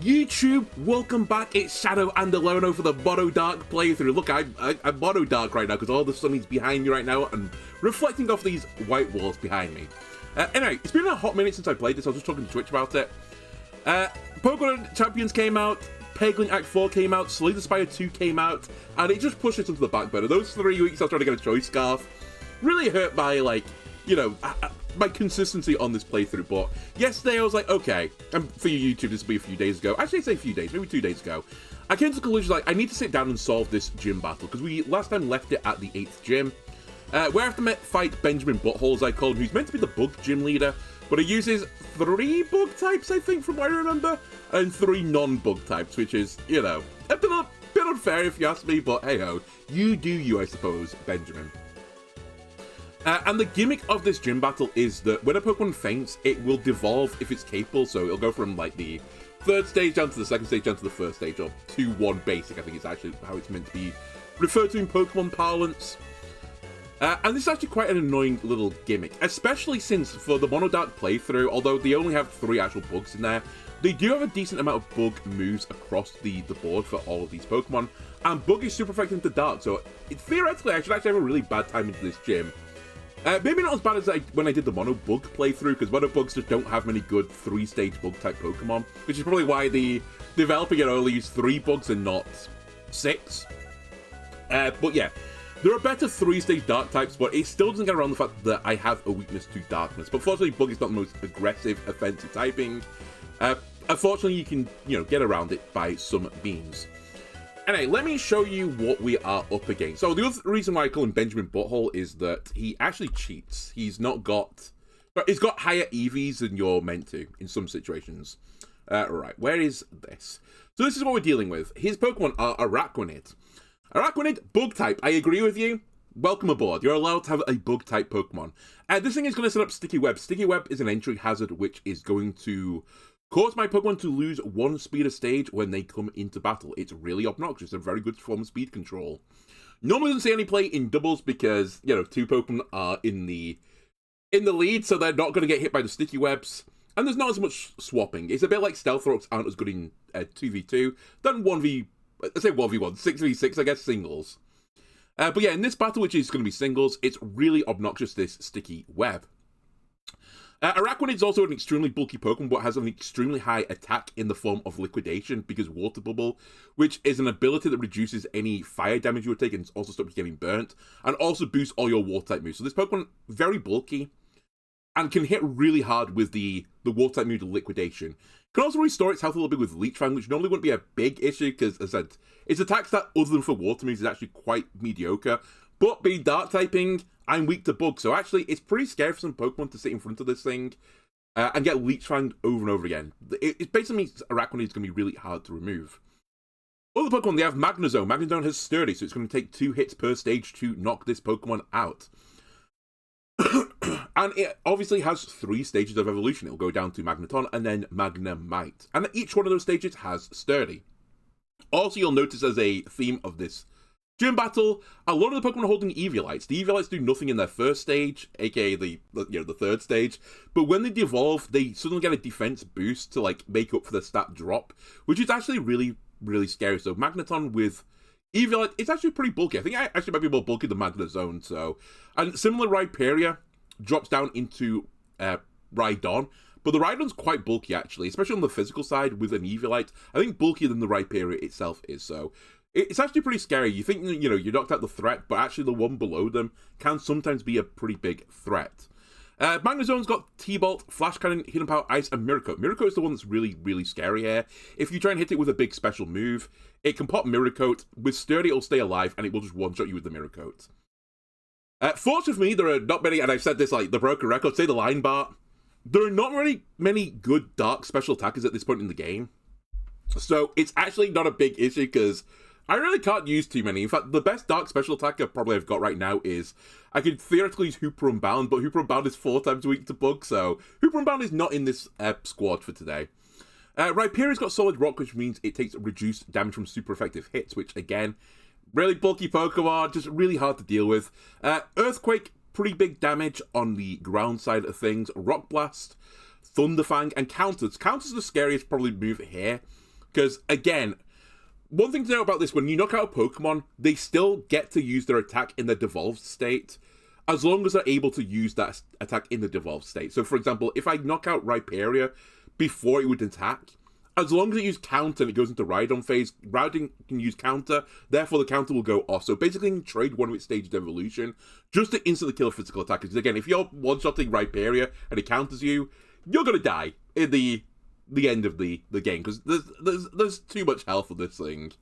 YouTube, welcome back. It's Shadow and Alono for the Mono Dark playthrough. Look, I'm Mono Dark right now because all the sun is behind me right now and reflecting off these white walls behind me. Anyway, it's been a hot minute since I played this. I was just talking to Twitch about it. Pokemon Champions came out, Peglin Act 4 came out, Slay the Spire 2 came out, and it just pushed it into the back burner. Those 3 weeks I was trying to get a choice scarf really hurt by, like, you know, my consistency on this playthrough. But yesterday I was like, okay, and for you YouTube, this will be a few days ago. Actually, say a few days, maybe 2 days ago. I came to the conclusion, like, I need to sit down and solve this gym battle, because we last time left it at the 8th gym, where I have to fight Benjamin Butthole, as I call him, who's meant to be the bug gym leader, but he uses 3 bug types, I think, from what I remember, and 3 non-bug types, which is, you know, a bit unfair if you ask me, but hey-ho, you do you, I suppose, Benjamin. And the gimmick of this gym battle is that when a Pokemon faints, it will devolve if it's capable, so it'll go from, like, the 3rd stage down to the 2nd stage down to the 1st stage, or 2-1 basic, I think it's actually how it's meant to be referred to in Pokemon parlance. And this is actually quite an annoying little gimmick, especially since for the Mono Dark playthrough, although they only have 3 actual bugs in there, they do have a decent amount of bug moves across the board for all of these Pokemon, and bug is super effective into Dark, so theoretically I should actually have a really bad time into this gym. Maybe not as bad as when I did the Mono Bug playthrough, because Mono Bugs just don't have many good 3-stage bug-type Pokemon, which is probably why the developer only used 3 bugs and not 6. But yeah, there are better 3-stage Dark types, but it still doesn't get around the fact that I have a weakness to Darkness. But fortunately, Bug is not the most aggressive, offensive typing. Unfortunately, you can, you know, get around it by some means. Anyway, let me show you what we are up against. So the other reason why I call him Benjamin Butthole is that he actually cheats. He's got higher EVs than you're meant to in some situations. Right, where is this? So this is what we're dealing with. His Pokemon are Araquanid. Araquanid, bug type. I agree with you. Welcome aboard. You're allowed to have a bug type Pokemon. This thing is going to set up Sticky Web. Sticky Web is an entry hazard which is going to cause my Pokemon to lose 1 speed a stage when they come into battle. It's really obnoxious. A very good form of speed control. Normally doesn't see any play in doubles because, you know, 2 Pokemon are in the lead, so they're not going to get hit by the sticky webs. And there's not as much swapping. It's a bit like Stealth Rocks aren't as good in 2v2 than 1v1, 6v6, I guess, singles. But yeah, in this battle, which is going to be singles, it's really obnoxious, this sticky web. Araquanid is also an extremely bulky Pokemon, but has an extremely high attack in the form of Liquidation, because Water Bubble, which is an ability that reduces any fire damage you would take and also stops you getting burnt, and also boosts all your Water-type moves. So this Pokemon, very bulky, and can hit really hard with the Water-type move, Liquidation. Can also restore its health a little bit with Leech Fang, which normally wouldn't be a big issue, because, as I said, its attack stat, other than for Water moves, is actually quite mediocre. But being Dark-typing, I'm weak to Bug, so actually, it's pretty scary for some Pokemon to sit in front of this thing and get Leech Fanged over and over again. It basically means Araquanid is going to be really hard to remove. Other Pokemon, they have Magnezone. Magnezone has Sturdy, so it's going to take 2 hits per stage to knock this Pokemon out. And it obviously has 3 stages of evolution. It'll go down to Magneton and then Magnemite. And each one of those stages has Sturdy. Also, you'll notice as a theme of this gym battle, a lot of the Pokemon are holding Eviolites. The Eviolites do nothing in their 1st stage, aka the 3rd stage, but when they devolve, they suddenly get a defense boost to, like, make up for the stat drop, which is actually really, really scary. So Magneton with Eviolite, it's actually pretty bulky. I think I actually might be more bulky than Magnezone, so. And similar, Rhyperior drops down into Rhydon, but the Rhydon's quite bulky, actually, especially on the physical side with an Eviolite. I think bulkier than the Rhyperior itself is, so it's actually pretty scary. You think, you know, you knocked out the threat, but actually the one below them can sometimes be a pretty big threat. Magnezone's got T-Bolt, Flash Cannon, Hidden Power, Ice, and Miracle. Miracle is the one that's really, really scary here. If you try and hit it with a big special move, it can pop Miracle. With Sturdy, it'll stay alive, and it will just one-shot you with the Miracle. Fortunately for me, there are not many, and I've said this like the broken record, say the line bar, there are not really many good Dark special attackers at this point in the game. So it's actually not a big issue, because I really can't use too many. In fact, the best Dark special attacker probably I've got right now is, I could theoretically use Hooper Unbound, but Hooper Unbound is 4 times weak to Bug, so Hooper Unbound is not in this squad for today. Rhyperior's got Solid Rock, which means it takes reduced damage from super effective hits, which, again, really bulky Pokemon, just really hard to deal with. Earthquake, pretty big damage on the ground side of things. Rock Blast, Thunderfang, and Counters. Counters is the scariest probably move here. Because, again, one thing to know about this, when you knock out a Pokemon, they still get to use their attack in the devolved state, as long as they're able to use that attack in the devolved state. So, for example, if I knock out Rhyperior before it would attack, as long as it uses counter and it goes into Rhydon phase, Rhydon can use counter, therefore the counter will go off. So basically you can trade one of its stages of evolution just to instantly kill a physical attacker. Because again, if you're one-shotting Rhyperior and it counters you, you're going to die in the end of the game, because there's too much health for this thing.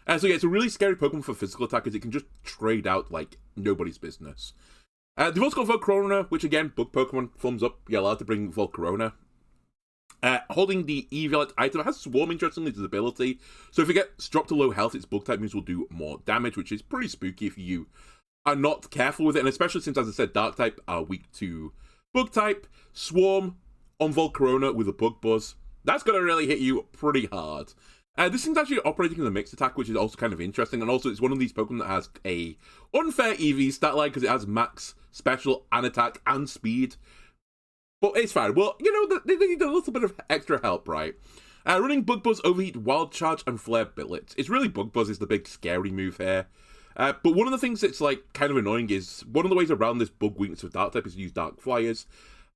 So yeah, it's a really scary Pokemon for physical attackers. It can just trade out like nobody's business. They've also got Volcarona, which again, bug Pokemon, thumbs up, you're allowed to bring Volcarona. Holding the Eviolite item, it has Swarm, interestingly, as ability. So if it gets dropped to low health, its bug-type moves will do more damage, which is pretty spooky if you are not careful with it. And especially since, as I said, Dark-type are weak to Bug-type. Swarm on Volcarona with a Bug Buzz, that's going to really hit you pretty hard. This thing's actually operating in a mixed attack, which is also kind of interesting. And also, it's one of these Pokemon that has a unfair EV stat line, because it has max special and attack and speed. But it's fine. Well, you know, they need a little bit of extra help, right? Running Bug Buzz, Overheat, Wild Charge, and Flare Billet. It's really Bug Buzz is the big scary move here. But one of the things that's, like, kind of annoying is, one of the ways around this bug weakness with Dark-type is to use Dark Flyers.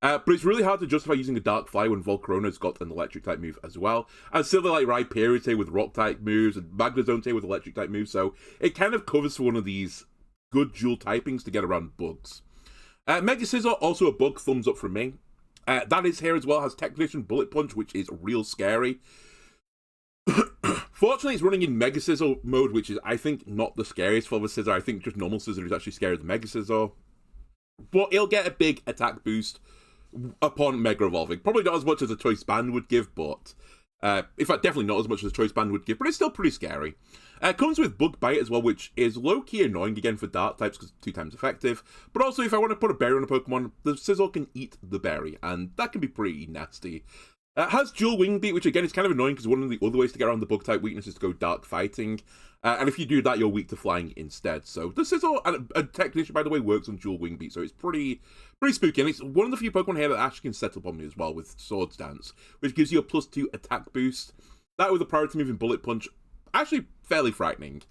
But it's really hard to justify using a Dark Flyer when Volcarona's got an Electric-type move as well. And still, like Rhyperior's here with Rock-type moves, and Magnezone's here with Electric-type moves, so it kind of covers for one of these good dual typings to get around bugs. Mega Scizor, also a bug, thumbs up from me. That is here as well, has Technician Bullet Punch, which is real scary. Fortunately, it's running in Mega Scizor mode, which is, I think, not the scariest for the Scizor. I think just normal Scizor is actually scarier than Mega Scizor. But it'll get a big attack boost upon Mega Evolving. Probably not as much as a Choice Band would give, but... in fact, definitely not as much as a Choice Band would give, but it's still pretty scary. Comes with Bug Bite as well, which is low-key annoying again for Dark types because it's 2 times effective. But also, if I want to put a berry on a Pokemon, the Scizor can eat the berry, and that can be pretty nasty. Has Dual Wing Beat, which again is kind of annoying because one of the other ways to get around the Bug-type weakness is to go Dark Fighting. And if you do that, you're weak to flying instead. So the Scizor, and a Technician, by the way, works on Dual Wing Beat, so it's pretty spooky. And it's one of the few Pokemon here that actually can set up on me as well with Swords Dance, which gives you a +2 attack boost. That with a priority move in Bullet Punch, actually fairly frightening.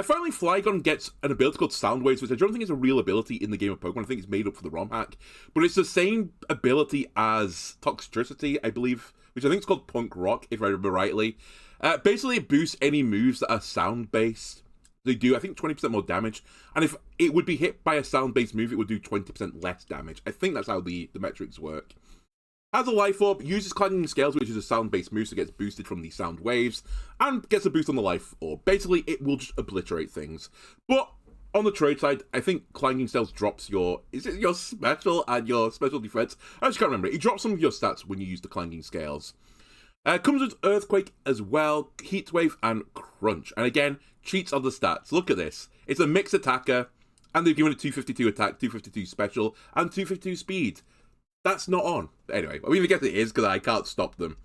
Finally, Flygon gets an ability called Sound Waves, which I don't think is a real ability in the game of Pokemon. I think it's made up for the ROM hack. But it's the same ability as Toxtricity, I believe, which I think is called Punk Rock, if I remember rightly. Basically, it boosts any moves that are sound-based. They do, I think, 20% more damage. And if it would be hit by a sound-based move, it would do 20% less damage. I think that's how the metrics work. Has a Life Orb, uses Clanging Scales, which is a sound-based move, so it gets boosted from the sound waves, and gets a boost on the Life Orb. Basically, it will just obliterate things. But on the trade side, I think Clanging Scales drops your... Is it your special and your special defense? I just can't remember. It drops some of your stats when you use the Clanging Scales. Comes with Earthquake as well, Heat Wave, and Crunch. And again, cheats on the stats. Look at this. It's a mixed attacker, and they've given it 252 attack, 252 special, and 252 speed. That's not on. Anyway, I mean, I guess it is, because I can't stop them.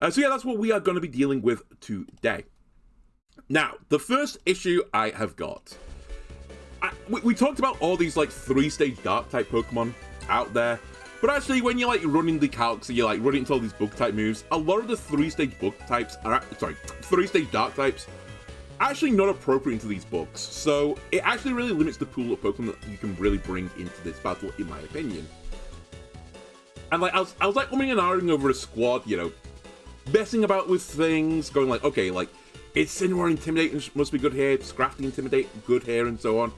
So yeah, that's what we are going to be dealing with today. Now, the first issue I have got... We talked about all these, like, 3-stage Dark-type Pokemon out there, but actually, when you're, like, running the calcs, and you're, like, running into all these Bug-type moves, a lot of the 3-stage Bug types are... Sorry, 3-stage Dark types are actually not appropriate into these bugs. So, it actually really limits the pool of Pokemon that you can really bring into this battle, in my opinion. And like I was like umming and ahhing over a squad, you know, messing about with things, going like, okay, like, Incineroar Intimidate must be good here, Scrafty Intimidate good here, and so on.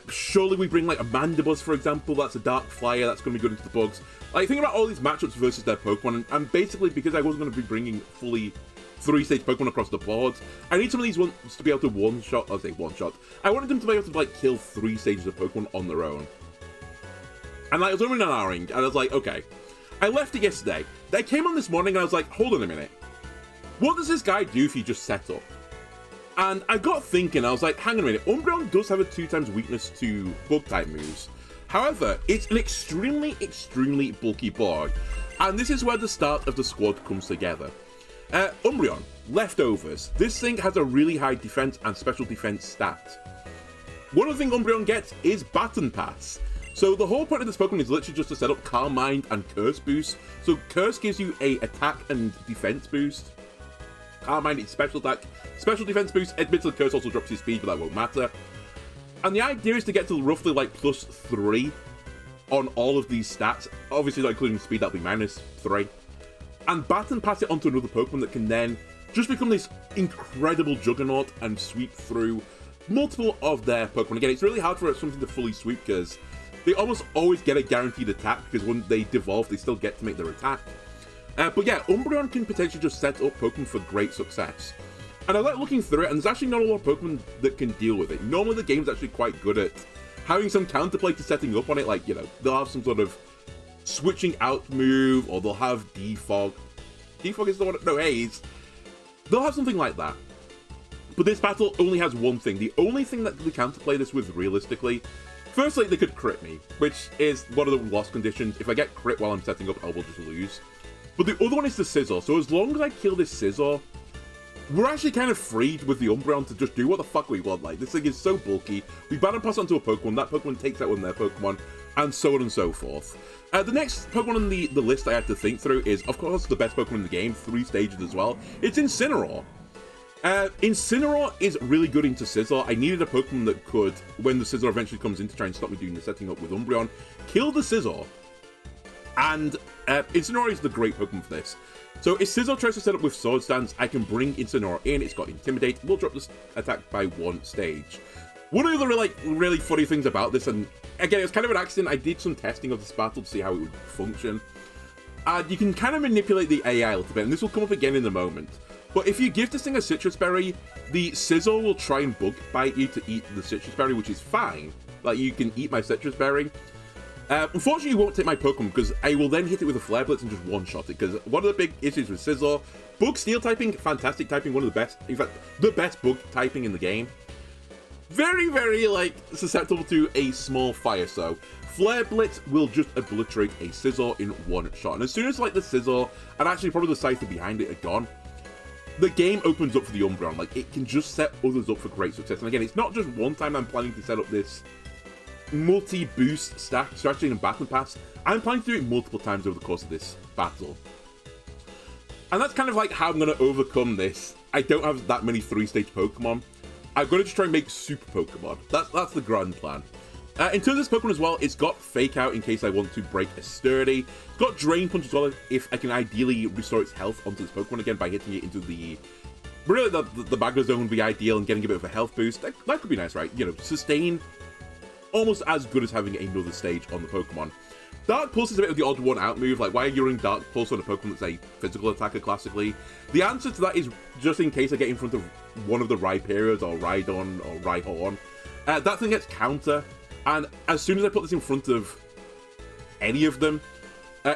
Surely we bring like a Mandibuzz, for example, that's a Dark Flyer, that's going to be good into the bugs. Like, think about all these matchups versus their Pokemon, and basically, because I wasn't going to be bringing fully 3-stage Pokemon across the board, I need some of these ones to be able to one-shot, I'll say one-shot, I wanted them to be able to like kill 3 stages of Pokemon on their own. And like, I was umming and ahhing, and I was like, okay. I left it yesterday. I came on this morning, and I was like, hold on a minute. What does this guy do if he just set up? And I got thinking, I was like, hang on a minute. Umbreon does have a 2x weakness to Bug-type moves. However, it's an extremely, extremely bulky board. And this is where the start of the squad comes together. Umbreon, Leftovers. This thing has a really high defense and special defense stat. One of the things Umbreon gets is Baton Pass. So the whole point of this Pokemon is literally just to set up Calm Mind and Curse boost. So Curse gives you a attack and defense boost. Carmine, its special attack, special defense boost. Admittedly, Curse also drops his speed, but that won't matter. And the idea is to get to roughly like +3 on all of these stats. Obviously not including speed, that'll be -3. And Baton pass it onto another Pokemon that can then just become this incredible juggernaut and sweep through multiple of their Pokemon. Again, it's really hard for something to fully sweep because they almost always get a guaranteed attack, because when they devolve, they still get to make their attack. But yeah, Umbreon can potentially just set up Pokemon for great success. And I like looking through it, and there's actually not a lot of Pokemon that can deal with it. Normally the game's actually quite good at having some counterplay to setting up on it, like, you know, they'll have some sort of switching out move, or they'll have Defog. Defog is the one, no, Haze. They'll have something like that. But this battle only has one thing. The only thing that we counterplay this with realistically, firstly, they could crit me, which is one of the loss conditions. If I get crit while I'm setting up, I will just lose. But the other one is the Scizor. So as long as I kill this Scizor, we're actually kind of freed with the Umbreon to just do what the fuck we want. Like, this thing is so bulky. We ban and pass onto a Pokemon, that Pokemon takes out one of their Pokemon, and so on and so forth. The next Pokemon on the list I had to think through is, of course, the best Pokemon in the game, 3 stages as well. It's Incineroar. Incineroar is really good into Scizor. I needed a Pokemon that could, when the Scizor eventually comes in to try and stop me doing the setting up with Umbreon, kill the Scizor. And Incineroar is the great Pokemon for this. So if Scizor tries to set up with Sword Stance, I can bring Incineroar in. It's got Intimidate. We'll drop this attack by 1 stage. One of the really funny things about this, and again, it was kind of an accident, I did some testing of this battle to see how it would function. You can kind of manipulate the AI a little bit, and this will come up again in a moment. But if you give this thing a Citrus Berry, the Scizor will try and bug bite you to eat the Citrus Berry, which is fine. Like, you can eat my Citrus Berry. Unfortunately, you won't take my Pokemon, because I will then hit it with a Flare Blitz and just one-shot it, because one of the big issues with Scizor, Bug Steel typing, fantastic typing, one of the best, in fact, the best bug typing in the game. Very, very, like, susceptible to a small fire, so Flare Blitz will just obliterate a Scizor in one shot. And as soon as, like, the Scizor, and actually probably the Scyther behind it are gone, the game opens up for the Umbreon. Like, it can just set others up for great success. And again, it's not just one time I'm planning to set up this multi-boost stack strategy in Battle Pass. I'm planning to do it multiple times over the course of this battle. And that's kind of like how I'm going to overcome this. I don't have that many 3-stage Pokemon. I've got to just try and make super Pokemon. That's the grand plan. In terms of this Pokemon as well, it's got Fake Out in case I want to break a Sturdy. It's got Drain Punch as well if I can ideally restore its health onto this Pokemon again by hitting it into the... Really, the Magma Zone would be ideal and getting a bit of a health boost. That could be nice, right? You know, Sustain, almost as good as having another stage on the Pokemon. Dark Pulse is a bit of the odd one out move. Like, why are you running Dark Pulse on a Pokemon that's a physical attacker classically? The answer to that is just in case I get in front of one of the Rhyperiors or Rhydon or Rhyhorn. That thing gets counter, and as soon as I put this in front of any of them,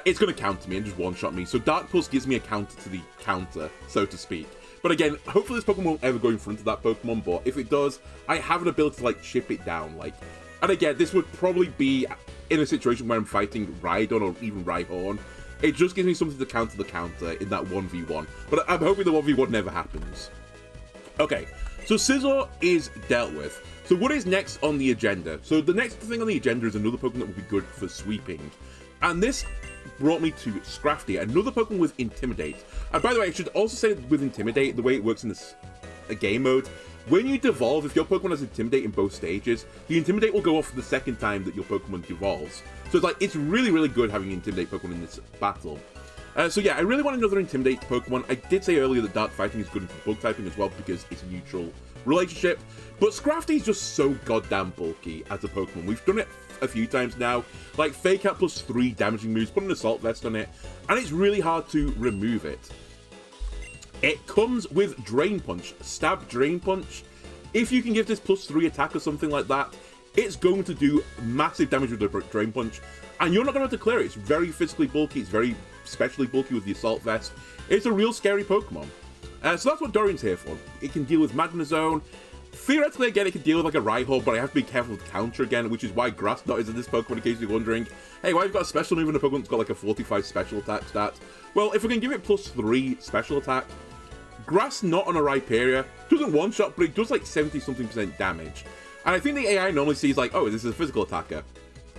it's going to counter me and just one-shot me. So Dark Pulse gives me a counter to the counter, so to speak. But again, hopefully this Pokemon won't ever go in front of that Pokemon, but if it does, I have an ability to, like, chip it down. Like, and again, this would probably be in a situation where I'm fighting Rhydon or even Rhyhorn. It just gives me something to counter the counter in that 1v1. But I'm hoping the 1v1 never happens. Okay, so Scizor is dealt with. So what is next on the agenda? So the next thing on the agenda is another Pokemon that would be good for sweeping. And this brought me to Scrafty, another Pokemon with Intimidate. And by the way, I should also say with Intimidate, the way it works in this game mode, when you devolve, if your Pokemon has Intimidate in both stages, the Intimidate will go off the second time that your Pokemon devolves. So it's like, it's really, really good having Intimidate Pokemon in this battle. So yeah, I really want another Intimidate Pokemon. I did say earlier that Dark Fighting is good into Bug typing as well because it's a neutral relationship. But Scrafty is just so goddamn bulky as a Pokemon. We've done it a few times now. Like, Fake Out plus 3 damaging moves, put an Assault Vest on it, and it's really hard to remove it. It comes with Drain Punch, Stab Drain Punch. If you can give this plus 3 attack or something like that, it's going to do massive damage with the Drain Punch, and you're not going to have to clear it. It's very physically bulky, it's very specially bulky with the Assault Vest. It's a real scary Pokemon. So that's what Dorian's here for. It can deal with Magma Zone. Theoretically, again, it can deal with like a Rhyhorn, but I have to be careful with counter again, which is why Grass Knot is in this Pokemon in case you're wondering, hey, why have you got a special move in a Pokemon that's got like a 45 special attack stat? Well, if we can give it plus 3 special attack, Grass Knot on a Rhyperior doesn't one-shot, but it does like 70-something% damage. And I think the AI normally sees like, oh, this is a physical attacker.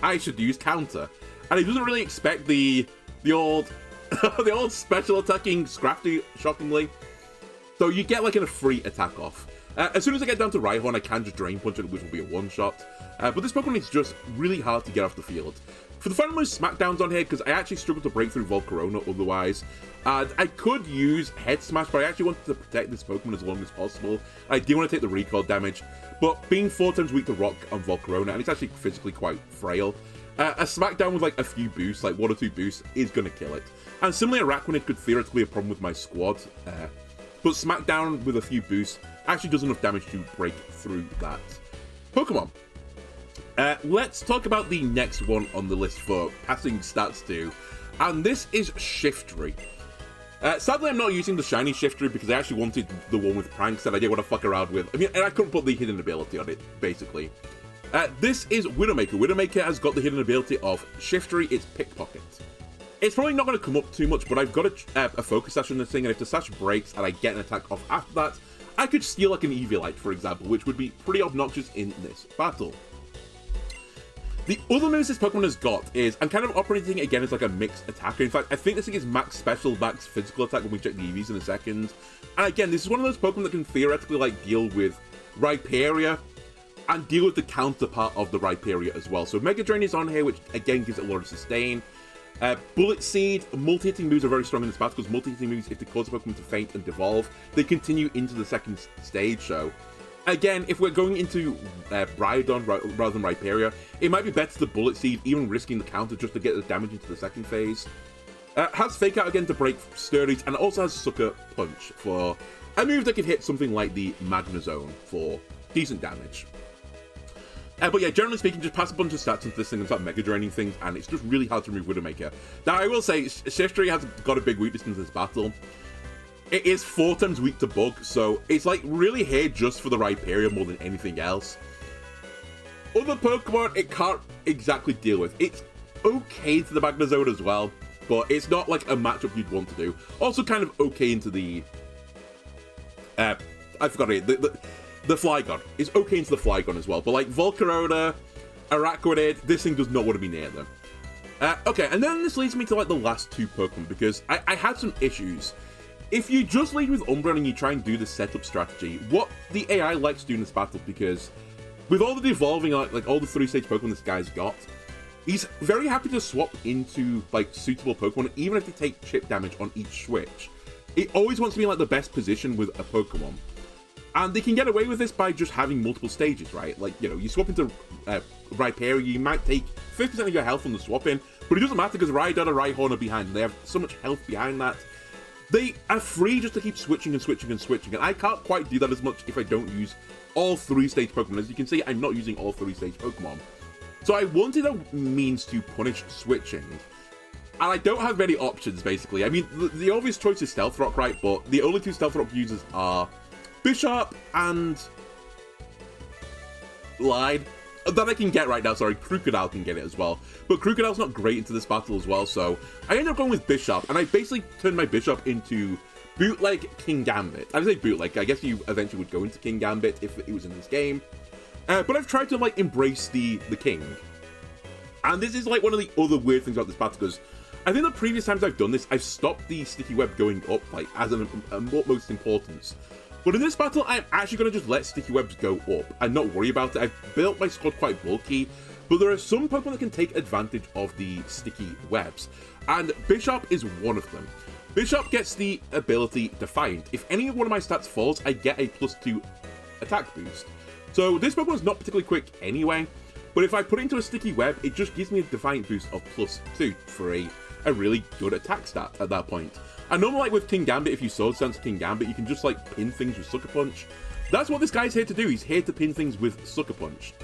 I should use counter. And it doesn't really expect the old the old special attacking Scrafty, shockingly. So you get like a free attack off. As soon as I get down to Rhyhorn, I can just Drain Punch it, which will be a one-shot. But this Pokemon is just really hard to get off the field. For the final move, Smackdown's on here, because I actually struggled to break through Volcarona otherwise. And I could use Head Smash, but I actually wanted to protect this Pokemon as long as possible. I do want to take the recoil damage, but being 4 times weak to Rock on Volcarona, and it's actually physically quite frail, a Smackdown with like a few boosts, like 1 or 2 boosts, is going to kill it. And similarly, Araquanid could theoretically be a problem with my squad, but Smackdown with a few boosts actually does enough damage to break through that Pokemon. Let's talk about the next one on the list for passing stats to, and this is Shiftry. Sadly, I'm not using the shiny Shiftry because I actually wanted the one with pranks that I didn't want to fuck around with. I mean, and I couldn't put the hidden ability on it, basically. This is Widowmaker. Widowmaker has got the hidden ability of Shiftry, it's Pickpocket. It's probably not going to come up too much, but I've got a focus sash on this thing, and if the sash breaks and I get an attack off after that, I could steal like an Eviolite, for example, which would be pretty obnoxious in this battle. The other moves this Pokemon has got is, I'm kind of operating again as like a mixed attacker. In fact, I think this thing is max special, max physical attack when we check the EVs in a second. And again, this is one of those Pokemon that can theoretically like deal with Rhyperior and deal with the counterpart of the Rhyperior as well. So Mega Drain is on here, which again gives it a lot of sustain. Bullet Seed, multi-hitting moves are very strong in this battle because multi-hitting moves, if they cause a Pokemon to faint and devolve, they continue into the second stage. So again, if we're going into Brydon rather than Rhyperior, it might be better to Bullet Seed, even risking the counter just to get the damage into the second phase. Has Fake Out again to break Sturdies, and also has Sucker Punch for a move that can hit something like the Magnezone for decent damage. But yeah, generally speaking, just pass a bunch of stats into this thing and start Mega Draining things, and it's just really hard to remove Widowmaker. Now, I will say, Shiftry has got a big weakness in this battle. It is 4 times weak to Bug, so it's like really here just for the Rhyperior more than anything else. Other Pokemon, it can't exactly deal with. It's okay to the Magnezone as well, but it's not like a matchup you'd want to do. Also kind of okay into the... I forgot it. The Flygon. It's okay into the Flygon as well, but like Volcarona, Araquanid, this thing does not want to be near them. Okay, and then this leads me to like the last 2 Pokemon, because I had some issues. If you just lead with Umbreon and you try and do the setup strategy, what the AI likes to do in this battle, because with all the devolving, like all the 3-stage Pokemon this guy's got, he's very happy to swap into like suitable Pokemon, even if they take chip damage on each switch. It always wants to be in like the best position with a Pokemon. And they can get away with this by just having multiple stages, right? Like, you know, you swap into Rhyperior, you might take 50% of your health from the swap in, but it doesn't matter because Rhydon and Rhyhorn are behind, and they have so much health behind that. They are free just to keep switching and switching and switching, and I can't quite do that as much if I don't use all 3-stage Pokemon. As you can see, I'm not using all 3-stage Pokemon. So I wanted a means to punish switching, and I don't have many options, basically. I mean, the obvious choice is Stealth Rock, right? But the only 2 Stealth Rock users are Bishop and Line that I can get right now. Sorry, Crocodile can get it as well, but Crocodile's not great into this battle as well, so I ended up going with Bishop, and I basically turned my Bishop into bootleg King Gambit. I say bootleg, I guess you eventually would go into King Gambit if it was in this game, but I've tried to like embrace the King, and this is like one of the other weird things about this battle, because I think the previous times I've done this, I've stopped the Sticky Web going up like as an utmost importance. But in this battle, I'm actually going to just let Sticky Webs go up and not worry about it. I've built my squad quite bulky, but there are some Pokemon that can take advantage of the Sticky Webs, and Bishop is one of them. Bishop gets the ability Defiant. If any one of my stats falls, I get a +2 attack boost. So this Pokemon is not particularly quick anyway, but if I put it into a Sticky Web, it just gives me a Defiant boost of +2 for a really good attack stat at that point. And normally, like with King Gambit, if you Sword Dance King Gambit, you can just like pin things with Sucker Punch. That's what this guy's here to do. He's here to pin things with Sucker Punch.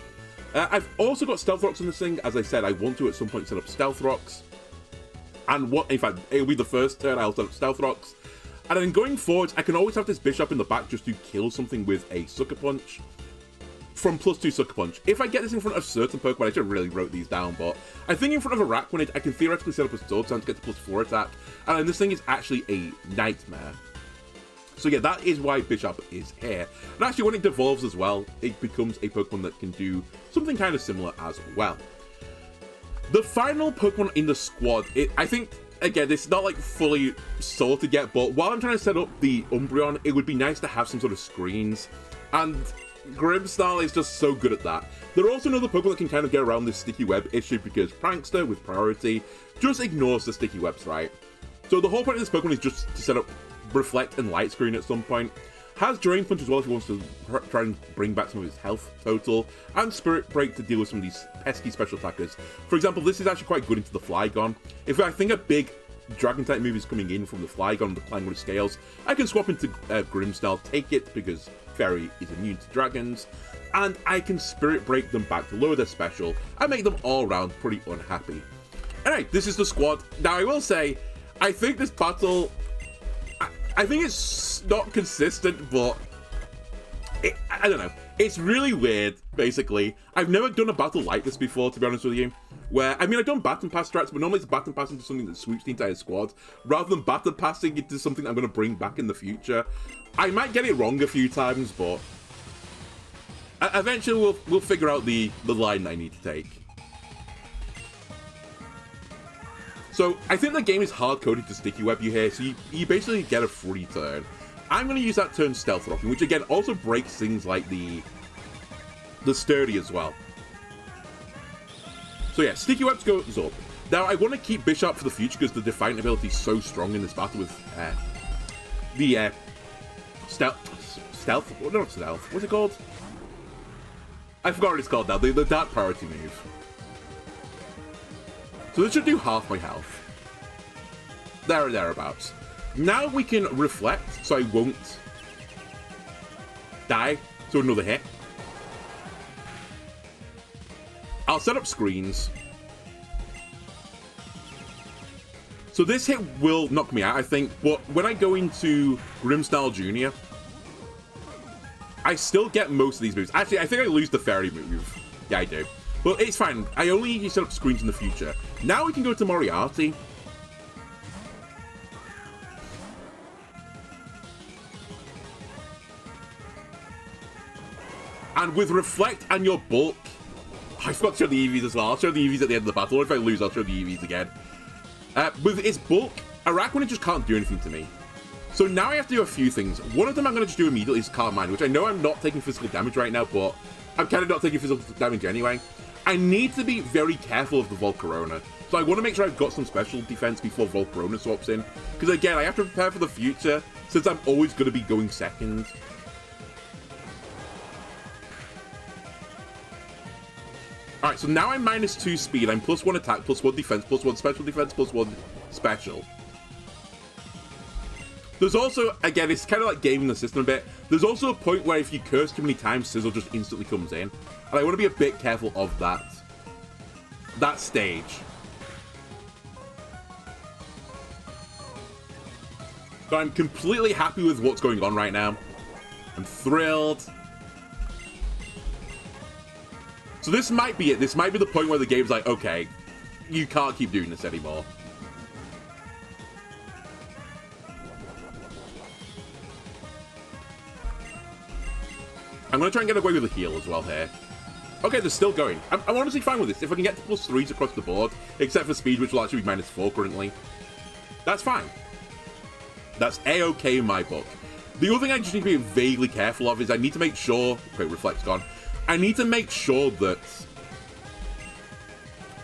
I've also got Stealth Rocks on this thing. As I said, I want to at some point set up Stealth Rocks. And in fact, it'll be the first turn I'll set up Stealth Rocks. And then going forward, I can always have this Bishop in the back just to kill something with a Sucker Punch. From +2 Sucker Punch. If I get this in front of certain Pokemon, I should have really wrote these down, but I think in front of a Araquanid, I can theoretically set up a Sword Dance to get the +4 attack, and then this thing is actually a nightmare. So yeah, that is why Bishop is here. And actually, when it devolves as well, it becomes a Pokemon that can do something kind of similar as well. The final Pokemon in the squad, I think again, it's not like fully sorted yet, but while I'm trying to set up the Umbreon, it would be nice to have some sort of screens, and Grimmsnarl is just so good at that. There are also another Pokemon that can kind of get around this sticky web issue because Prankster, with priority, just ignores the sticky webs, right? So the whole point of this Pokemon is just to set up Reflect and Light Screen at some point. Has Drain Punch as well if he wants to try and bring back some of his health total, and Spirit Break to deal with some of these pesky special attackers. For example, this is actually quite good into the Flygon. If I think a big Dragon-type move is coming in from the Flygon and the Clangwood Scales, I can swap into Grimmsnarl, take it because Fairy is immune to dragons, and I can Spirit Break them back to lower their special and make them all around pretty unhappy. Alright, this is the squad. Now I will say, I think this battle, I think it's not consistent, but I don't know. It's really weird, basically. I've never done a battle like this before, to be honest with you. Where, I mean, I've done baton pass strats, but normally it's baton pass into something that sweeps the entire squad, rather than baton passing into something I'm going to bring back in the future. I might get it wrong a few times, but eventually we'll figure out the line I need to take. So, I think the game is hard-coded to Sticky Web you here, so you basically get a free turn. I'm going to use that turn Stealth Rocking, which again also breaks things like the Sturdy as well. So yeah, Sticky Webs goes up. Now, I want to keep Bisharp for the future because the Defiant ability is so strong in this battle with the Stealth? Well, not Stealth. What's it called? I forgot what it's called now. The Dark Priority move. So this should do half my health. There or thereabouts. Now we can Reflect, so I won't die. So another hit. I'll set up screens. So this hit will knock me out, I think, but when I go into Grimmsnarl Jr., I still get most of these moves. Actually, I think I lose the Fairy move. Yeah, I do. But it's fine. I only need to set up screens in the future. Now we can go to Moriarty. And with Reflect and your Bulk... I forgot to show the EVs as well. I'll show the EVs at the end of the battle. Or if I lose, I'll show the EVs again. With its Bulk, Araquanid just can't do anything to me. So now I have to do a few things. One of them I'm going to just do immediately is Calm Mind, which I know I'm not taking physical damage right now, but I'm kind of not taking physical damage anyway. I need to be very careful of the Volcarona. So I want to make sure I've got some special defense before Volcarona swaps in. Because again, I have to prepare for the future, since I'm always going to be going second. Alright, so now I'm -2 speed, I'm +1 attack, +1 defense, +1 special defense, +1 special. There's also, again, it's kind of like gaming the system a bit, there's also a point where if you curse too many times, Sizzle just instantly comes in. And I want to be a bit careful of that stage. So I'm completely happy with what's going on right now. I'm thrilled. So this might be it. This might be the point where the game's like, okay, you can't keep doing this anymore. I'm going to try and get away with a heal as well here. Okay, they're still going. I'm honestly fine with this. If I can get to +3s across the board, except for speed, which will actually be -4 currently, that's fine. That's A-okay in my book. The other thing I just need to be vaguely careful of is I need to make sure... Okay, Reflect's gone. I need to make sure that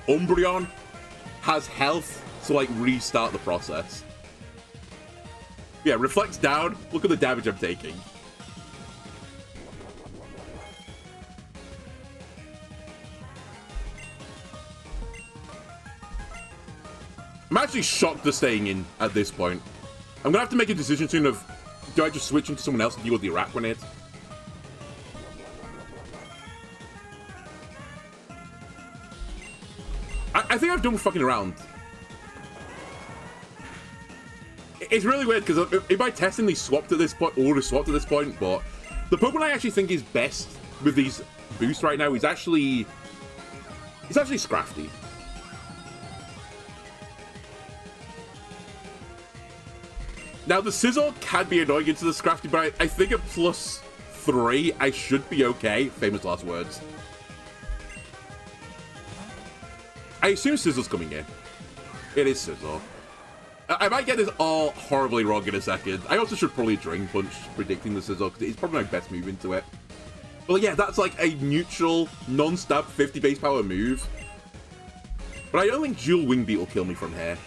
Umbreon has health to, like, restart the process. Yeah, Reflect's down. Look at the damage I'm taking. I'm actually shocked they're staying in at this point. I'm going to have to make a decision soon of, do I just switch into someone else and deal with the Araquanid? I think I've done fucking around. It's really weird, because in my testing they swapped at this point, or swapped at this point, but the Pokemon I actually think is best with these boosts right now is actually... It's actually Scrafty. Now, the Scizor can be annoying into the Scrafty, but I think at +3, I should be okay. Famous last words. I assume Scizor's coming in. It is Scizor. I might get this all horribly wrong in a second. I also should probably Drain Punch predicting the Scissor, because it's probably my best move into it. But yeah, that's like a neutral, non-stab 50 base power move. But I don't think Dual Wing Beat will kill me from here.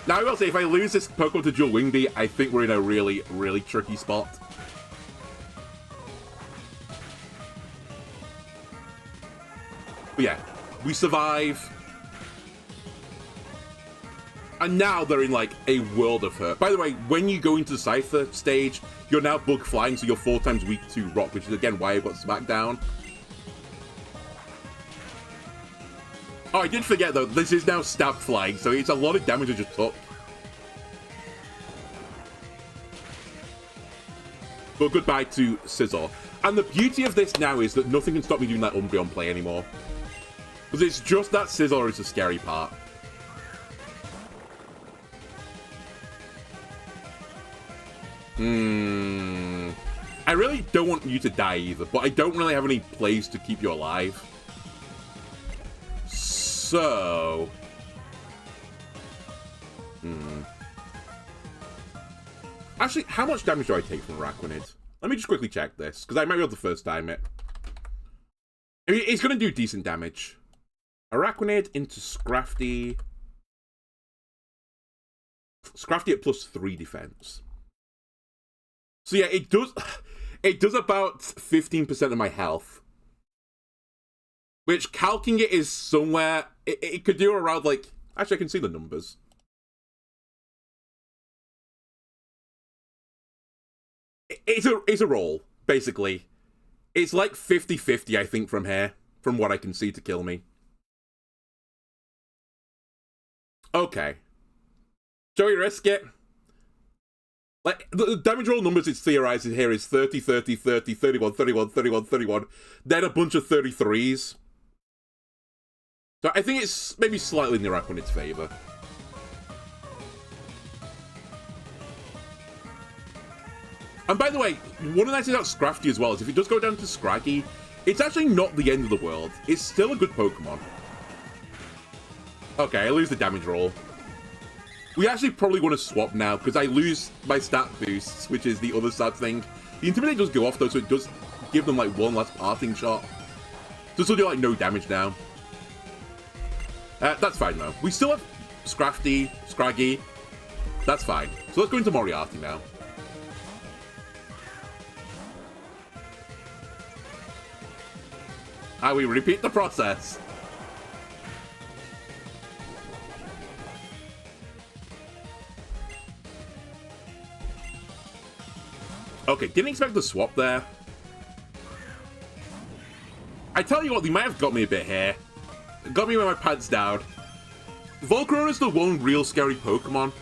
Now, I will say, if I lose this Pokemon to Dual Wing Beat, I think we're in a really, really tricky spot. But yeah, we survive. And now they're in, like, a world of hurt. By the way, when you go into the Cypher stage, you're now Bug Flying, so you're 4 times weak to Rock, which is, again, why I got Smackdown. Oh, I did forget, though, this is now Stab Flying, so it's a lot of damage I just took. But goodbye to Scizor. And the beauty of this now is that nothing can stop me doing that Umbreon play anymore. Because it's just that Scizor is the scary part. I really don't want you to die either, but I don't really have any plays to keep you alive. So... Actually, how much damage do I take from Araquanid? Let me just quickly check this, because I might be able to first time it. I mean, it's going to do decent damage. Araquanid into Scrafty. Scrafty at +3 defense. So yeah, it does about 15% of my health. Which, calcing it is somewhere, it could do around, like, actually I can see the numbers. It's a roll, basically. It's like 50-50, I think, from here, from what I can see to kill me. Okay. Shall we risk it? Like, the damage roll numbers it's theorizing here is 30, 30, 30, 31, 31, 31, 31, then a bunch of 33s. So I think it's maybe slightly in the Araquanid's favor. And by the way, one of the nice things about Scrafty as well is if it does go down to Scraggy, it's actually not the end of the world. It's still a good Pokemon. Okay, I lose the damage roll. We actually probably want to swap now, because I lose my stat boosts, which is the other sad thing. The Intimidate does go off, though, so it does give them, like, one last parting shot. So this will do, like, no damage now. That's fine, though. We still have Scrafty, Scraggy. That's fine. So let's go into Moriarty now. And we repeat the process. Okay, didn't expect the swap there. I tell you what, they might have got me a bit here. Got me with my pants down. Volcarona is the one real scary Pokemon,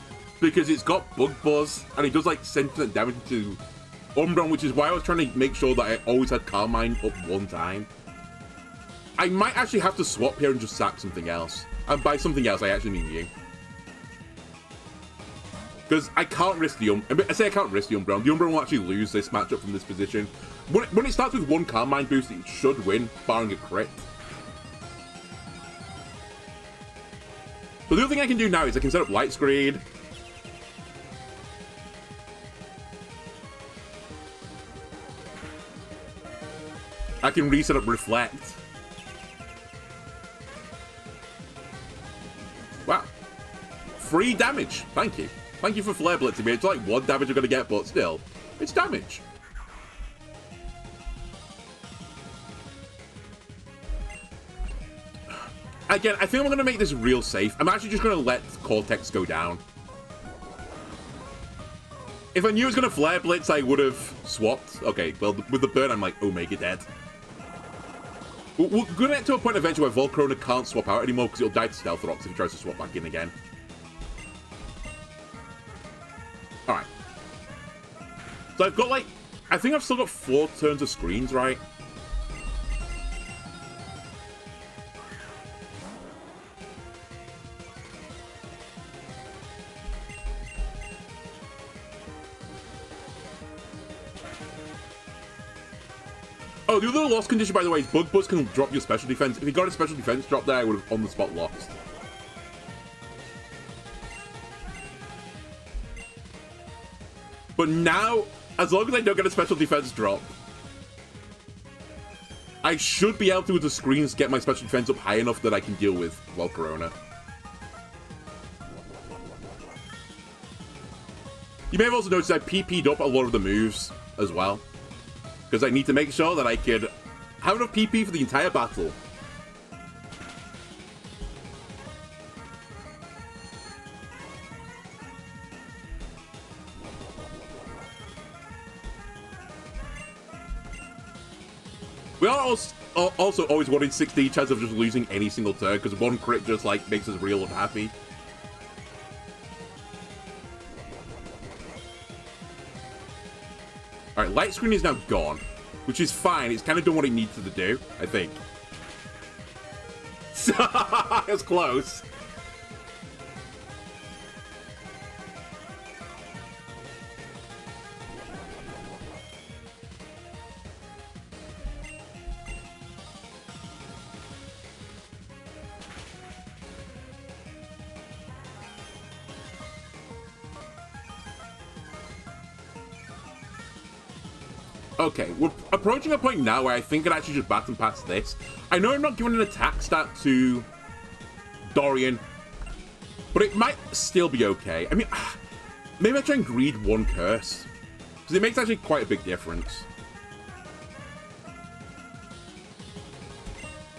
because it's got Bug Buzz, and it does like 10% damage to Umbreon, which is why I was trying to make sure that I always had Carmine up one time. I might actually have to swap here and just sack something else. And by something else, I actually mean you. Because I can't risk the I say I can't risk the Umbreon. The Umbreon will actually lose this matchup from this position. When it starts with one Carmine boost, it should win, barring a crit. So the other thing I can do now is I can set up Light Screen. I can reset up Reflect. Wow. 3 damage. Thank you. Thank you for Flare Blitzing me. It's like 1 damage I'm going to get, but still, it's damage. Again, I think I'm going to make this real safe. I'm actually just going to let Cortex go down. If I knew it was going to Flare Blitz, I would have swapped. Okay, well, with the burn, I'm like, Omega dead. We're going to get to a point eventually where Volcarona can't swap out anymore because it'll die to Stealth Rocks if he tries to swap back in again. Alright. So I've got like... I think I've still got 4 turns of screens, right? Oh, the other loss condition, by the way, is Bug Buzz can drop your special defense. If you got a special defense drop there, I would have on the spot lost. But now, as long as I don't get a special defense drop, I should be able to, with the screens, get my special defense up high enough that I can deal with Volcarona. You may have also noticed I PP'd up a lot of the moves as well, because I need to make sure that I could have enough PP for the entire battle. We are also always wanting 60 chance of just losing any single turn, because one crit just, like, makes us real unhappy. Alright, light screen is now gone, which is fine. It's kind of done what it needs to do, I think. It's close. Okay, we're approaching a point now where I think I actually just baton past this. I know I'm not giving an attack stat to Dorian, but it might still be okay. I mean, maybe I try and greed one curse, because it makes actually quite a big difference.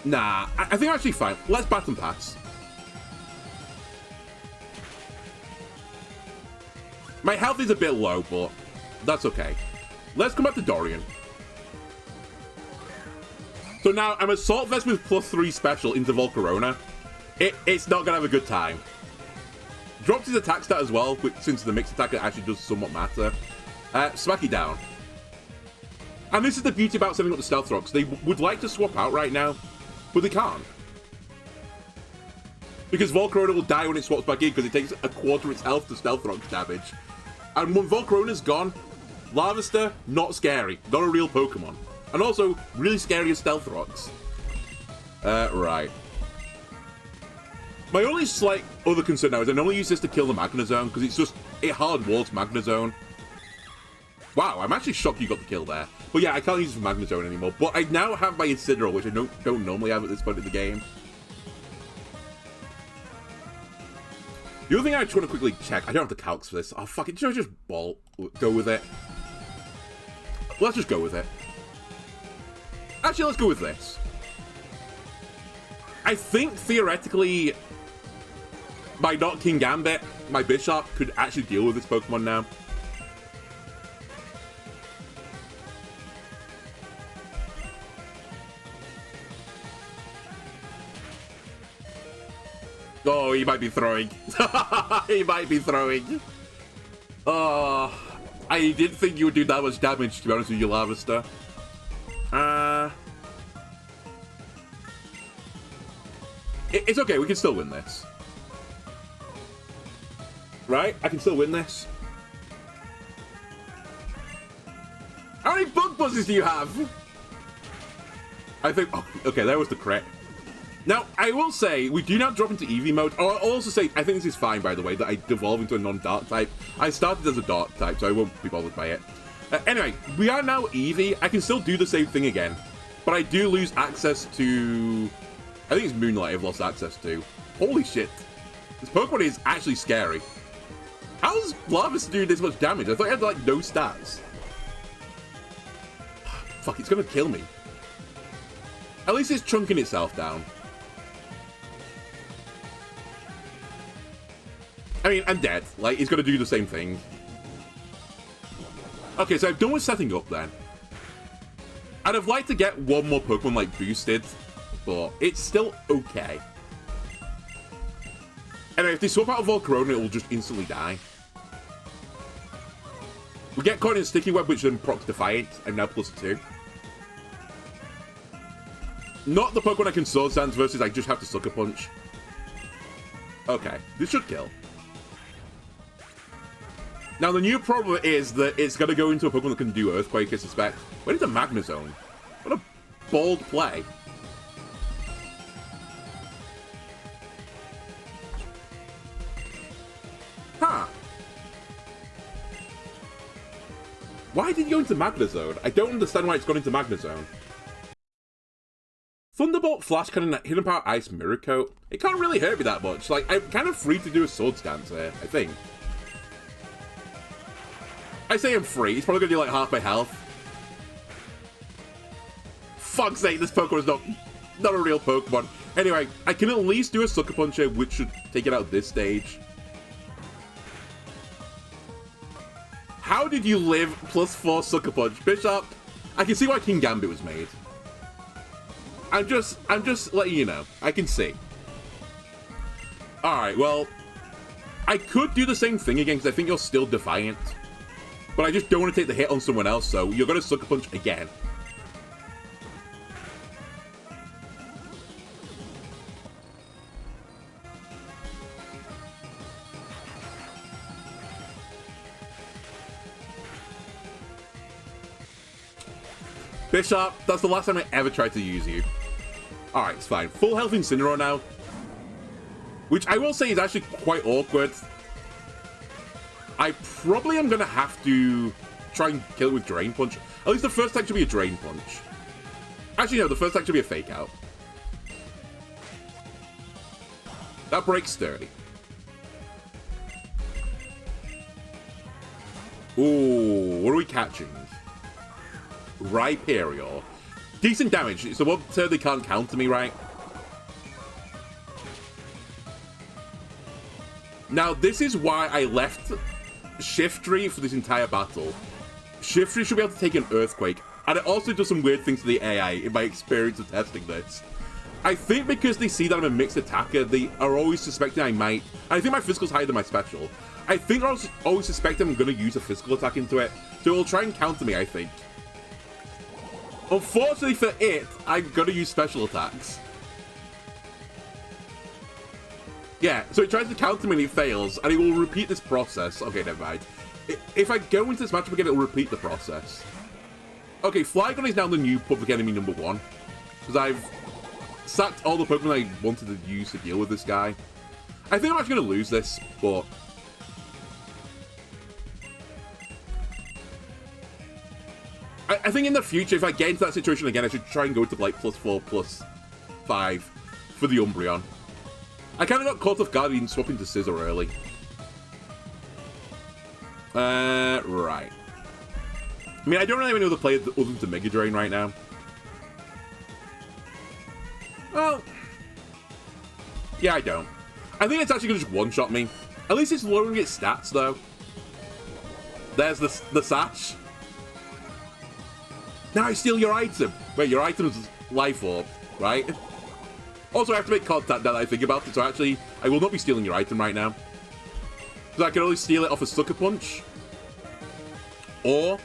Nah, I think I'm actually fine. Let's baton pass. My health is a bit low, but that's okay. Let's come back to Dorian. So now I'm Assault Vest with +3 special into Volcarona. It's not gonna have a good time. Drops his attack stat as well, which, since the mixed attack actually does somewhat matter. Smack it down. And this is the beauty about setting up the Stealth Rocks. They would like to swap out right now, but they can't. Because Volcarona will die when it swaps back in, because it takes a quarter its health to Stealth Rocks damage. And when Volcarona's gone, Larvester, not scary. Not a real Pokemon. And also, really scary as Stealth Rocks. Right. My only slight other concern now is I normally use this to kill the Magnezone, because it's just, it hard walls Magnezone. Wow, I'm actually shocked you got the kill there. But yeah, I can't use it for Magnezone anymore. But I now have my Incineroar, which I don't normally have at this point in the game. The other thing I just want to quickly check, I don't have the calcs for this. Oh, fuck it, should I just go with it? Let's just go with it. Actually, let's go with this. I think, theoretically, by not King Gambit, my Bishop could actually deal with this Pokemon now. Oh, he might be throwing. He might be throwing. Oh, I didn't think you would do that much damage, to be honest with you, Larvester. It's okay, we can still win this. Right? I can still win this. How many bug buzzes do you have? I think... Oh, okay, there was the crit. Now, I will say, we do now drop into Eevee mode. Oh, I'll also say, I think this is fine, by the way, that I devolve into a non-dark type. I started as a dark type, so I won't be bothered by it. Anyway, we are now Eevee. I can still do the same thing again, but I do lose access to... I think it's Moonlight I've lost access to. Holy shit. This Pokemon is actually scary. How's Larvester doing this much damage? I thought it had, like, no stats. Fuck, it's gonna kill me. At least it's chunking itself down. I mean, I'm dead. Like, he's gonna do the same thing. Okay, so I'm done with setting up then. I'd have liked to get one more Pokemon, like, boosted, but it's still okay. Anyway, if they swap out of Volcarona, it will just instantly die. We get caught in Sticky Web, which then procs Defiant. I'm now +2. Not the Pokemon I can Sword Dance versus I just have to Sucker Punch. Okay, this should kill. Now, the new problem is that it's going to go into a Pokemon that can do Earthquake, I suspect. Where is the Magnezone? What a bold play. Huh. Why did it go into Magna Zone? I don't understand why it's gone into Magna Zone. Thunderbolt, Flash Cannon, Hidden Power, Ice, Mirror Coat. It can't really hurt me that much. Like, I'm kind of free to do a Sword Stance here, I think. I say I'm free. It's probably going to do like half my health. Fuck's sake, this Pokemon is not a real Pokemon. Anyway, I can at least do a Sucker Punch here, which should take it out this stage. How did you live +4 Sucker Punch? Bishop, I can see why King Gambit was made. I'm just letting you know. I can see. Alright, well, I could do the same thing again, because I think you're still Defiant. But I just don't want to take the hit on someone else, so you're going to Sucker Punch again. Bishop, that's the last time I ever tried to use you. Alright, it's fine. Full health Incineroar now. Which I will say is actually quite awkward. I probably am going to have to try and kill it with Drain Punch. At least the first attack should be a Drain Punch. Actually, no, the first attack should be a Fake Out. That breaks Sturdy. Ooh, what are we catching? Rhyperior. Decent damage. It's the one turn they can't counter me, right? Now, this is why I left Shiftry for this entire battle. Shiftry should be able to take an Earthquake, and it also does some weird things to the AI in my experience of testing this. I think because they see that I'm a mixed attacker, they are always suspecting I might. And I think my physical's higher than my special. I think they're always suspecting I'm going to use a physical attack into it, so it'll try and counter me, I think. Unfortunately for it, I'm going to use special attacks. Yeah, so it tries to counter me and it fails, and it will repeat this process. Okay, never mind. If I go into this matchup again, it will repeat the process. Okay, Flygon is now the new public enemy #1. Because I've sacked all the Pokemon I wanted to use to deal with this guy. I think I'm actually going to lose this, but... I think in the future, if I get into that situation again, I should try and go to like +4, +5 for the Umbreon. I kind of got caught off guard in swapping to Scizor early. Right. I mean, I don't really have any other players other than Mega Drain right now. Well, yeah, I don't. I think it's actually going to just one-shot me. At least it's lowering its stats, though. There's the Sash. Now I steal your item. Wait, your item's Life Orb, right? Also, I have to make contact now that I think about it, so actually, I will not be stealing your item right now. Because I can only steal it off a Sucker Punch. Or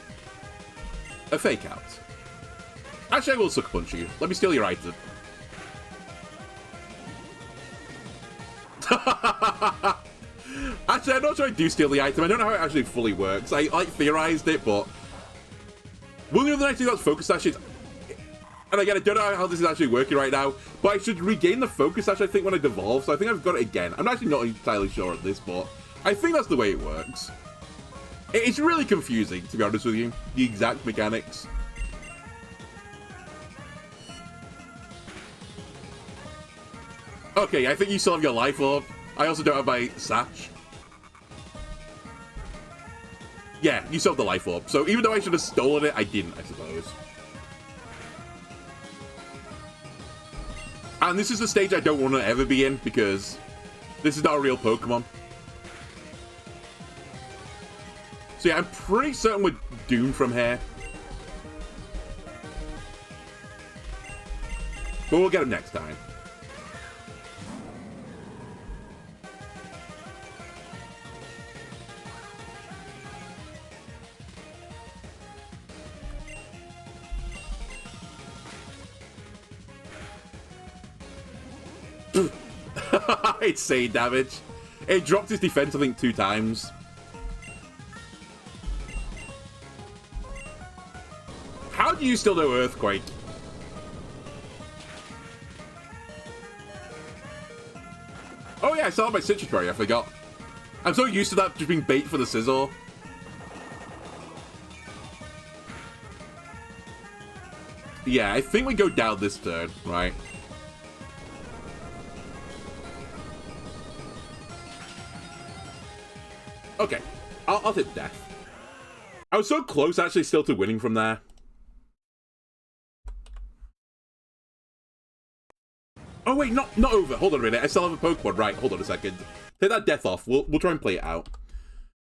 a Fake Out. Actually, I will Sucker Punch you. Let me steal your item. Actually, I'm not sure I do steal the item. I don't know how it actually fully works. I like theorized it, but... one of the other nice things about Focus Sash is... and again, I don't know how this is actually working right now, but I should regain the Focus Sash, I think, when I devolve, so I think I've got it again. I'm actually not entirely sure at this, but I think that's the way it works. It's really confusing, to be honest with you, the exact mechanics. Okay, I think you still have your Life Orb. I also don't have my Sash. Yeah, you still have the Life Orb. So even though I should have stolen it, I didn't, I suppose. And this is the stage I don't want to ever be in, because this is not a real Pokemon. So yeah, I'm pretty certain we're doomed from here. But we'll get him next time. Insane damage. It dropped his defense, I think, 2 times. How do you still know Earthquake? Oh yeah, I saw my Citrus Berry, I forgot. I'm so used to that just being bait for the Scizor. Yeah, I think we go down this turn, right? Okay, I'll hit death. I was so close, actually, still to winning from there. Oh, wait, not over. Hold on a minute. I still have a Pokemon. Right, hold on a second. Take that death off. We'll try and play it out.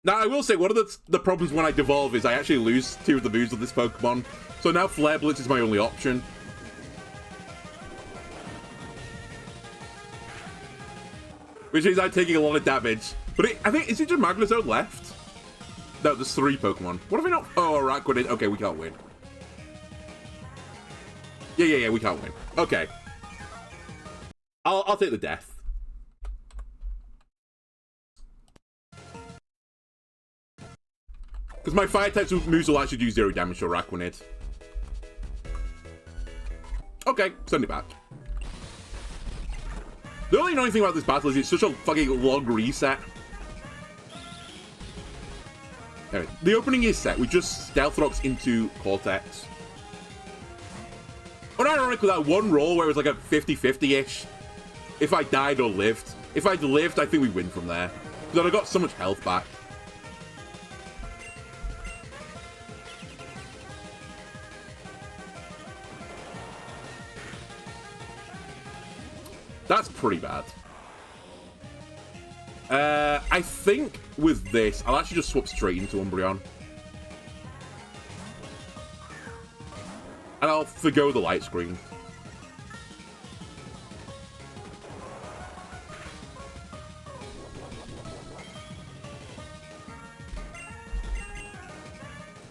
Now, I will say, one of the problems when I devolve is I actually lose 2 of the moves of this Pokemon. So now Flare Blitz is my only option. Which means I'm taking a lot of damage. But I think, is it just Magnezone left? No, there's 3 Pokemon. What have we not? Oh, Araquanid. Okay, we can't win. Yeah, we can't win. Okay. I'll take the death. Because my fire type moves will actually do 0 damage to Araquanid. Okay, send it back. The only annoying thing about this battle is it's such a fucking long reset. Anyway, the opening is set. We just Stealth Rocks into Cortex. Unironically, that one roll where it was like a 50-50-ish. If I died or lived. If I'd lived, I think we win from there. Because I got so much health back. That's pretty bad. I think with this, I'll actually just swap straight into Umbreon. And I'll forgo the light screen.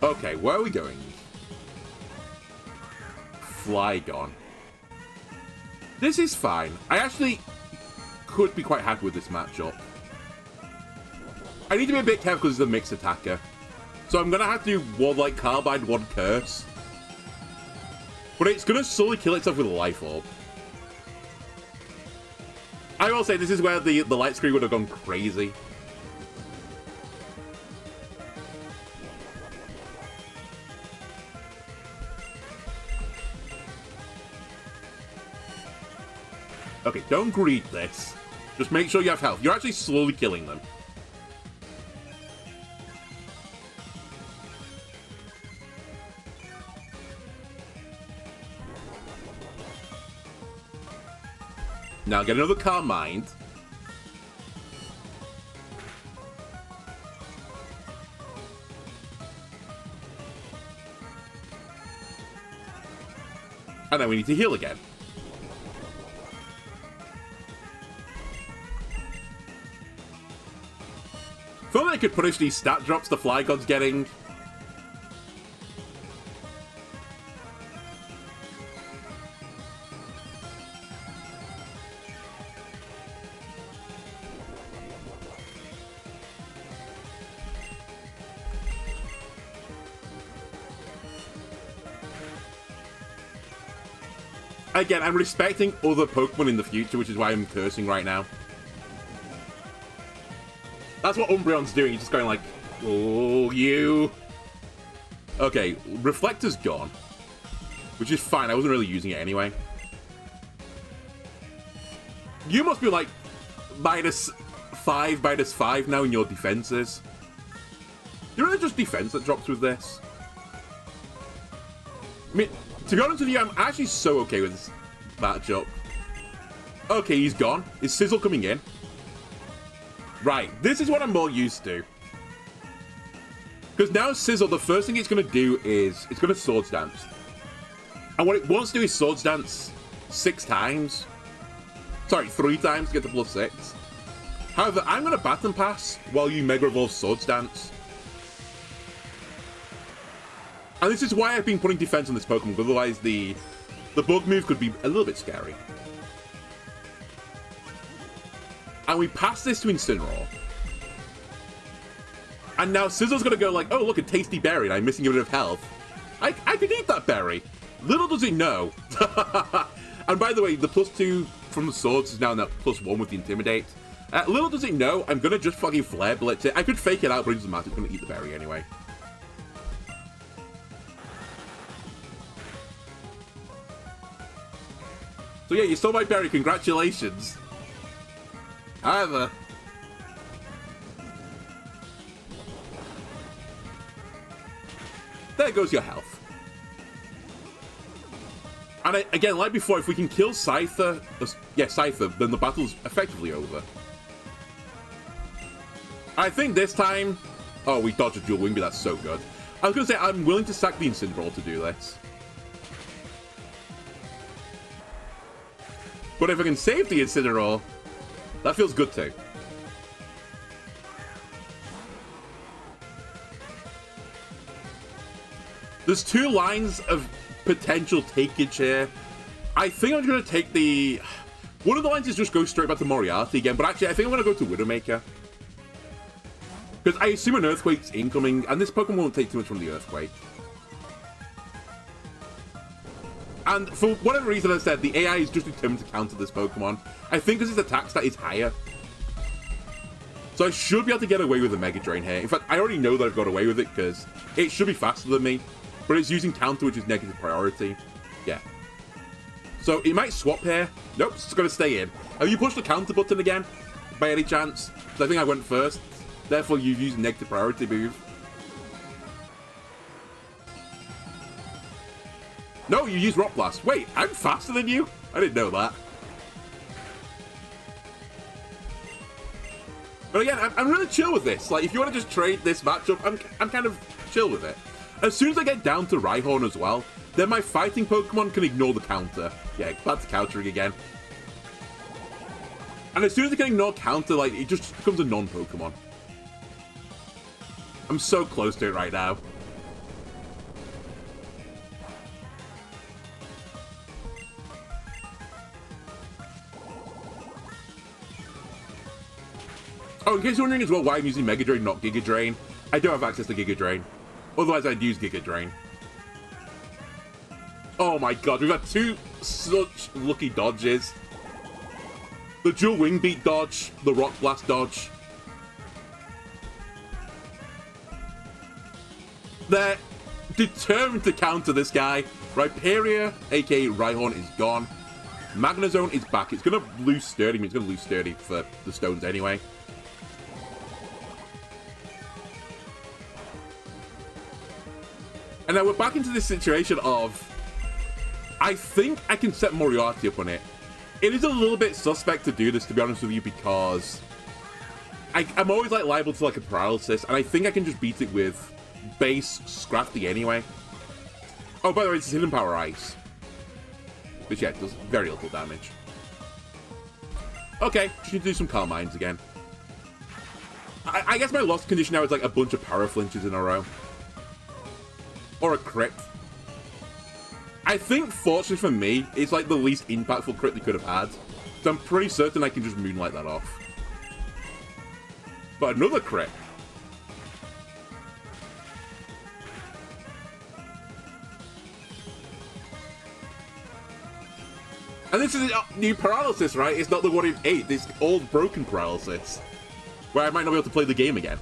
Okay, where are we going? Flygon. This is fine. I actually could be quite happy with this matchup. I need to be a bit careful because it's a mixed attacker. So I'm going to have to do one like Carbide, one Curse. But it's going to slowly kill itself with a Life Orb. I will say this is where the light screen would have gone crazy. Okay, don't greed this. Just make sure you have health. You're actually slowly killing them. Now get another Calm Mind. And then we need to heal again. I thought I could punish these stat drops the Flygon's getting. Again, I'm respecting other Pokemon in the future, which is why I'm cursing right now. That's what Umbreon's doing. He's just going like, oh, you. Okay, Reflector's gone. Which is fine. I wasn't really using it anyway. You must be like -5, -5 now in your defenses. You really just defense that drops with this? I mean, to be honest with you, I'm actually so okay with this matchup. Okay, he's gone. Is Sizzle coming in? Right, this is what I'm more used to. Because now Sizzle, the first thing it's going to do is it's going to Swords Dance. And what it wants to do is Swords Dance 6 times. Sorry, 3 times to get to +6. However, I'm going to Baton Pass while you Mega Evolve Swords Dance. And this is why I've been putting defense on this Pokemon, because otherwise the bug move could be a little bit scary. And we pass this to Incineroar. And now Sizzle's gonna go like, oh look, a tasty berry, and I'm missing a bit of health. I could eat that berry. Little does it know. And by the way, the +2 from the swords is now +1 with the Intimidate. Little does it know, I'm gonna just fucking Flare Blitz it. I could fake it out, but it doesn't matter, it's gonna eat the berry anyway. So yeah, you stole my berry, congratulations. However... there goes your health. And again, like before, if we can kill Scyther, then the battle's effectively over. I think this time... oh, we dodged a dual wing, but that's so good. I was going to say, I'm willing to sack the Incineroar to do this. But if I can save the Incineroar, that feels good too. There's two lines of potential takeage here. I think I'm going to take the... one of the lines is just go straight back to Moriarty again, but actually I think I'm going to go to Widowmaker. Because I assume an Earthquake's incoming, and this Pokemon won't take too much from the Earthquake. And for whatever reason, I said, the AI is just determined to counter this Pokemon. I think because its attack stat is higher. So I should be able to get away with a Mega Drain here. In fact, I already know that I've got away with it, because it should be faster than me. But it's using counter, which is negative priority. Yeah. So it might swap here. Nope, it's going to stay in. Have you pushed the counter button again? By any chance? So I think I went first. Therefore, you've used negative priority move. No, you use Rock Blast. Wait, I'm faster than you? I didn't know that. But again, I'm really chill with this. Like, if you want to just trade this matchup, I'm kind of chill with it. As soon as I get down to Rhyhorn as well, then my fighting Pokemon can ignore the counter. Yeah, back to countering again. And as soon as it can ignore counter, like, it just becomes a non-Pokemon. I'm so close to it right now. Oh, in case you're wondering as well why I'm using Mega Drain, not Giga Drain, I don't have access to Giga Drain. Otherwise, I'd use Giga Drain. Oh my god, we've had two such lucky dodges. The dual Wing Beat dodge, the Rock Blast dodge. They're determined to counter this guy. Rhyperior, aka Rhyhorn, is gone. Magnezone is back. It's going to lose Sturdy. I mean, it's going to lose Sturdy for the stones anyway. And now we're back into this situation of... I think I can set Moriarty up on it. It is a little bit suspect to do this, to be honest with you, because... I'm always like liable to like a paralysis, and I think I can just beat it with base Scrafty anyway. Oh, by the way, it's Hidden Power Ice. Which, yeah, does very little damage. Okay, just need to do some Calm Minds again. I guess my lost condition now is like a bunch of Power Flinches in a row. Or a crit. I think, fortunately for me, it's like the least impactful crit they could have had. So I'm pretty certain I can just Moonlight that off. But another crit. And this is new paralysis, right? It's not the one in 8. This old broken paralysis. Where I might not be able to play the game again.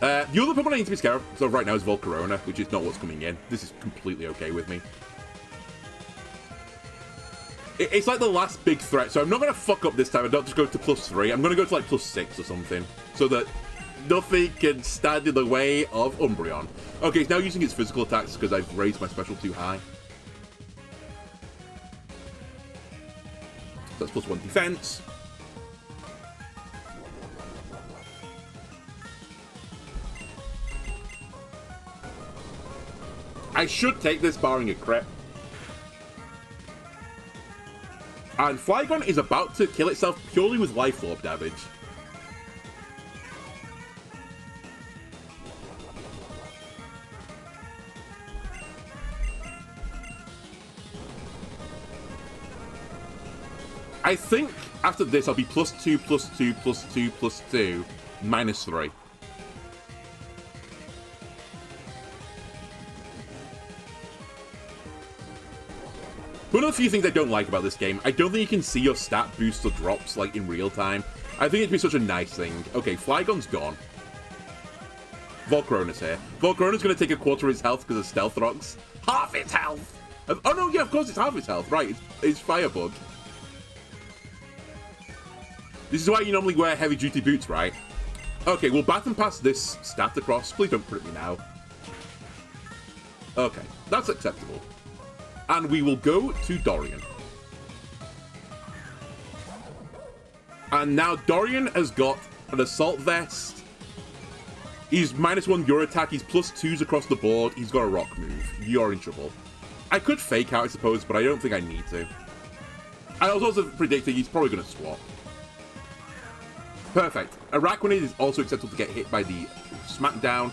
The other Pokemon I need to be scared of right now is Volcarona, which is not what's coming in. This is completely okay with me. It's like the last big threat, so I'm not going to fuck up this time and not just go to +3. I'm going to go to like +6 or something, so that nothing can stand in the way of Umbreon. Okay, it's now using its physical attacks because I've raised my special too high. So that's +1 defense. I should take this barring a crit. And Flygon is about to kill itself purely with Life Orb damage. I think after this I'll be +2, +2, +2, +2, -3. One of the few things I don't like about this game, I don't think you can see your stat boosts or drops, like, in real time. I think it'd be such a nice thing. Okay, Flygon's gone. Volcarona's here. Volcarona's going to take a quarter of his health because of Stealth Rocks. Half its health! Oh no, yeah, of course it's half its health. Right, it's Firebug. This is why you normally wear heavy-duty boots, right? Okay, we'll baton pass this stat across. Please don't crit me now. Okay, that's acceptable. And we will go to Dorian. And now Dorian has got an Assault Vest. He's -1 your attack. He's +2s across the board. He's got a rock move. You're in trouble. I could fake out, I suppose, but I don't think I need to. I was also predicting he's probably going to swap. Perfect. Araquanid is also acceptable to get hit by the Smackdown.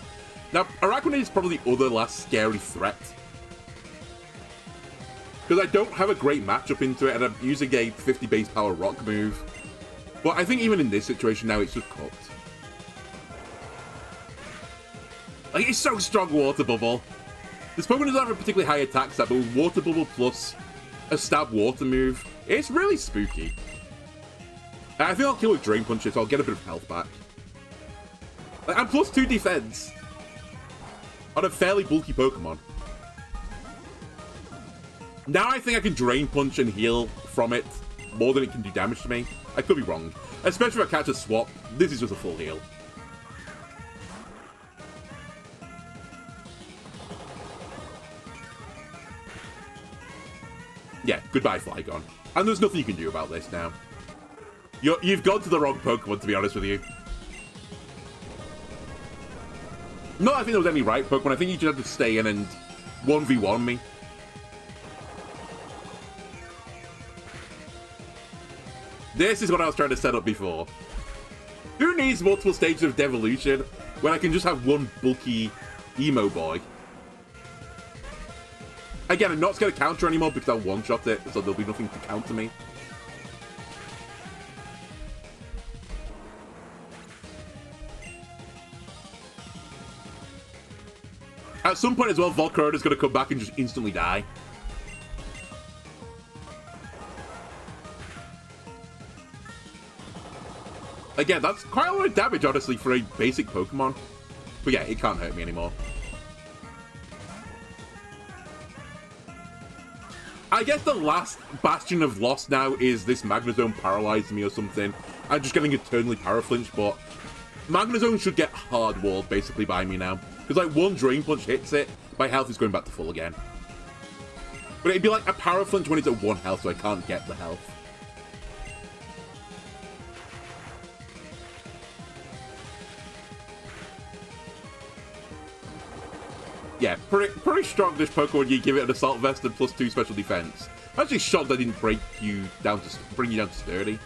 Now, Araquanid is probably the other last scary threat. Because I don't have a great matchup into it, and I'm using a 50 base power rock move. But I think even in this situation now, it's just cooked. Like, it's so strong, Water Bubble. This Pokemon doesn't have a particularly high attack stat, but with Water Bubble plus a Stab Water move, it's really spooky. I think I'll kill with Drain Punch, so I'll get a bit of health back. Like, I'm +2 defense on a fairly bulky Pokemon. Now I think I can Drain Punch and heal from it more than it can do damage to me. I could be wrong. Especially if I catch a swap, this is just a full heal. Yeah, goodbye Flygon. And there's nothing you can do about this now. You've gone to the wrong Pokemon, to be honest with you. No, I think there was any right Pokemon. I think you just had to stay in and 1v1 me. This is what I was trying to set up before. Who needs multiple stages of devolution when I can just have one bulky emo boy? Again, I'm not going to counter anymore because I'll one-shot it, so there'll be nothing to counter me. At some point as well, Volcarona's going to come back and just instantly die. Again, that's quite a lot of damage, honestly, for a basic Pokemon. But yeah, it can't hurt me anymore. I guess the last bastion of loss now is this Magnezone paralyzed me or something. I'm just getting eternally Paraflinch, but Magnezone should get hard-walled basically by me now. Because like one Drain Punch hits it, my health is going back to full again. But it'd be like a Paraflinch when it's at 1 health, so I can't get the health. Yeah, pretty strong this Pokemon. You give it an Assault Vest and +2 special defense. I'm actually shocked I didn't bring you down to sturdy.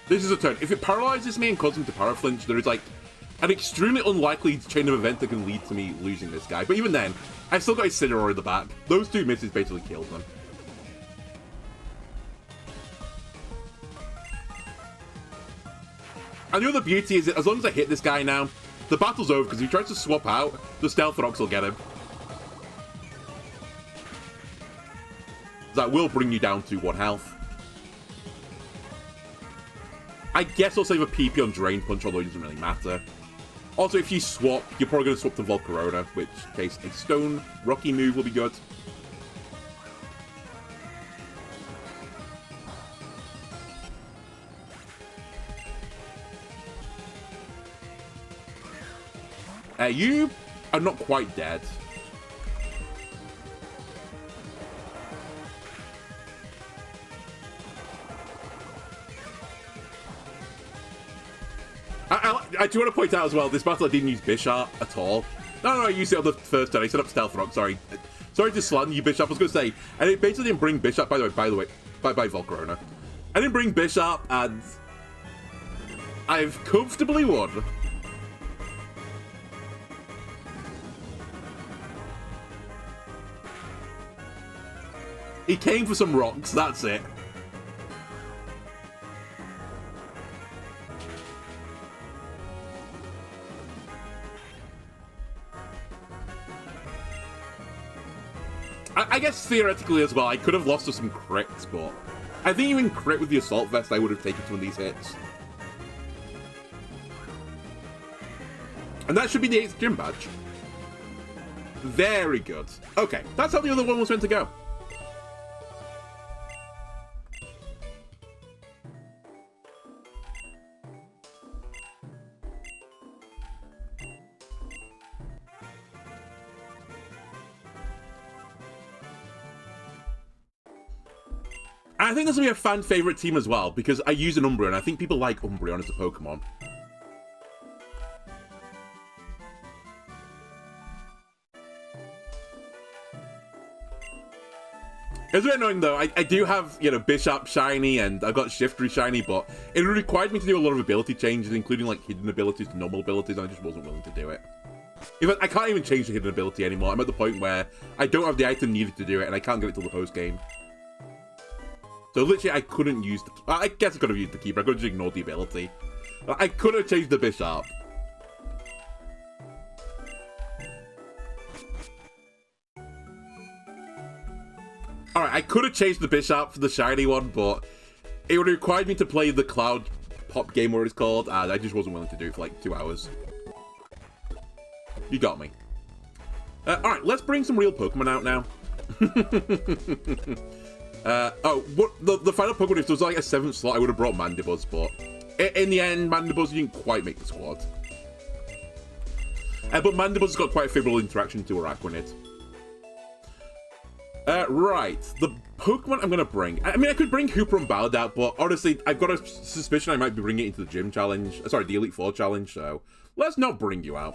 This is a turn. If it paralyzes me and causes me to Paraflinch, there is like an extremely unlikely chain of events that can lead to me losing this guy. But even then, I still got Incineroar in the back. Those 2 misses basically killed them. And the other beauty is that as long as I hit this guy now, the battle's over, because if he tries to swap out, the Stealth Rocks will get him. That will bring you down to 1 health. I guess I'll save a PP on Drain Punch, although it doesn't really matter. Also, if you swap, you're probably going to swap to Volcarona, which case a Stone Rocky move will be good. You are not quite dead. I do want to point out as well, this battle I didn't use Bisharp at all. No, I used it on the first turn. I set up Stealth Rock, sorry. Sorry to slander you, Bisharp. I was going to say, and it basically didn't bring Bisharp, by the way, by Volcarona. I didn't bring Bisharp, and I've comfortably won. He came for some rocks, that's it. I guess theoretically as well, I could have lost to some crits, but I think even crit with the Assault Vest, I would have taken some of these hits. And that should be the 8th gym badge. Very good. Okay, that's how the other one was meant to go. I think this will be a fan favorite team as well, because I use an Umbreon. I think people like Umbreon as a Pokemon. It's a bit annoying though. I do have, you know, Bishop Shiny and I've got Shiftry Shiny, but it required me to do a lot of ability changes, including like hidden abilities to normal abilities, and I just wasn't willing to do it. In fact, I can't even change the hidden ability anymore. I'm at the point where I don't have the item needed to do it, and I can't get it till the post game. So literally, I couldn't use the... I guess I could have used the Keeper. I could have just ignored the ability. I could have changed the Bishop. Alright, I could have changed the Bishop for the shiny one, but it would have required me to play the Cloud Pop game, where it's called, and I just wasn't willing to do it for like 2 hours. You got me. Alright, let's bring some real Pokemon out now. The final Pokemon, if there was like a 7th slot, I would have brought Mandibuzz, but in the end, Mandibuzz didn't quite make the squad. But Mandibuzz got quite a favorable interaction to Araquanid. Right, the Pokemon I'm going to bring. I mean, I could bring Hooper and Ballad out, but honestly, I've got a suspicion I might be bringing it into the Gym Challenge. Sorry, the Elite Four Challenge, so let's not bring you out.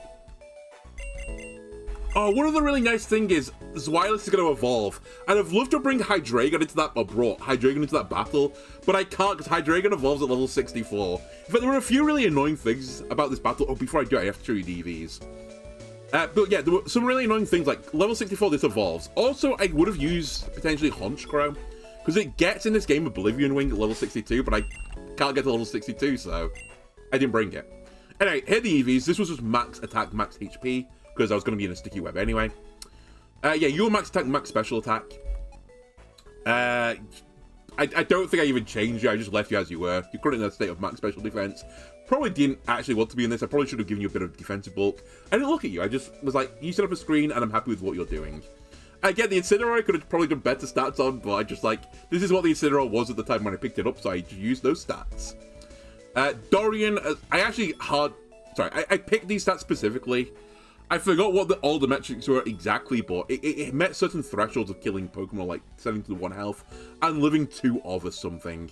Oh, one other really nice thing is Zweilous is going to evolve, and I'd love to bring Hydreigon into that, or brought Hydreigon into that battle, but I can't because Hydreigon evolves at level 64. In fact, there were a few really annoying things about this battle. Oh, before I do it, I have to show you DVs. But yeah, there were some really annoying things, like level 64, this evolves. Also, I would have used potentially Honchkrow, because it gets in this game Oblivion Wing at level 62, but I can't get to level 62, so I didn't bring it. Anyway, here are the EVs. This was just max attack, max HP, because I was going to be in a sticky web anyway. Yeah, you were max attack, max special attack. I don't think I even changed you, I just left you as you were. You're currently in a state of max special defense. Probably didn't actually want to be in this. I probably should have given you a bit of defensive bulk. I didn't look at you. I just was like, you set up a screen and I'm happy with what you're doing. I get the Incineroar I could have probably done better stats on, but I just like, this is what the Incineroar was at the time when I picked it up, so I used those stats. Dorian, I picked these stats specifically. I forgot what all the metrics were exactly, but it met certain thresholds of killing Pokemon, like 7 to 1 health, and living 2 of a something.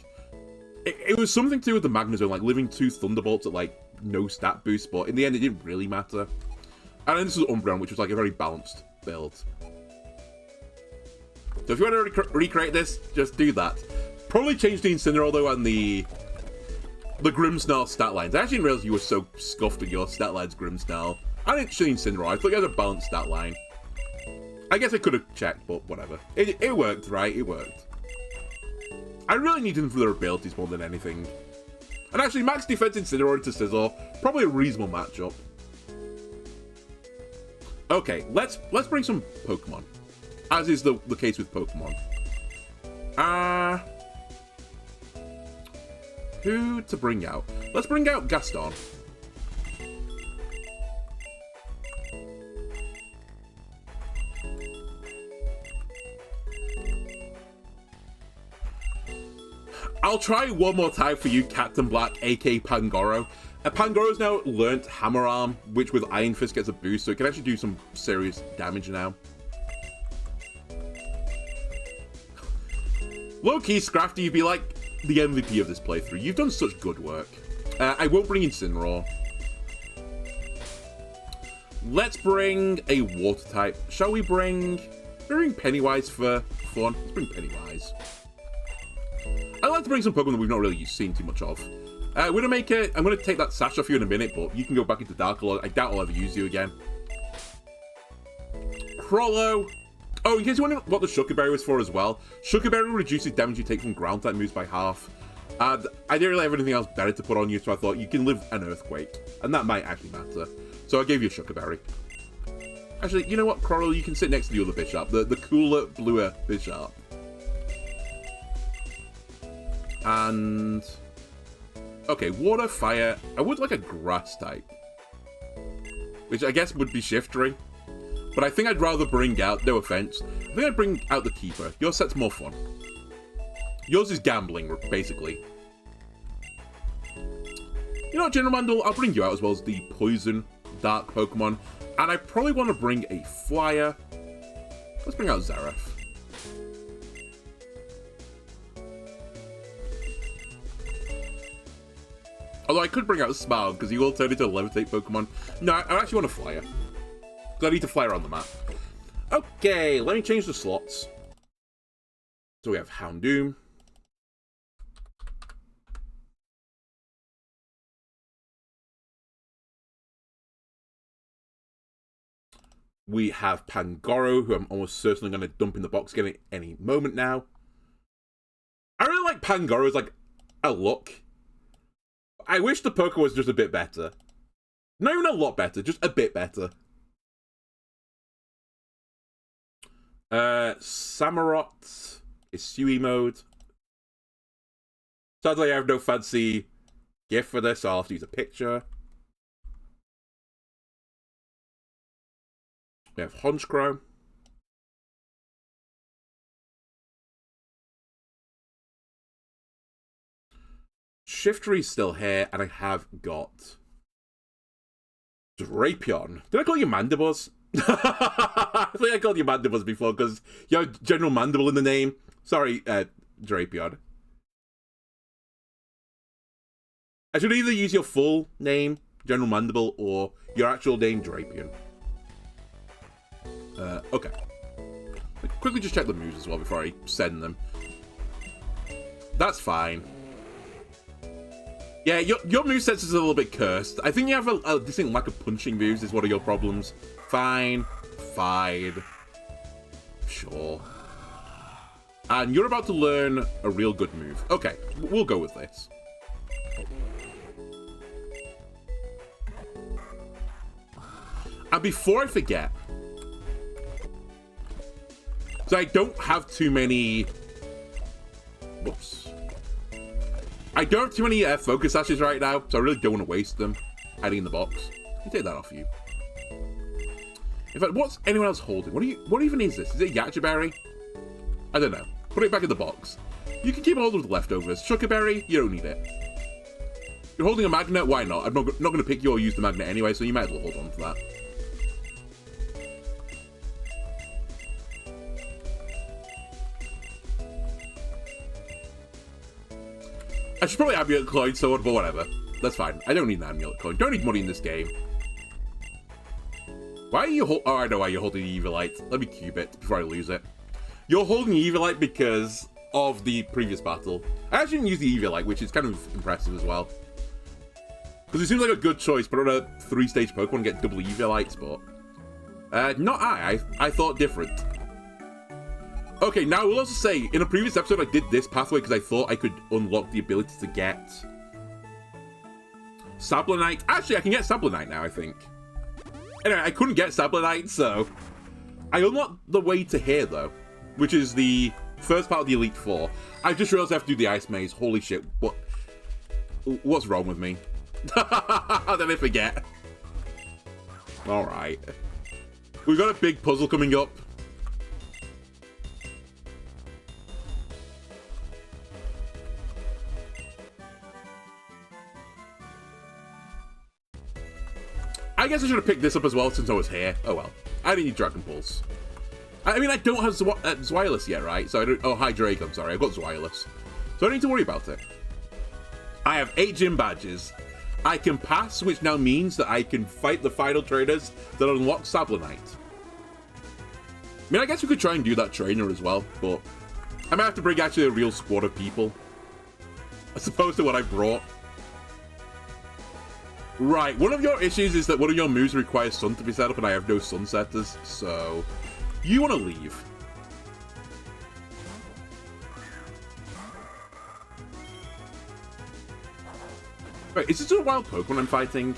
It was something to do with the Magnezone, like living 2 Thunderbolts at like no stat boost, but in the end it didn't really matter. And then this was Umbreon, which was like a very balanced build. So if you want to recreate this, just do that. Probably change the Incineroar though and the Grimmsnarl stat lines. I actually didn't realize you were so scuffed with your stat lines, Grimmsnarl. I didn't change Incineroar, I thought you had a balanced stat line. I guess I could have checked, but whatever. It worked, right? It worked. I really need them for their abilities more than anything. And actually, max defense Incineroar into Scizor, probably a reasonable matchup. Okay, let's bring some Pokemon. As is the case with Pokemon. Who to bring out? Let's bring out Gaston. I'll try one more time for you, Captain Black, aka Pangoro. Pangoro's now learnt Hammer Arm, which with Iron Fist gets a boost, so it can actually do some serious damage now. Low-key, Scrafty, you'd be like the MVP of this playthrough. You've done such good work. I won't bring Incineroar. Let's bring a water type. Shall we bring Pennywise for fun? Let's bring Pennywise. I'd like to bring some Pokemon that we've not really seen too much of. I'm going to take that sash off you in a minute, but you can go back into Dark Lord. I doubt I'll ever use you again. Crollo. Oh, in case you wonder what the Sugar Berry was for as well, Sugar Berry reduces damage you take from ground type moves by half. And I didn't really have anything else better to put on you, so I thought you can live an Earthquake. And that might actually matter. So I gave you a Sugar Berry. Actually, you know what, Crollo? You can sit next to the other Bishop, the cooler, bluer Bishop. And okay, water, fire. I would like a grass type, which I guess would be Shiftry. But I think I'd rather bring out, no offense, I think I'd bring out the Keeper. Your set's more fun. Yours is gambling, basically. You know what, General Mandel, I'll bring you out as well as the Poison Dark Pokemon. And I probably want to bring a Flyer. Let's bring out Zareth. Although I could bring out Smile, because he will turn into a Levitate Pokemon. No, I actually want a Flyer. Because I need to fly around the map. Okay, let me change the slots. So we have Houndoom. We have Pangoro, who I'm almost certainly going to dump in the box again at any moment now. I really like Pangoro as, like, a look. I wish the Poké was just a bit better. Not even a lot better, just a bit better. Samurott is Sui mode. Sadly, I have no fancy GIF for this, so I'll have to use a picture. We have Honchkrow. Shiftry's still here, and I have got Drapion. Did I call you Mandibuzz? I think I called you Mandibuzz before, because you have General Mandible in the name. Sorry, Drapion. I should either use your full name, General Mandible, or your actual name, Drapion. Okay. Quickly just check the moves as well before I send them. That's fine. Yeah, your moveset is a little bit cursed. I think you have a distinct lack of punching moves is one of your problems. Fine. Fine. Sure. And you're about to learn a real good move. Okay, we'll go with this. And before I forget, so I don't have too many... Whoops. I don't have too many focus ashes right now, so I really don't want to waste them hiding in the box. Let me take that off you. In fact, what's anyone else holding? What even is this? Is it Yacha Berry? I don't know. Put it back in the box. You can keep hold of the leftovers. Sugar Berry, you don't need it. You're holding a magnet? Why not? I'm not going to pick you or use the magnet anyway, so you might as well hold on to that. I should probably Amulet Coin Sword, but whatever. That's fine. I don't need an Amulet Coin. Don't need money in this game. Why are you oh, I know why you're holding the Evilite. Let me cube it before I lose it. You're holding the Evilite because of the previous battle. I actually didn't use the Evilite, which is kind of impressive as well. Because it seems like a good choice, but on a 3-stage Pokemon get double Evilites, but... not I thought different. Okay, now I will also say, in a previous episode I did this pathway because I thought I could unlock the ability to get... Sablinite. Actually, I can get Sablinite now, I think. Anyway, I couldn't get Sablinite, so... I unlocked the way to here, though. Which is the first part of the Elite Four. I just realized I have to do the Ice Maze. Holy shit, what's wrong with me? How did I forget? Alright. We've got a big puzzle coming up. I guess I should have picked this up as well since I was here. Oh well. I didn't need Dragon Pulse. I mean, I don't have Zweilous yet, right? So I don't... Oh, hi, Drake. I'm sorry. I've got Zweilous. So I don't need to worry about it. I have 8 gym badges. I can pass, which now means that I can fight the final trainers that unlock Sablinite. I mean, I guess we could try and do that trainer as well, but... I might have to bring actually a real squad of people. As opposed to what I brought. Right, one of your issues is that one of your moves requires sun to be set up and I have no sun setters, so... You want to leave. Wait, is this a wild Pokemon I'm fighting?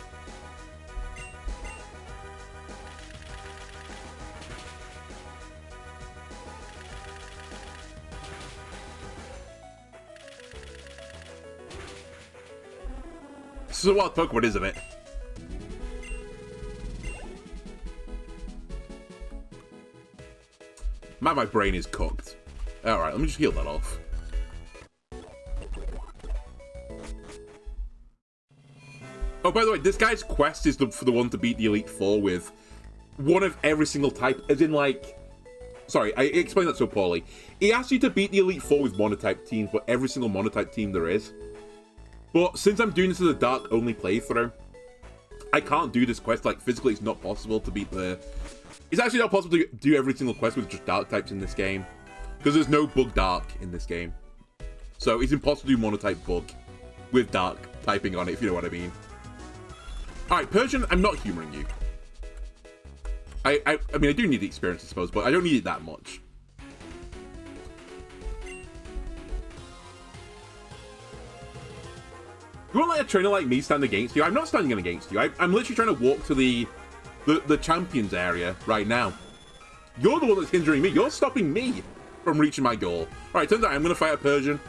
This is a wild Pokemon, isn't it? Man, my brain is cooked. Alright, let me just heal that off. Oh, by the way, this guy's quest is for the one to beat the Elite Four with one of every single type, as in, like... Sorry, I explained that so poorly. He asks you to beat the Elite Four with monotype teams, but every single monotype team there is. But since I'm doing this as a Dark-only playthrough, I can't do this quest. Like, physically, it's not possible to beat the... It's actually not possible to do every single quest with just Dark types in this game. Because there's no Bug Dark in this game. So it's impossible to do monotype Bug with Dark typing on it, if you know what I mean. Alright, Persian, I'm not humoring you. I mean, I do need the experience, I suppose, but I don't need it that much. You won't let a trainer like me stand against you? I'm not standing against you. I'm literally trying to walk to the champions area right now. You're the one that's hindering me. You're stopping me from reaching my goal. Alright, turns out I'm going to fight a Persian.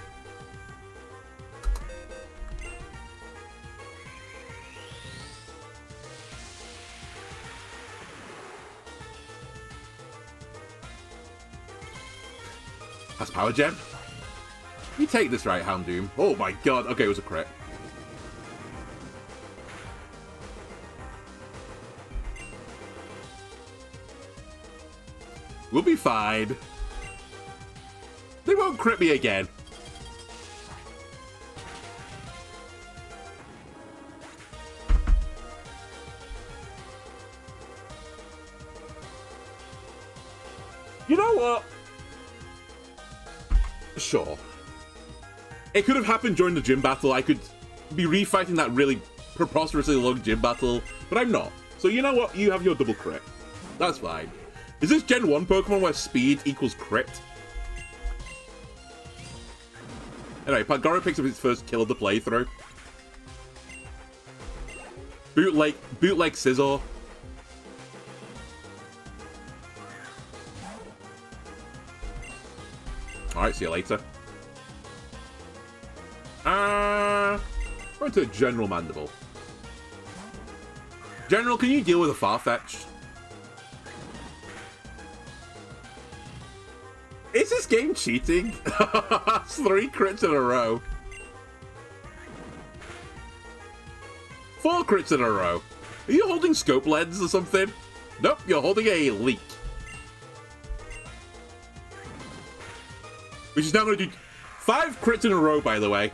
Has power gem. You take this, right, Houndoom? Oh my god. Okay, it was a crit. We'll be fine. They won't crit me again. You know what? Sure. It could have happened during the gym battle. I could be refighting that really preposterously long gym battle, but I'm not. So you know what? You have your double crit. That's fine. Is this Gen 1 Pokemon where speed equals crit? Anyway, Pangoro picks up his first kill of the playthrough. Bootleg Scizor. Alright, see you later. Going to General Mandible. General, can you deal with a Farfetch'd? Is this game cheating? 3 crits in a row. 4 crits in a row. Are you holding scope lens or something? Nope, you're holding a leak. Which is now going to do 5 crits in a row, by the way.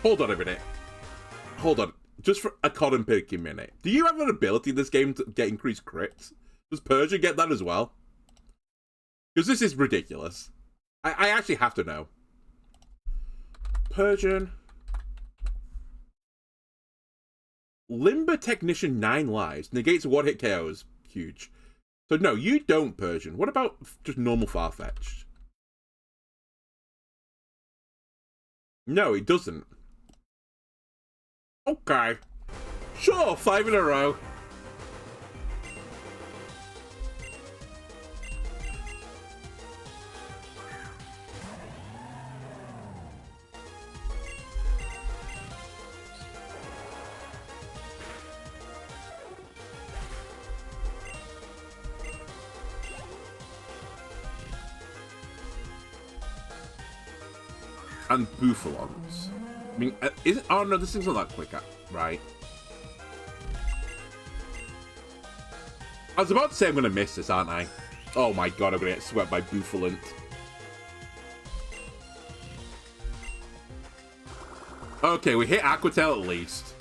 Hold on a minute. Hold on. Just for a cotton picking minute. Do you have an ability in this game to get increased crits? Does Persia get that as well? Because this is ridiculous. I actually have to know. Persian. Limber Technician 9 lives. Negates 1-hit KOs. Huge. So no, you don't Persian. What about just normal Farfetch'd? No, it doesn't. Okay. Sure, 5 in a row. And Bufalons. I mean, is it? Oh no, this thing's not that quick, right? I was about to say I'm gonna miss this, aren't I? Oh my god, I'm gonna get swept by Bufalant. Okay, we hit Aquatail at least.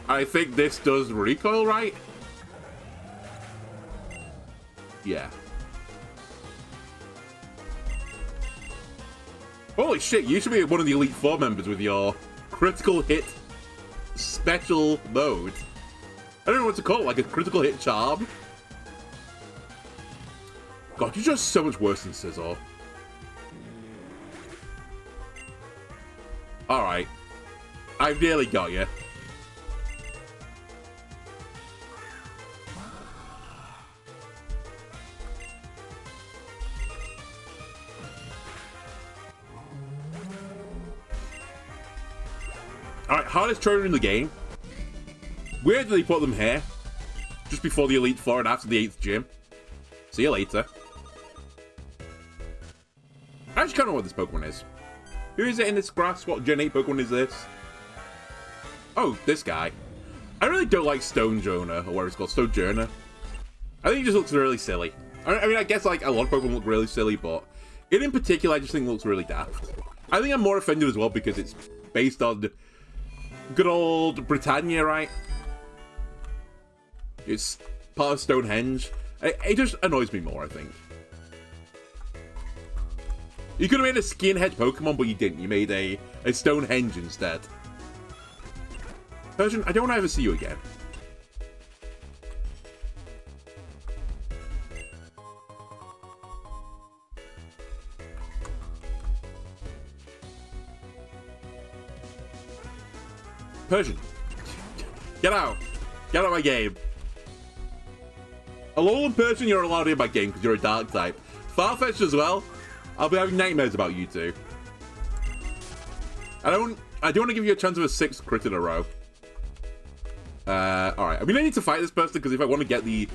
I think this does recoil, right? Yeah. Holy shit, you should be one of the Elite Four members with your critical hit special mode. I don't know what to call it, like a critical hit charm. God, you're just so much worse than Scizor. Alright. I've nearly got you. Alright, hardest trainer in the game. Where did they put them here? Just before the Elite Four and after the 8th gym. See you later. I actually kind of know what this Pokemon is. Who is it in this grass? What Gen 8 Pokemon is this? Oh, this guy. I really don't like Stonejourner, or whatever it's called, Stonejourner. I think he just looks really silly. I mean, I guess like a lot of Pokemon look really silly, but it in particular, I just think looks really daft. I think I'm more offended as well because it's based on good old Britannia, right? It's part of Stonehenge. It just annoys me more, I think. You could have made a skinhead Pokemon, but you didn't. You made a Stonehenge instead. Persian, I don't want to ever see you again. Persian, get out. Get out of my game. Alolan Persian, you're allowed in my game because you're a dark type. Farfetch'd as well. I'll be having nightmares about you two. I do want to give you a chance of a 6th crit in a row. Alright. I mean, I need to fight this person because if I want to get the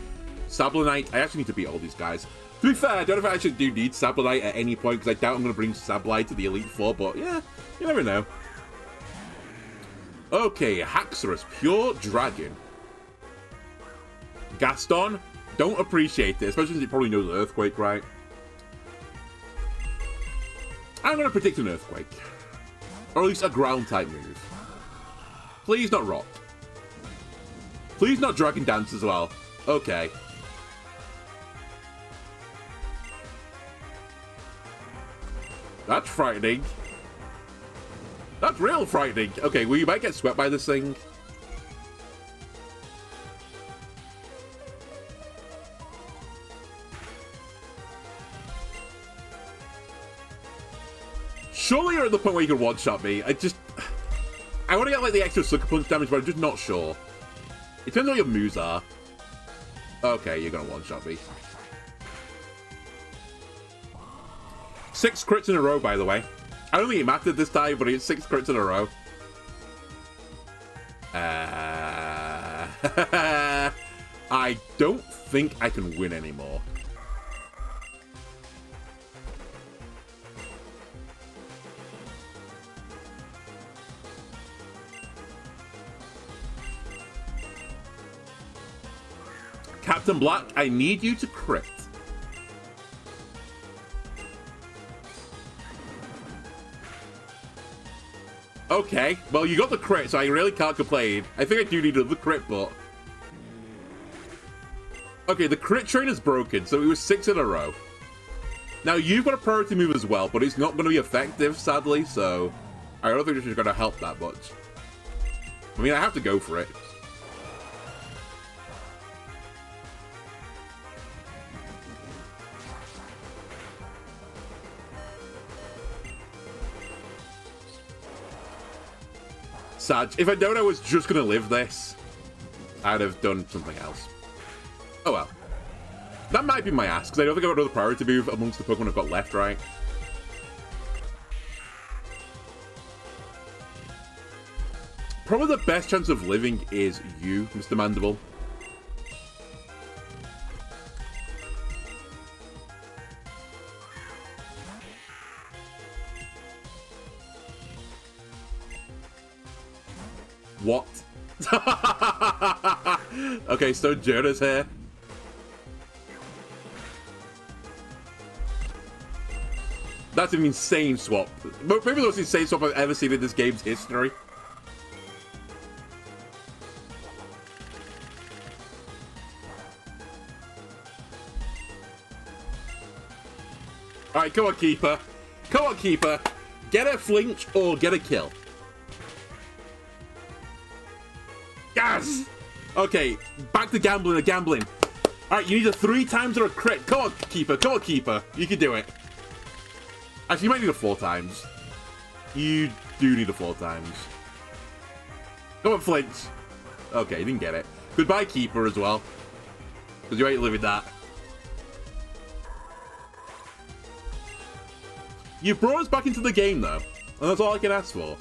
Sablonite, I actually need to beat all these guys. To be fair, I don't know if I actually do need Sablonite at any point because I doubt I'm going to bring Sableye to the Elite Four, but yeah, you never know. Okay, Haxorus, Pure Dragon. Gaston, don't appreciate it, especially since it probably knows Earthquake, right? I'm going to predict an Earthquake. Or at least a Ground-type move. Please not Rock. Please not Dragon Dance as well. Okay. That's frightening. That's real frightening. Okay, well, you might get swept by this thing. Surely you're at the point where you can one-shot me. I want to get, like, the extra Sucker Punch damage, but I'm just not sure. It depends on what your moves are. Okay, you're going to one-shot me. 6 crits in a row, by the way. I don't think it mattered this time, but it's 6 crits in a row. I don't think I can win anymore. Captain Black, I need you to crit. Okay, well, you got the crit, so I really can't complain. I think I do need another crit, but... Okay, the crit train is broken, so it was 6 in a row. Now, you've got a priority move as well, but it's not going to be effective, sadly, so... I don't think this is going to help that much. I mean, I have to go for it. Sad. If I'd known I was just going to live this, I'd have done something else. Oh well. That might be my ass, because I don't think I've got another priority move amongst the Pokemon I've got left, right? Probably the best chance of living is you, Mr. Mandible. What? Okay, so Jona's here. That's an insane swap. Maybe the most insane swap I've ever seen in this game's history. Alright, come on, Keeper. Come on, Keeper. Get a flinch or get a kill. Yes! Okay, back to gambling. Alright, you need a 3 times or a crit. Come on, Keeper. Come on, Keeper. You can do it. Actually, you might need a 4 times. You do need a 4 times. Come on, flinch. Okay, you didn't get it. Goodbye, Keeper, as well. Because you ain't living that. You brought us back into the game, though. And that's all I can ask for.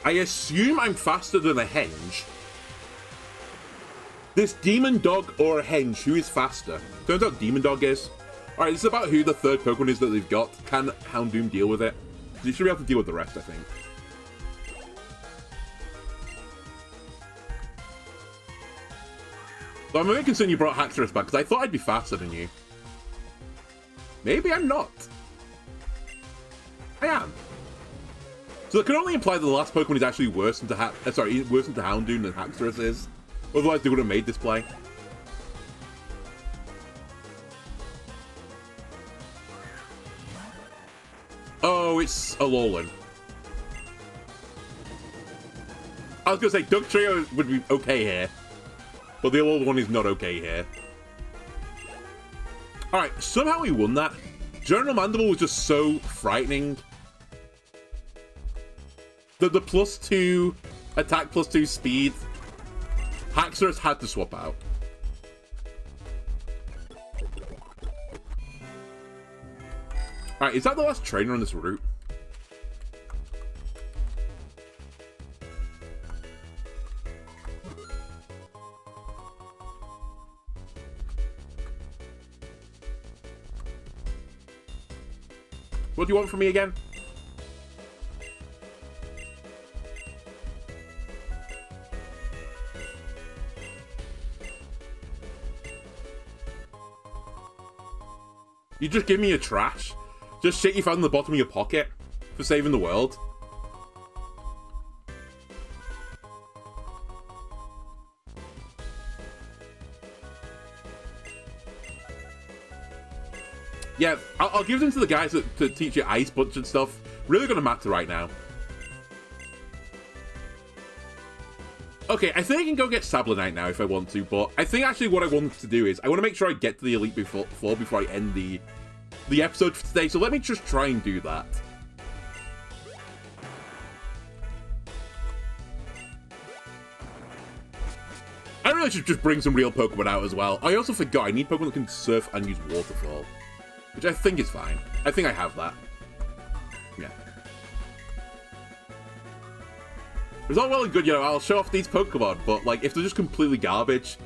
I assume I'm faster than a Henge. This Demon Dog or a Henge, who is faster? Turns out Demon Dog is. Alright, this is about who the third Pokemon is that they've got. Can Houndoom deal with it? You should be able to deal with the rest, I think. So I'm really concerned you brought Haxorus back, because I thought I'd be faster than you. Maybe I'm not. I am. So that can only imply that the last Pokemon is actually worse than worse than Houndoom than Haxorus is. Otherwise, they would have made this play. Oh, it's Alolan. I was gonna say Duck Trio would be okay here, but the Alolan one is not okay here. Alright, somehow we won that. General Mandible was just so frightening. The +2 attack, +2 speed. Haxorus had to swap out. Alright, is that the last trainer on this route? What do you want from me again? You just give me your trash? Just shit you found in the bottom of your pocket for saving the world? Yeah, I'll give them to the guys to teach you Ice Punch and stuff. Really gonna matter right now. Okay, I think I can go get Sablonite now if I want to, but I think actually what I want to do is I want to make sure I get to the Elite Four before I end the episode for today, so let me just try and do that. I really should just bring some real Pokemon out as well. I also forgot I need Pokemon that can surf and use Waterfall, which I think is fine. I think I have that. Yeah. It's all well and good, you know, I'll show off these Pokemon, but like, if they're just completely garbage,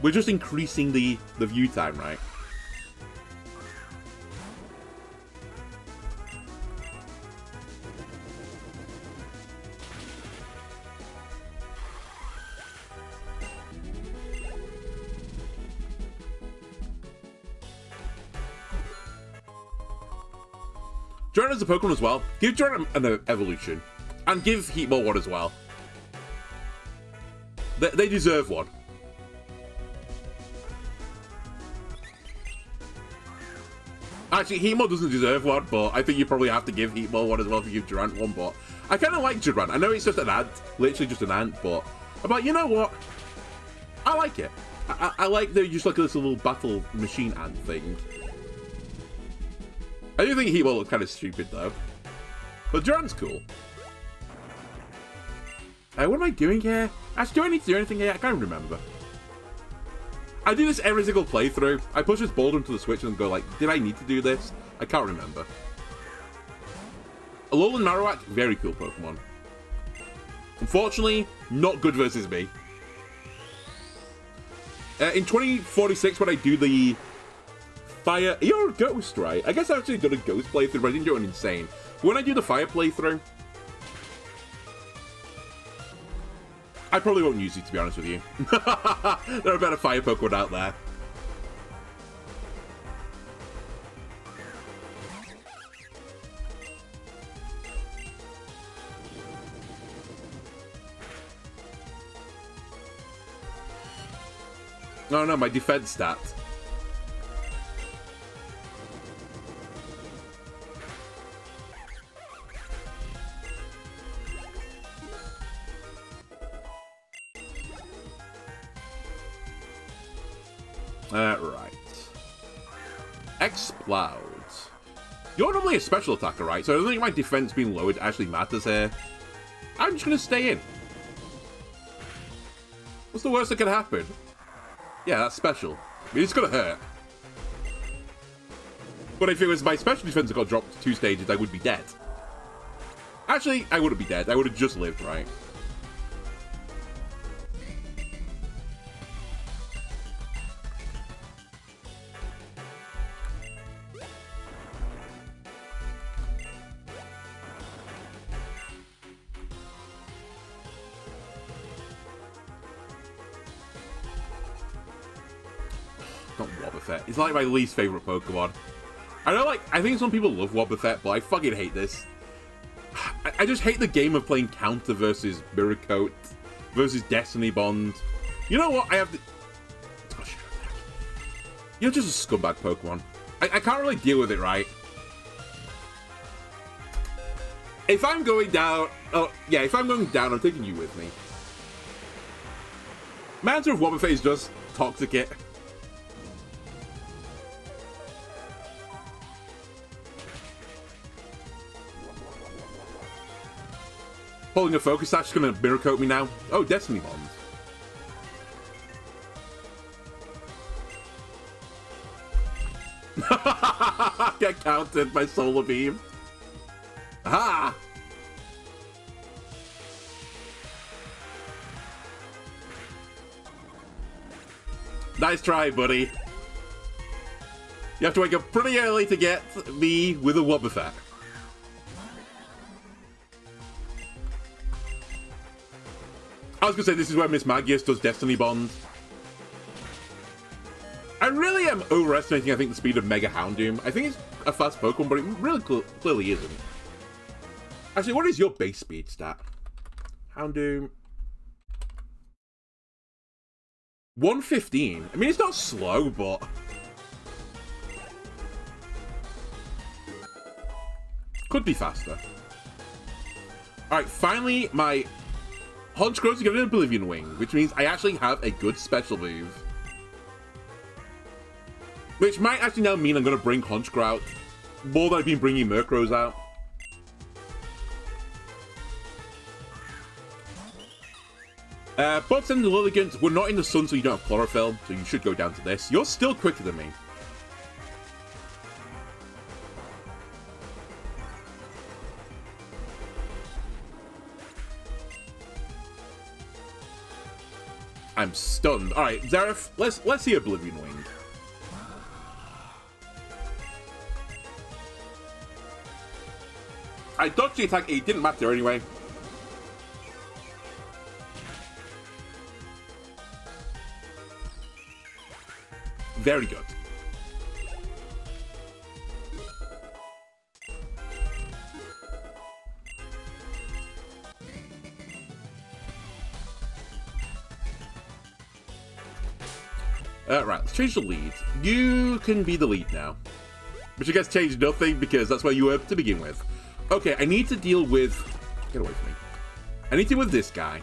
we're just increasing the view time, right? Jordan is a Pokemon as well. Give Jordan an evolution. And give Heatmore one as well. They deserve one. Actually, Heatmore doesn't deserve one, but I think you probably have to give Heatmore one as well if you give Durant one, but I kind of like Durant. I know it's just an ant, literally just an ant, but I'm like, you know what? I like it. I like that just like this little battle machine ant thing. I do think Heatmore looks kind of stupid, though. But Durant's cool. What am I doing here? Actually, do I need to do anything here? I can't remember. I do this every single playthrough. I push this boulder into the switch and go like, did I need to do this? I can't remember. Alolan Marowak, very cool Pokemon. Unfortunately, not good versus me. In 2046, when I do the Fire... You're a Ghost, right? I guess I actually did a Ghost playthrough, but I didn't do an Insane. But when I do the Fire playthrough, I probably won't use it, to be honest with you. There are better Fire Pokemon out there. Oh no, my defense stat. Right. Explode. You're normally a special attacker, right? So I don't think my defense being lowered actually matters here. I'm just gonna stay in. What's the worst that can happen? Yeah, that's special. I mean, it's gonna hurt. But if it was my special defense that got dropped 2 stages, I would be dead. Actually, I wouldn't be dead. I would have just lived, right? not Wobbuffet. It's like my least favorite Pokemon. I know, like, I think some people love Wobbuffet, but I fucking hate this. I just hate the game of playing counter versus Mirror Coat versus Destiny Bond. You know what? I have to... Gosh, you're just a scumbag Pokemon. I can't really deal with it, right? If I'm going down... Oh, yeah, if I'm going down, I'm taking you with me. My answer of Wobbuffet is just Toxicate. Pulling a focus that's gonna Mirror Coat me now. Oh, Destiny Bond. Get countered by Solar Beam. Aha! Nice try, buddy. You have to wake up pretty early to get me with a Wobbuffet. I was gonna say, this is where Miss Magius does Destiny Bond. I really am overestimating, I think, the speed of Mega Houndoom. I think it's a fast Pokemon, but it really clearly isn't. Actually, what is your base speed stat? Houndoom. 115. I mean, it's not slow, but... could be faster. Alright, finally, my Honchkrow to get an Oblivion Wing, which means I actually have a good special move. Which might actually now mean I'm going to bring Honchkrow out more than I've been bringing Murkrows out. Both and the Lilligant were not in the sun, so you don't have Chlorophyll, so you should go down to this. You're still quicker than me. I'm stunned. Alright, Zareth, let's see Oblivion Wing. I dodged the attack, it didn't matter anyway. Very good. Right, let's change the lead. You can be the lead now. Which I guess changed nothing because that's where you were to begin with. Okay, I need to deal with... Get away from me. I need to deal with this guy.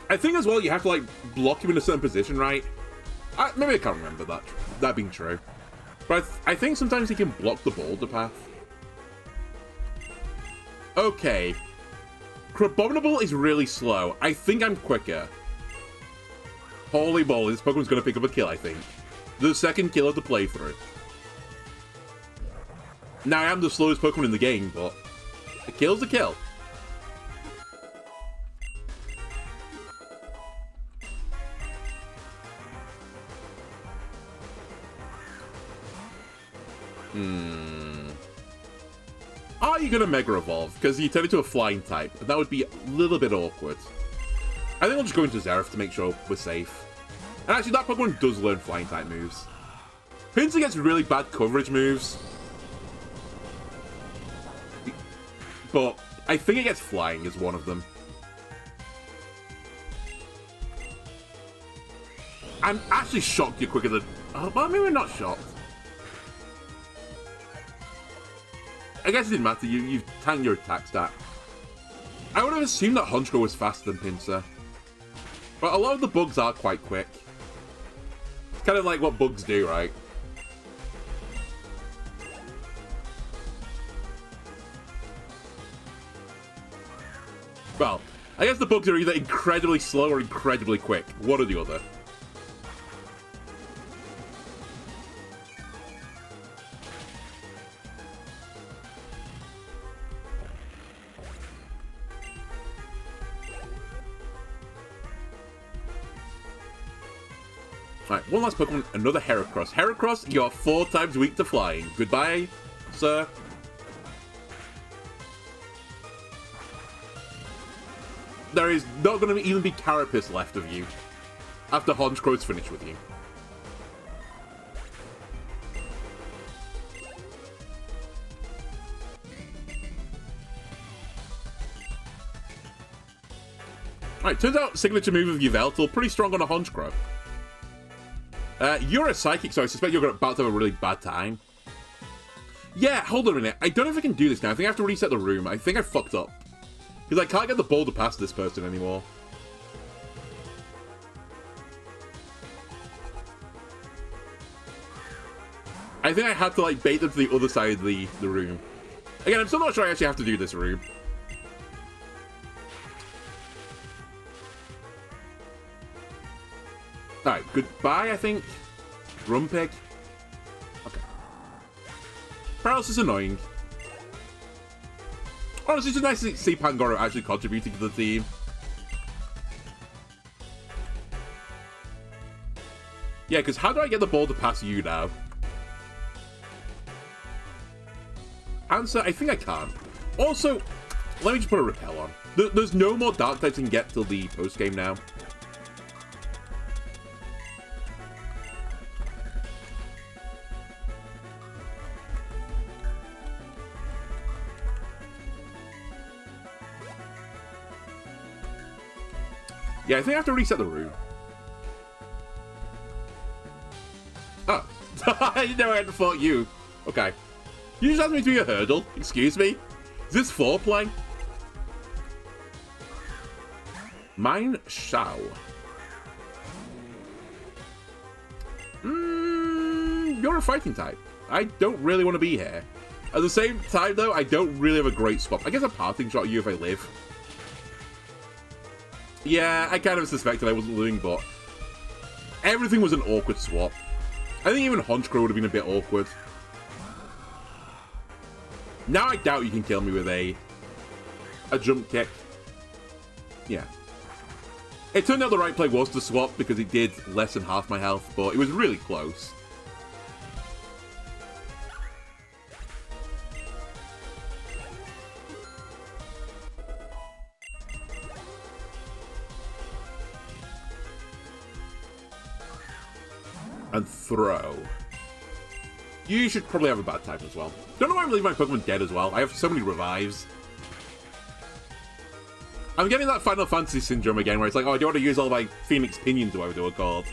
I think as well you have to, like, block him in a certain position, right? Maybe I can't remember that being true. But I think sometimes he can block the boulder path. Okay. Crabominable is really slow. I think I'm quicker. Holy moly, this Pokemon's gonna pick up a kill, I think. The second kill of the playthrough. Now, I am the slowest Pokemon in the game, but a kill's a kill. Are you gonna Mega Evolve? Because you turn into a flying type, and that would be a little bit awkward. I think I'll just go into Zareth to make sure we're safe. And actually, that Pokemon does learn flying type moves. Pinsir gets really bad coverage moves. But I think it gets flying as one of them. I'm actually shocked you're quicker than... well, maybe we're not shocked. I guess it didn't matter, you've tanked your attack stat. I would have assumed that Honchkrow was faster than Pinsir. But a lot of the bugs are quite quick. It's kind of like what bugs do, right? Well, I guess the bugs are either incredibly slow or incredibly quick. One or the other. Alright, one last Pokemon, another Heracross. Heracross, you're 4 times weak to flying. Goodbye, sir. there is not going to even be carapace left of you after Honchkro's finished with you. Alright, turns out signature move of Yveltal, pretty strong on a Honchkro. You're a psychic, so I suspect you're about to have a really bad time. Yeah, hold on a minute. I don't know if I can do this now. I think I have to reset the room. I think I fucked up. Because I can't get the boulder past this person anymore. I think I had to, like, bait them to the other side of the room. Again, I'm still not sure I actually have to do this room. Alright, goodbye, I think. Rumpig. Okay. Paralysis is annoying. Honestly, it's just nice to see Pangoro actually contributing to the team. Yeah, because how do I get the ball to pass you now? Answer, I think I can. Also, let me just put a repel on. There's no more dark types I can get till the post-game now. Yeah, I think I have to reset the room. Oh. I didn't know I had to fight you. Okay. You just asked me to do a hurdle? Excuse me? Is this foreplay? Mine shall. You're a fighting type. I don't really want to be here. At the same time, though, I don't really have a great swap. I guess a parting shot at you if I live. Yeah, I kind of suspected I wasn't living, but everything was an awkward swap. I think even Honchkro would have been a bit awkward. Now I doubt you can kill me with a jump kick. Yeah. It turned out the right play was to swap because it did less than half my health, but it was really close. And throw. You should probably have a bad time as well. Don't know why I'm leaving my Pokemon dead as well. I have so many revives. I'm getting that Final Fantasy syndrome again, where it's like, oh, I don't want to use all my Phoenix Pinions, or whatever they were called.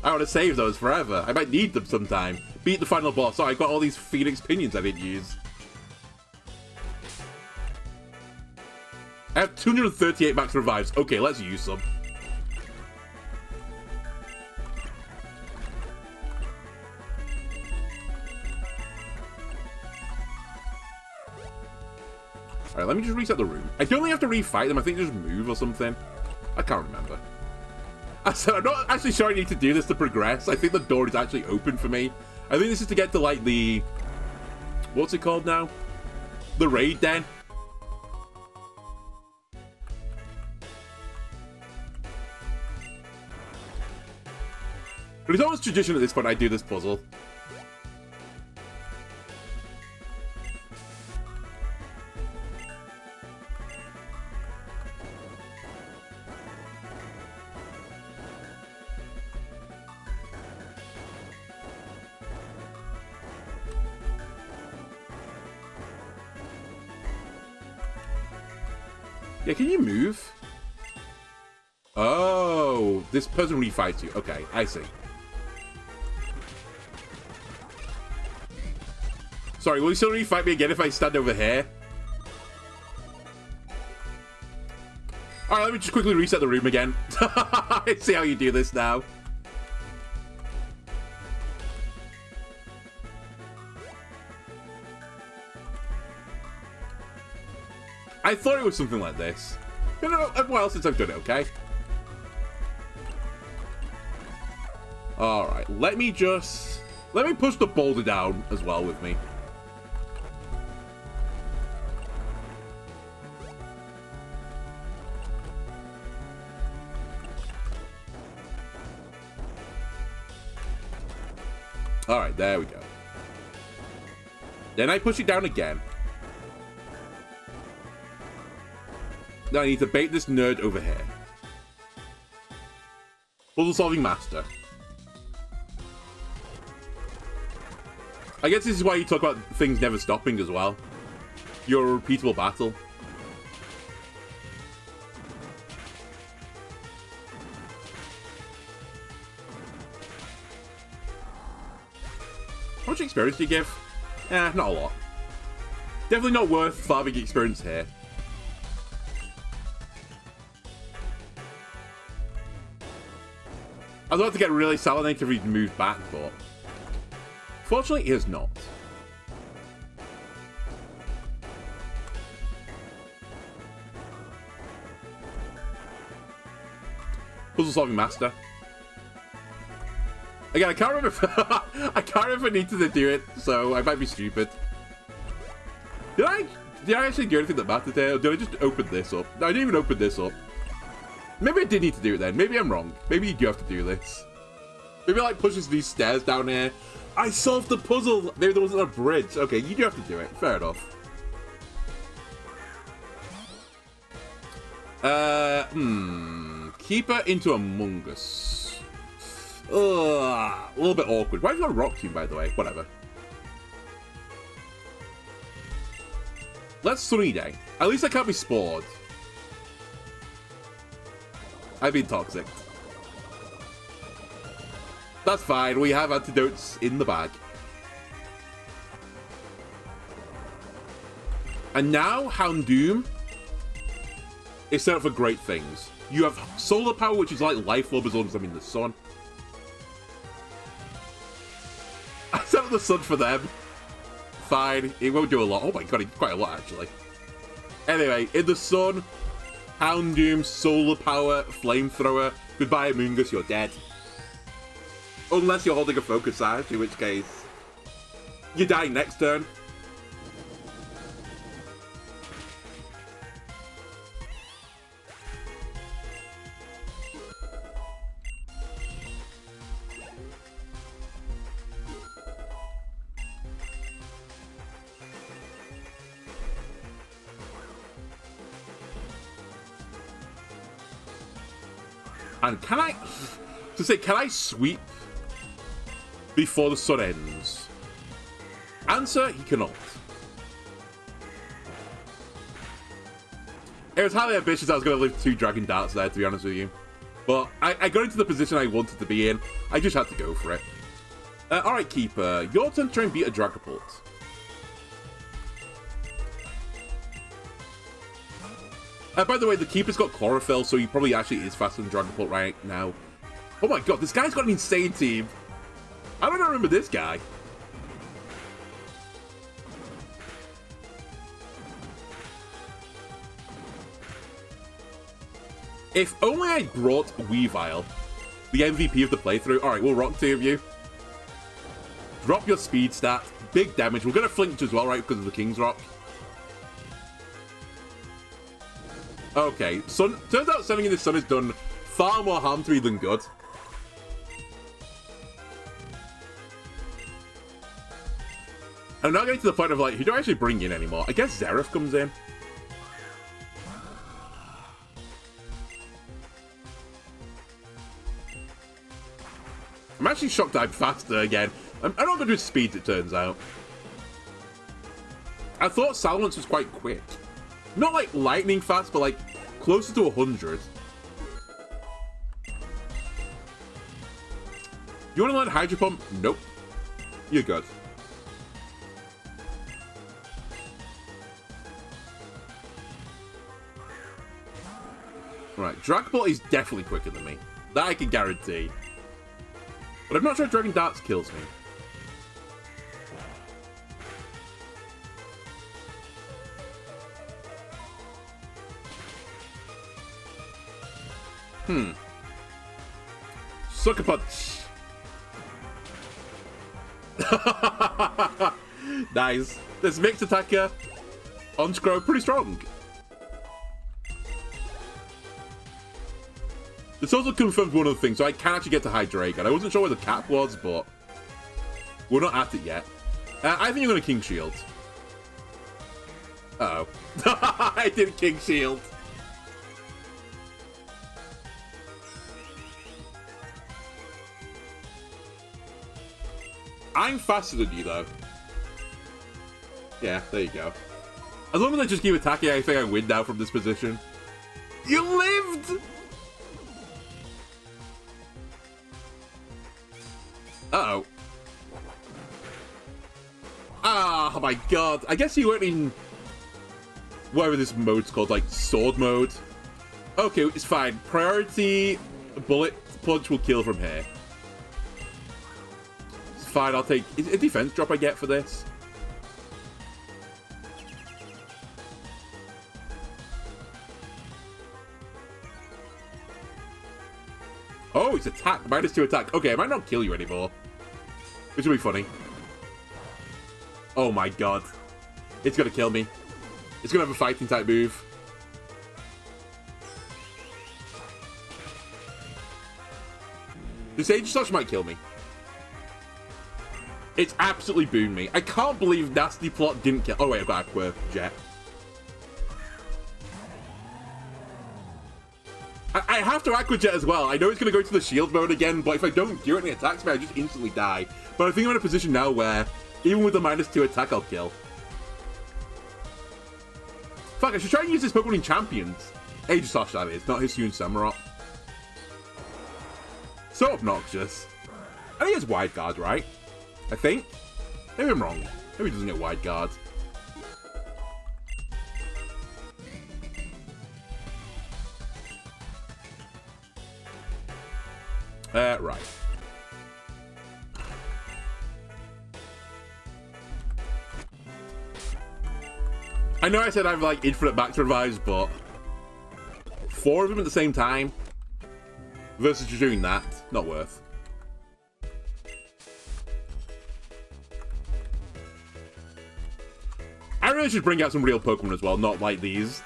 I want to save those forever. I might need them sometime. Beat the final boss. Oh, I got all these Phoenix Pinions I didn't use. I have 238 max revives. Okay, let's use some. Alright, let me just reset the room. I don't think I have to refight them. I think just move or something. I can't remember. I said, I'm not actually sure I need to do this to progress. I think the door is actually open for me. I think this is to get to, like, the... What's it called now? The raid den. But it's almost tradition at this point I do this puzzle. Yeah, can you move? Oh, this person refights you. Okay, I see. Sorry, will you still refight me again if I stand over here? Alright, let me just quickly reset the room again. Let's see how you do this now. I thought it was something like this. You know, a while since I've done it, okay? Alright, let me push the boulder down as well with me. Alright, there we go. Then I push it down again. Now I need to bait this nerd over here. Puzzle solving master. I guess this is why you talk about things never stopping as well. You're a repeatable battle. How much experience do you give? Not a lot. Definitely not worth farming experience here. I was about to get really salinated if he'd moved back, but fortunately he has not. Puzzle solving master. Again, I can't remember if I can't remember if I needed to do it, so I might be stupid. Did I actually do anything that mattered there, or did I just open this up? No, I didn't even open this up. Maybe I did need to do it then. Maybe I'm wrong. Maybe you do have to do this. Maybe like pushes these stairs down here. I solved the puzzle. Maybe there wasn't a bridge. Okay, you do have to do it. Fair enough. Keeper into Among Us. A little bit awkward. Why have you got a rock tomb, by the way? Whatever. Let's Sunny Day. At least I can't be spored. I've been toxic. That's fine. We have antidotes in the bag. And now Houndoom is set up for great things. You have solar power, which is like life orb as long as I'm in the sun. I set up the sun for them. Fine. It won't do a lot. Oh my god, quite a lot actually. Anyway, in the sun, Houndoom, solar power, flamethrower. Goodbye, Among Us, you're dead. Unless you're holding a focus sash, in which case you die next turn. And can I sweep before the sun ends? Answer, he cannot. It was highly ambitious I was going to live 2 Dragon Darts there, to be honest with you. But I got into the position I wanted to be in. I just had to go for it. Alright, Keeper. Your turn to try and beat a Dragapult. By the way, the Keeper's got Chlorophyll, so he probably actually is faster than Dragapult right now. Oh my god, this guy's got an insane team. I don't remember this guy. If only I brought Weavile, the MVP of the playthrough. Alright, we'll rock 2 of you. Drop your speed stat. Big damage. We're going to flinch as well, right, because of the King's Rock. Okay, turns out sending in the sun has done far more harm to me than good. I'm now getting to the point of like, who do I actually bring in anymore? I guess Zeref comes in. I'm actually shocked I'm faster again. I'm not good with speed, it turns out. I thought Silence was quite quick. Not like lightning fast, but like closer to 100. You want to learn Hydro Pump? Nope. You're good. Right, Dragapult is definitely quicker than me. That I can guarantee. But I'm not sure Dragon Darts kills me. Sucker Punch. Nice. This mixed attacker on Scroll pretty strong. This also confirms one other thing, so I can actually get to Hydreigon. I wasn't sure where the cap was, but we're not at it yet. I think you're going to King Shield. Uh-oh. I did King Shield. I'm faster than you, though. Yeah, there you go. As long as I just keep attacking, I think I win now from this position. You lived! Uh-oh. Ah, oh my god. I guess you weren't in... whatever this mode's called, like, sword mode. Okay, it's fine. Priority bullet punch will kill from here. It's fine, I'll take... Is it a defense drop I get for this? Oh, it's attack. -2 attack. Okay, I might not kill you anymore. Which will be funny. Oh my god. It's gonna kill me. It's gonna have a fighting type move. This Aegis Slash might kill me. It's absolutely booned me. I can't believe Nasty Plot didn't kill... Oh wait, I've got Aqua Jet. I have to Aqua Jet as well. I know it's going to go to the shield mode again, but if I don't do it and it attacks me, I just instantly die. But I think I'm in a position now where, even with the -2 attack, I'll kill. Fuck, I should try and use this Pokemon in Champions. Aegis Slash, that is, not Hisuian Samurott. So obnoxious. I think it's Wide Guard, right? I think? Maybe I'm wrong. Maybe it doesn't get Wide Guard. Right. I know I said I have, like, infinite max revives, but 4 of them at the same time versus just doing that, not worth. I really should bring out some real Pokemon as well, not like these.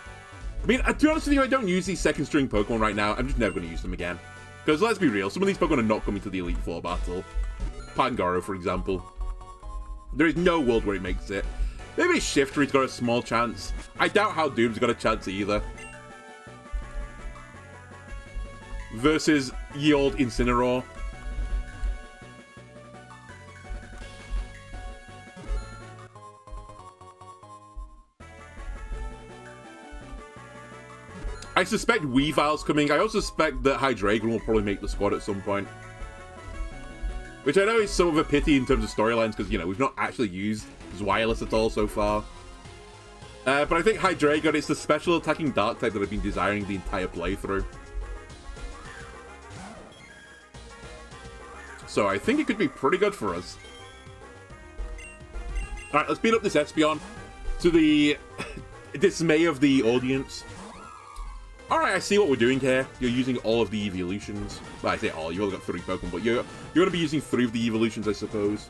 I mean, to be honest with you, I don't use these second string Pokemon right now. I'm just never going to use them again. Because let's be real, some of these Pokemon are not coming to the Elite Four battle. Pangoro, for example. There is no world where it makes it. Maybe Shiftry's got a small chance. I doubt Howdoom's got a chance either. Versus ye old Incineroar. I suspect Weavile's coming. I also suspect that Hydreigon will probably make the squad at some point. Which I know is some of a pity in terms of storylines, because, you know, we've not actually used Wireless at all so far. But I think Hydreigon is the special attacking dark type that I've been desiring the entire playthrough. So I think it could be pretty good for us. Alright, let's beat up this Espeon to the dismay of the audience. Alright, I see what we're doing here. You're using all of the evolutions. Well, I say all, you've only got 3 Pokemon, but you're going to be using 3 of the evolutions, I suppose.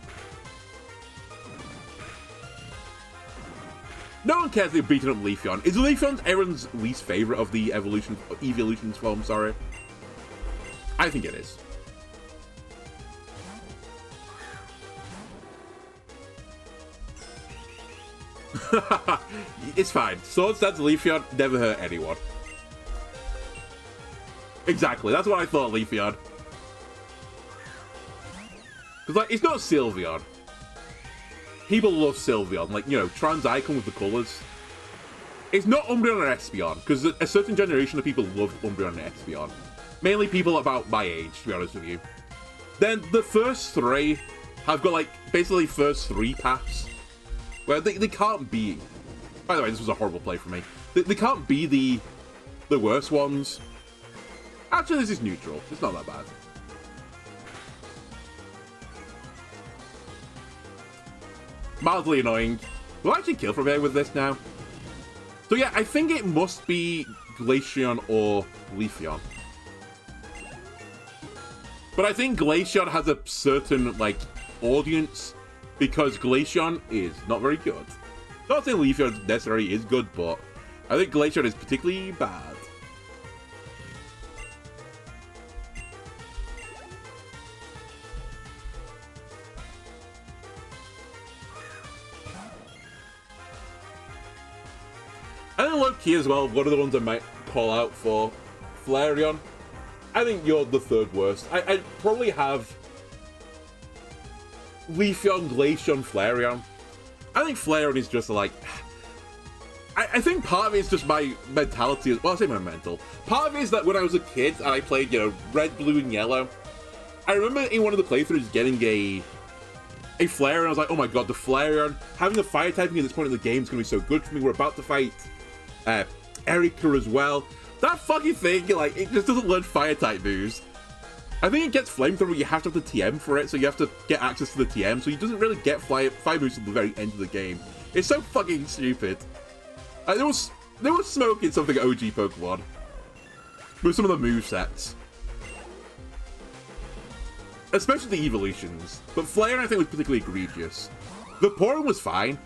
No one cares that you're beating up Leafeon. Is Leafeon everyone's least favourite of the evolutions form, sorry? I think it is. It's fine. Sword Stance Leafeon never hurt anyone. Exactly, that's what I thought, Leafeon. Because, like, it's not Sylveon. People love Sylveon. Like, you know, Trans Icon with the colours. It's not Umbreon and Espeon, because a certain generation of people loved Umbreon and Espeon. Mainly people about my age, to be honest with you. Then the first 3 have got, like, basically first 3 paths. Where they can't be... By the way, this was a horrible play for me. They can't be the worst ones. Actually, this is neutral. It's not that bad. Mildly annoying. We'll actually kill from here with this now. So yeah, I think it must be Glaceon or Leafeon. But I think Glaceon has a certain, like, audience, because Glaceon is not very good. Not saying Leafeon necessarily is good, but I think Glaceon is particularly bad. And then low-key as well, one of the ones I might call out for Flareon. I think you're the 3rd worst. I probably have Leafeon, Glaceon, Flareon. I think Flareon is just like... I think part of it is just my mentality. Well, I say my mental. Part of it is that when I was a kid and I played, you know, Red, Blue, and Yellow, I remember in one of the playthroughs getting a Flareon, and I was like, oh my god, the Flareon, having the fire typing at this point in the game is going to be so good for me. We're about to fight Erika as well. That fucking thing, like, it just doesn't learn fire type moves. I think it gets flamethrower, but you have to have the TM for it, so you have to get access to the TM, so he doesn't really get fire moves at the very end of the game. It's so fucking stupid. There was smoke in something OG Pokemon with some of the movesets. Especially the evolutions. But Flareon I think was particularly egregious. Vaporeon was fine.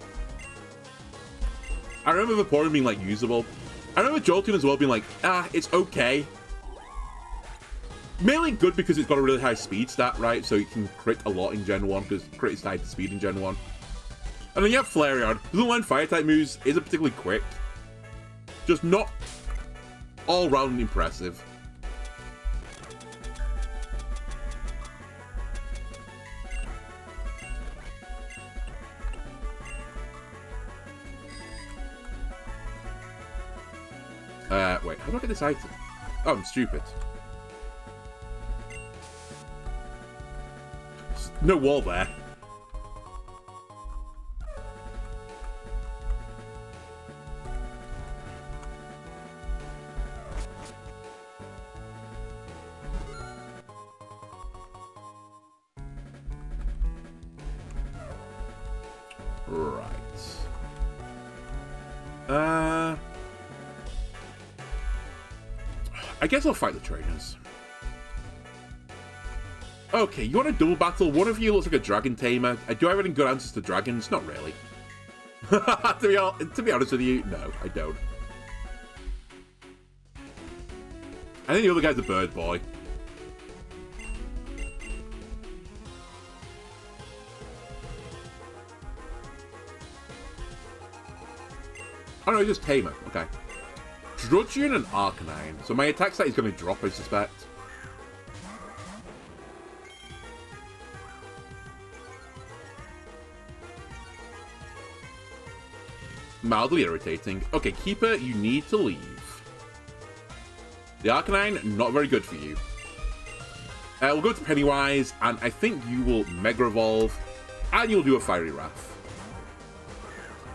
I remember Vaporeon being like usable. I remember Jolteon as well being like, it's okay. Mainly good because it's got a really high speed stat, right? So it can crit a lot in Gen 1 because crit is tied to speed in Gen 1. And then you have Flareon. Doesn't learn fire-type moves, isn't particularly quick. Just not all-round impressive. Wait, how do I get this item? Oh, I'm stupid. No wall there. Right. I guess I'll fight the trainers. Okay, you want a double battle? One of you looks like a dragon tamer. Do I have any good answers to dragons? Not really. to be honest with you, no, I don't. I think the other guy's a bird boy. Oh no, he's just tamer. Okay. Drudgeon and Arcanine. So my attack stat is going to drop, I suspect. Mildly irritating. Okay, Keeper, you need to leave. The Arcanine, not very good for you. We'll go to Pennywise, and I think you will Mega Evolve, and you'll do a Fiery Wrath.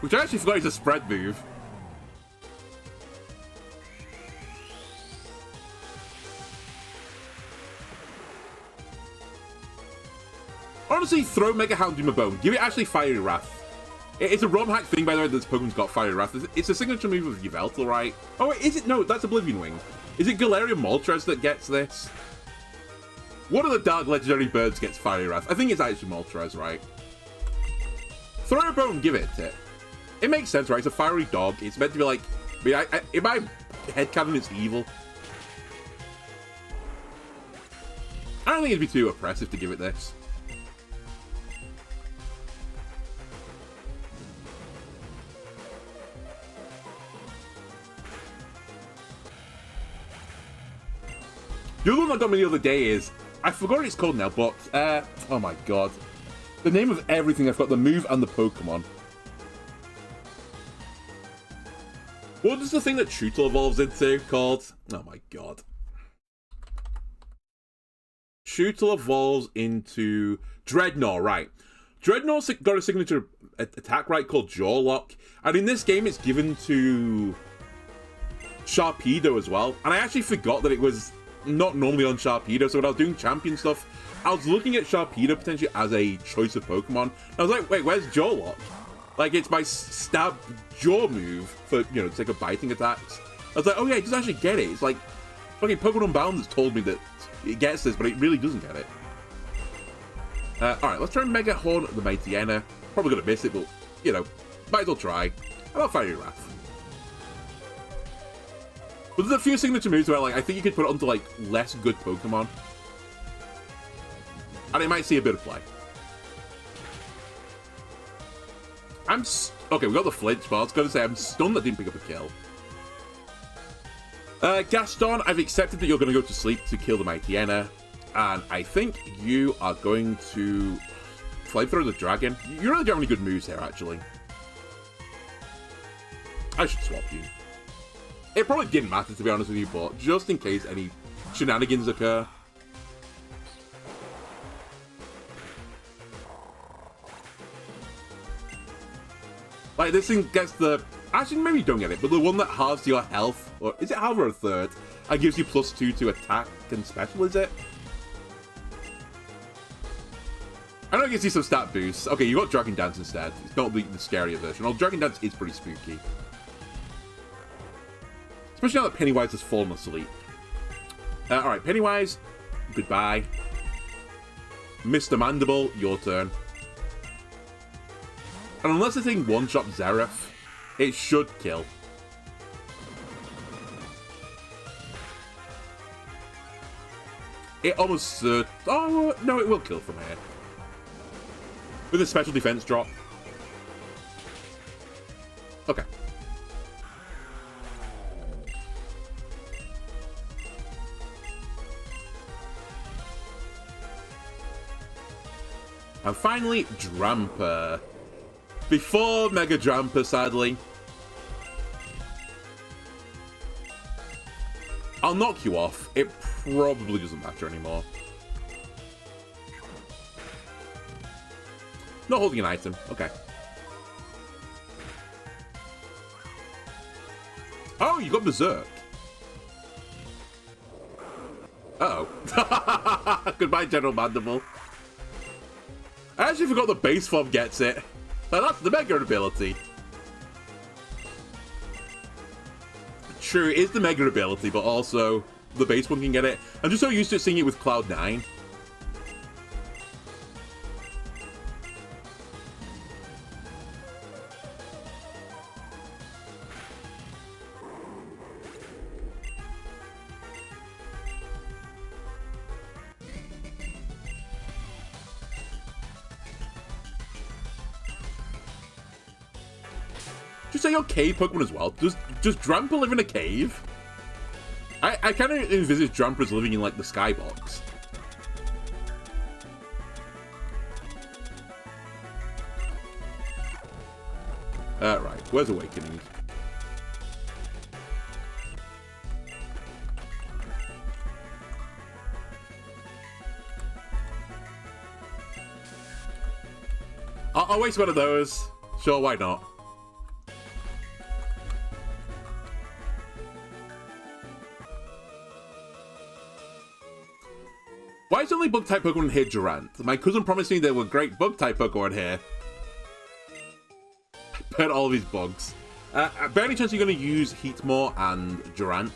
Which I actually forgot is a spread move. Honestly, throw Mega Houndoom a bone. Give it actually Fiery Wrath. It's a ROM hack thing, by the way, that this Pokemon's got Fiery Wrath. It's a signature move of Yveltal, right? Oh, wait, is it? No, that's Oblivion Wing. Is it Galarian Moltres that gets this? One of the Dark Legendary Birds gets Fiery Wrath. I think it's actually Moltres, right? Throw a bone, give it it. It makes sense, right? It's a fiery dog. It's meant to be like... I mean, in my headcanon, it's evil. I don't think it'd be too oppressive to give it this. The other one that got me the other day is, I forgot what it's called now, but, oh my god. The name of everything, I've got the move and the Pokemon. What is the thing that Chutel evolves into called? Oh my god. Chutel evolves into Dreadnought, right. Dreadnought's got a signature attack, right, called Jaw Lock. And in this game, it's given to Sharpedo as well. And I actually forgot that it was not normally on Sharpedo, so when I was doing champion stuff, I was looking at Sharpedo potentially as a choice of Pokemon. I was like, wait, where's Jaw Lock? Like, it's my stab jaw move for, you know, to take a biting attacks. I was like, oh yeah, it does actually get it. It's like, fucking Pokemon Unbound has told me that it gets this, but it really doesn't get it. Alright, let's try and Mega Horn the Mightyena. Probably gonna miss it, but, you know, might as well try. How about Fiery Wrath? But there's a few signature moves where, like, I think you could put it onto, like, less good Pokemon. And it might see a bit of play. Okay, we got the flinch, but I was going to say I'm stunned that didn't pick up a kill. Gaston, I've accepted that you're going to go to sleep to kill the Mightyena. And I think you are going to Flamethrower the dragon. You really don't have any good moves here, actually. I should swap you. It probably didn't matter, to be honest with you, but just in case any shenanigans occur. Like, this thing gets the... Actually, maybe you don't get it, but the one that halves your health, or is it half or a third, and gives you +2 to attack and special, is it? I know it gives you some stat boosts. Okay, you got Dragon Dance instead. It's not the scarier version. Well, Dragon Dance is pretty spooky. Especially now that Pennywise has fallen asleep. Alright, Pennywise, goodbye. Mr. Mandible, your turn. And unless the thing one-shot Zeref, it should kill. It almost... oh, no, it will kill from here. With a special defense drop. Okay. And finally, Dramper. Before Mega Dramper, sadly. I'll knock you off. It probably doesn't matter anymore. Not holding an item. Okay. Oh, you got Berserk. Uh-oh. Goodbye, General Mandible. I actually forgot the base form gets it. Now that's the Mega ability. True, it is the Mega ability, but also the base one can get it. I'm just so used to seeing it with Cloud9. Just say your cave Pokemon as well. Does Dramper live in a cave? I kind of envisage Dramper as living in, like, the skybox. Right, where's Awakening? I'll waste one of those. Sure, why not? Why is only Bug-type Pokemon here Durant? My cousin promised me there were great Bug-type Pokemon here. I bet all these bugs. By any chance you're going to use Heatmore and Durant?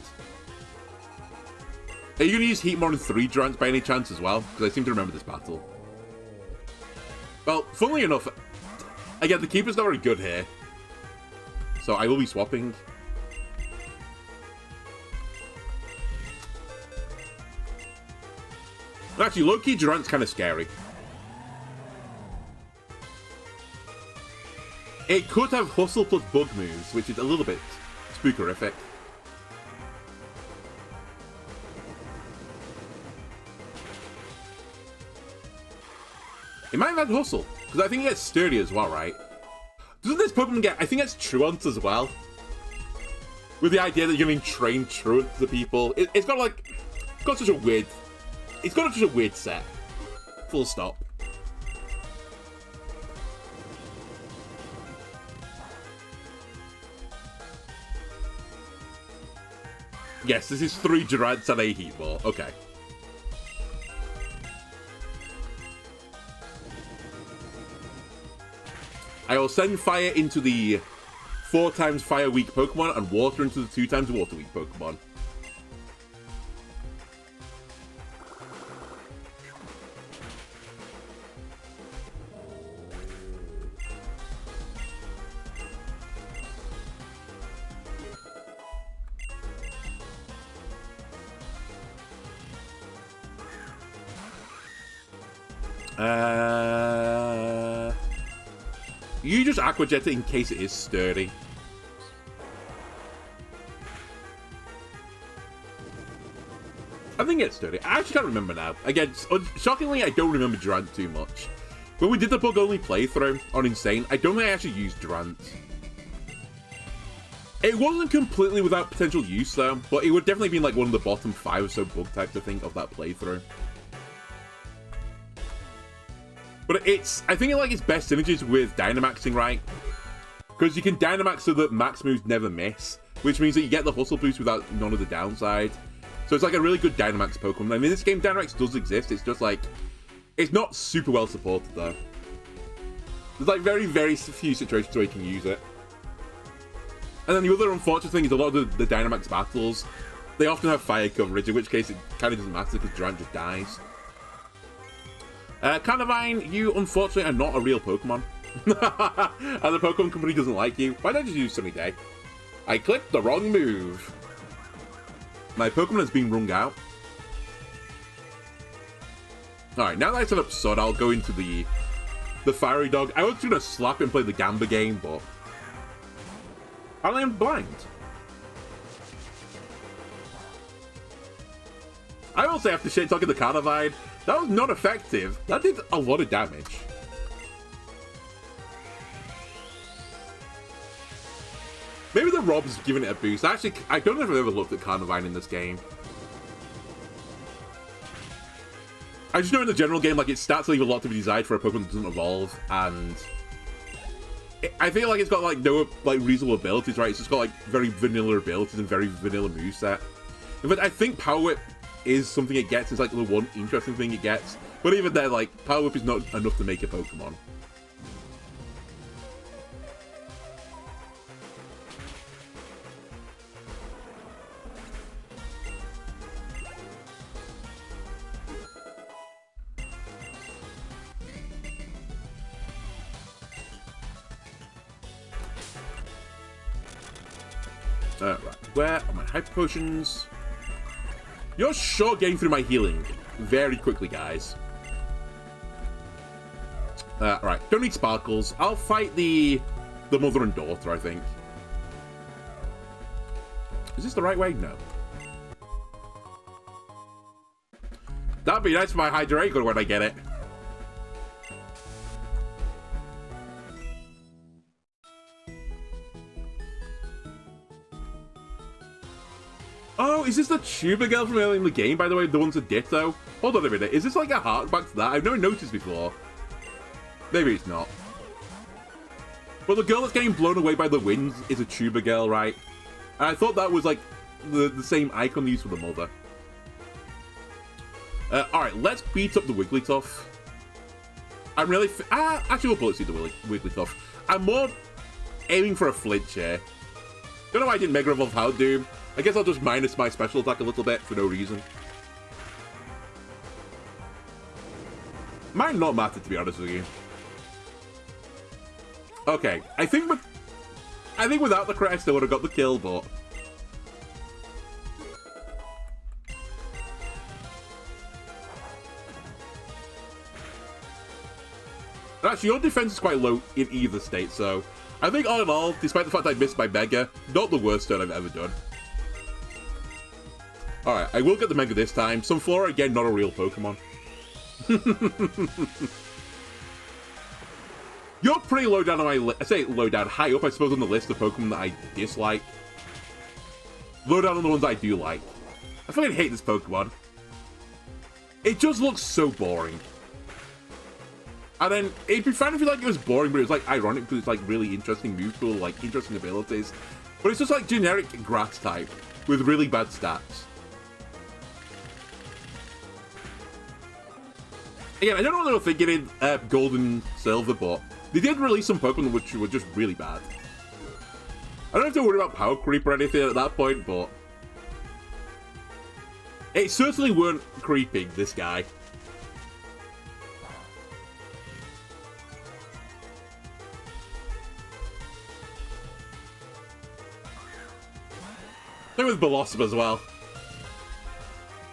Are you going to use Heatmore and 3 Durants by any chance as well? Because I seem to remember this battle. Well, funnily enough, again, the Keeper's not very good here. So I will be swapping. Actually, low-key, Durant's kind of scary. It could have Hustle plus Bug moves, which is a little bit spookerific. It might have had Hustle, because I think it gets Sturdy as well, right? Doesn't this Pokemon get... I think it's Truant as well. With the idea that you're giving trained Truant to people. It's got, like... It's got such a weird... It's got such a weird set. Full stop. Yes, this is 3 Durants and a Heatmore. Okay. I will send Fire into the 4 times Fire weak Pokemon and Water into the 2 times Water weak Pokemon. You just Aqua Jet it in case it is sturdy. I think it's sturdy. I actually can't remember now. Again, shockingly, I don't remember Durant too much. When we did the bug-only playthrough on Insane, I don't think I actually used Durant. It wasn't completely without potential use though, but it would definitely be like one of the bottom 5 or so bug types, I think, of that playthrough. But I think it like its best synergies with Dynamaxing, right? Because you can Dynamax so that max moves never miss, which means that you get the hustle boost without none of the downside. So it's like a really good Dynamax Pokemon. I mean, in this game, Dynamax does exist, it's just like, it's not super well supported though. There's like very, very few situations where you can use it. And then the other unfortunate thing is a lot of the Dynamax battles, they often have fire coverage, in which case it kind of doesn't matter because Durant just dies. Carnivine, you unfortunately are not a real Pokemon. And the Pokemon company doesn't like you. Why don't you use Sunny Day? I clicked the wrong move. My Pokemon has been wrung out. Alright, now that I set up Sod, I'll go into the Fiery Dog. I was going to slap and play the Gamba game, but I am blind. I will say after shit-talking the Carnivine, that was not effective. That did a lot of damage. Maybe the Rob's giving it a boost. Actually, I don't know if I've ever looked at Carnivine in this game. I just know in the general game, like, its stats leave a lot to be desired for a Pokemon that doesn't evolve, and I feel like it's got, like, no, like, reasonable abilities, right? It's just got, like, very vanilla abilities and very vanilla moveset. In fact, I think Power Whip is something it gets. It's, like, the one interesting thing it gets. But even then, like, Power Whip is not enough to make a Pokemon. Right, where are my Hyper Potions? You're sure getting through my healing very quickly, guys. Right, don't need Sparkles. I'll fight the mother and daughter, I think. Is this the right way? No. That'd be nice for my Hydreigon when I get it. Oh, is this the Tuba girl from early in the game, by the way? The one's a Ditto? Hold on a minute. Is this like a harkback to that? I've never noticed before. Maybe it's not. But the girl that's getting blown away by the wind is a Tuba girl, right? And I thought that was like the same icon used for the mother. Alright, let's beat up the Wigglytuff. I'm really... actually, we'll bullet seed the Wigglytuff. I'm more aiming for a flinch here. Don't know why I didn't Mega Evolve Houndoom. I guess I'll just minus my special attack a little bit for no reason. Might not matter, to be honest with you. Okay, I think without the crit I still would have got the kill, but actually your defense is quite low in either state, so I think all in all, despite the fact I missed my Mega, not the worst turn I've ever done. Alright, I will get the Mega this time. Sunflora, again, not a real Pokemon. You're pretty low down on my list. I say low down, high up, I suppose, on the list of Pokemon that I dislike. Low down on the ones I do like. I fucking hate this Pokemon. It just looks so boring. And then, it'd be fine if you like it was boring, but it was like ironic because it's like really interesting move pool, like interesting abilities. But it's just like generic grass type with really bad stats. Again, I don't know what they were thinking in Gold and Silver, but they did release some Pokemon which were just really bad. I don't have to worry about power creep or anything at that point, but it certainly weren't creeping, this guy. Same with Blossom as well.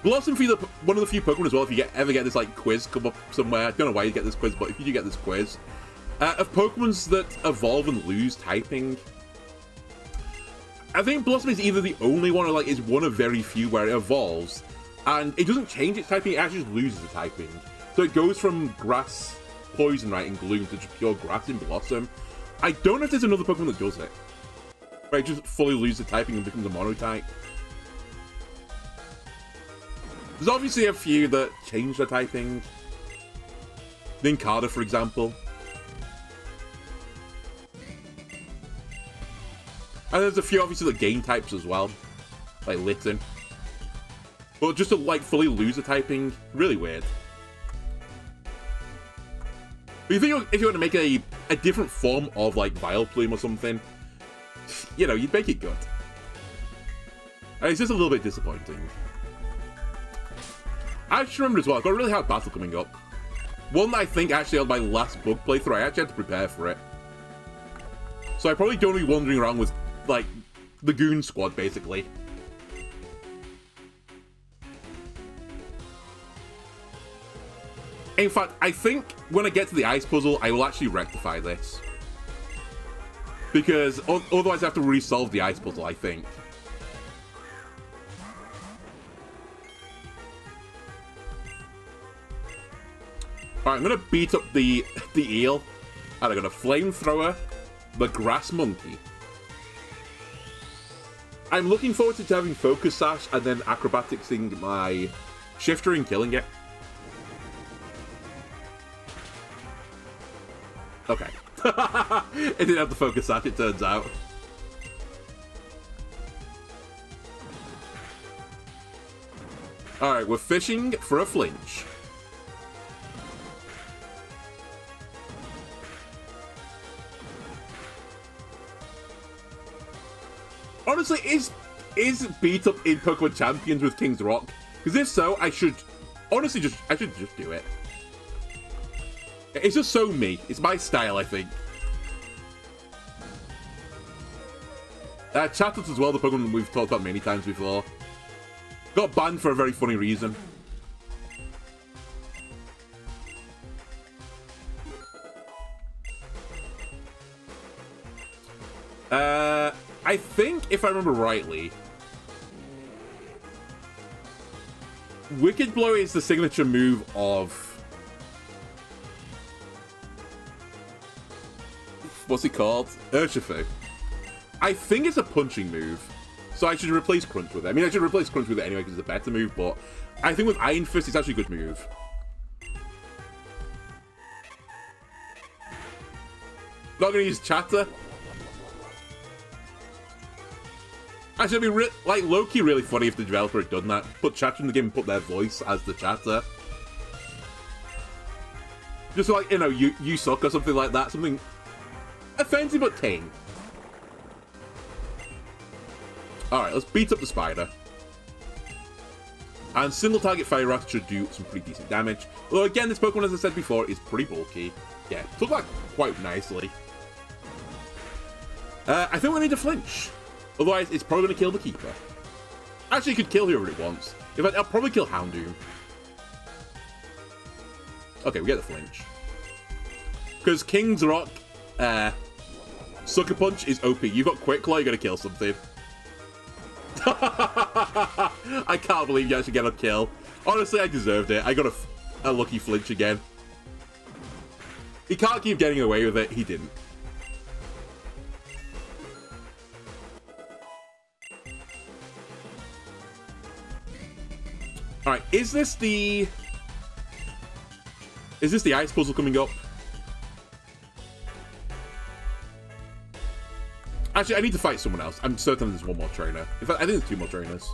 Blossom, one of the few Pokemon as well, if you ever get this like quiz come up somewhere. I don't know why you get this quiz, but if you do get this quiz, of Pokemons that evolve and lose typing, I think Blossom is either the only one or like is one of very few where it evolves and it doesn't change its typing, it actually just loses the typing. So it goes from grass Poison, right, in Gloom to just pure Grass in Blossom. I don't know if there's another Pokemon that does it. Right, just fully lose the typing and becomes a mono-type. There's obviously a few that change their typing. Nincada, for example. And there's a few, obviously, that gain types as well. Like Litten. But just to, like, fully lose the typing, really weird. But you think if you want to make a different form of, like, Vileplume or something, you know, you'd make it good. And it's just a little bit disappointing. I just remembered as well, I've got a really hard battle coming up. One that I think actually on my last bug playthrough, I actually had to prepare for it. So I probably don't be wandering around with, like, the Goon Squad, basically. In fact, I think when I get to the ice puzzle, I will actually rectify this. Because otherwise I have to resolve the ice puzzle, I think. Alright, I'm gonna beat up the eel. And I got a flamethrower, the grass monkey. I'm looking forward to having Focus Sash and then acrobaticsing my shifter and killing it. Okay. It didn't have the Focus Sash, it turns out. Alright, we're fishing for a flinch. Honestly, is beat up in Pokemon Champions with King's Rock? Because if so, I should honestly just do it. It's just so me. It's my style, I think. Chatot as well, the Pokemon we've talked about many times before. Got banned for a very funny reason. I think, if I remember rightly, Wicked Blow is the signature move of... what's it called? Urshifu. I think it's a punching move, so I should replace Crunch with it. I mean, I should replace Crunch with it anyway because it's a better move, but I think with Iron Fist, it's actually a good move. Not gonna use Chatter. Actually, it'd be like low-key really funny if the developer had done that. Put Chatter in the game and put their voice as the Chatter. Just like, you know, you suck or something like that. Something offensive but tame. Alright, let's beat up the spider. And single target Fire Rat should do some pretty decent damage. Although again, this Pokemon, as I said before, is pretty bulky. Yeah, took that quite nicely. I think we need to flinch. Otherwise, it's probably going to kill the Keeper. Actually, it could kill whoever it wants. In fact, I'll probably kill Houndoom. Okay, we get the flinch. Because King's Rock, Sucker Punch is OP. You've got Quick Claw, you got to kill something. I can't believe you actually get a kill. Honestly, I deserved it. I got a lucky flinch again. He can't keep getting away with it. He didn't. Alright, is this the ice puzzle coming up? Actually, I need to fight someone else. I'm certain there's one more trainer. In fact, I think there's two more trainers.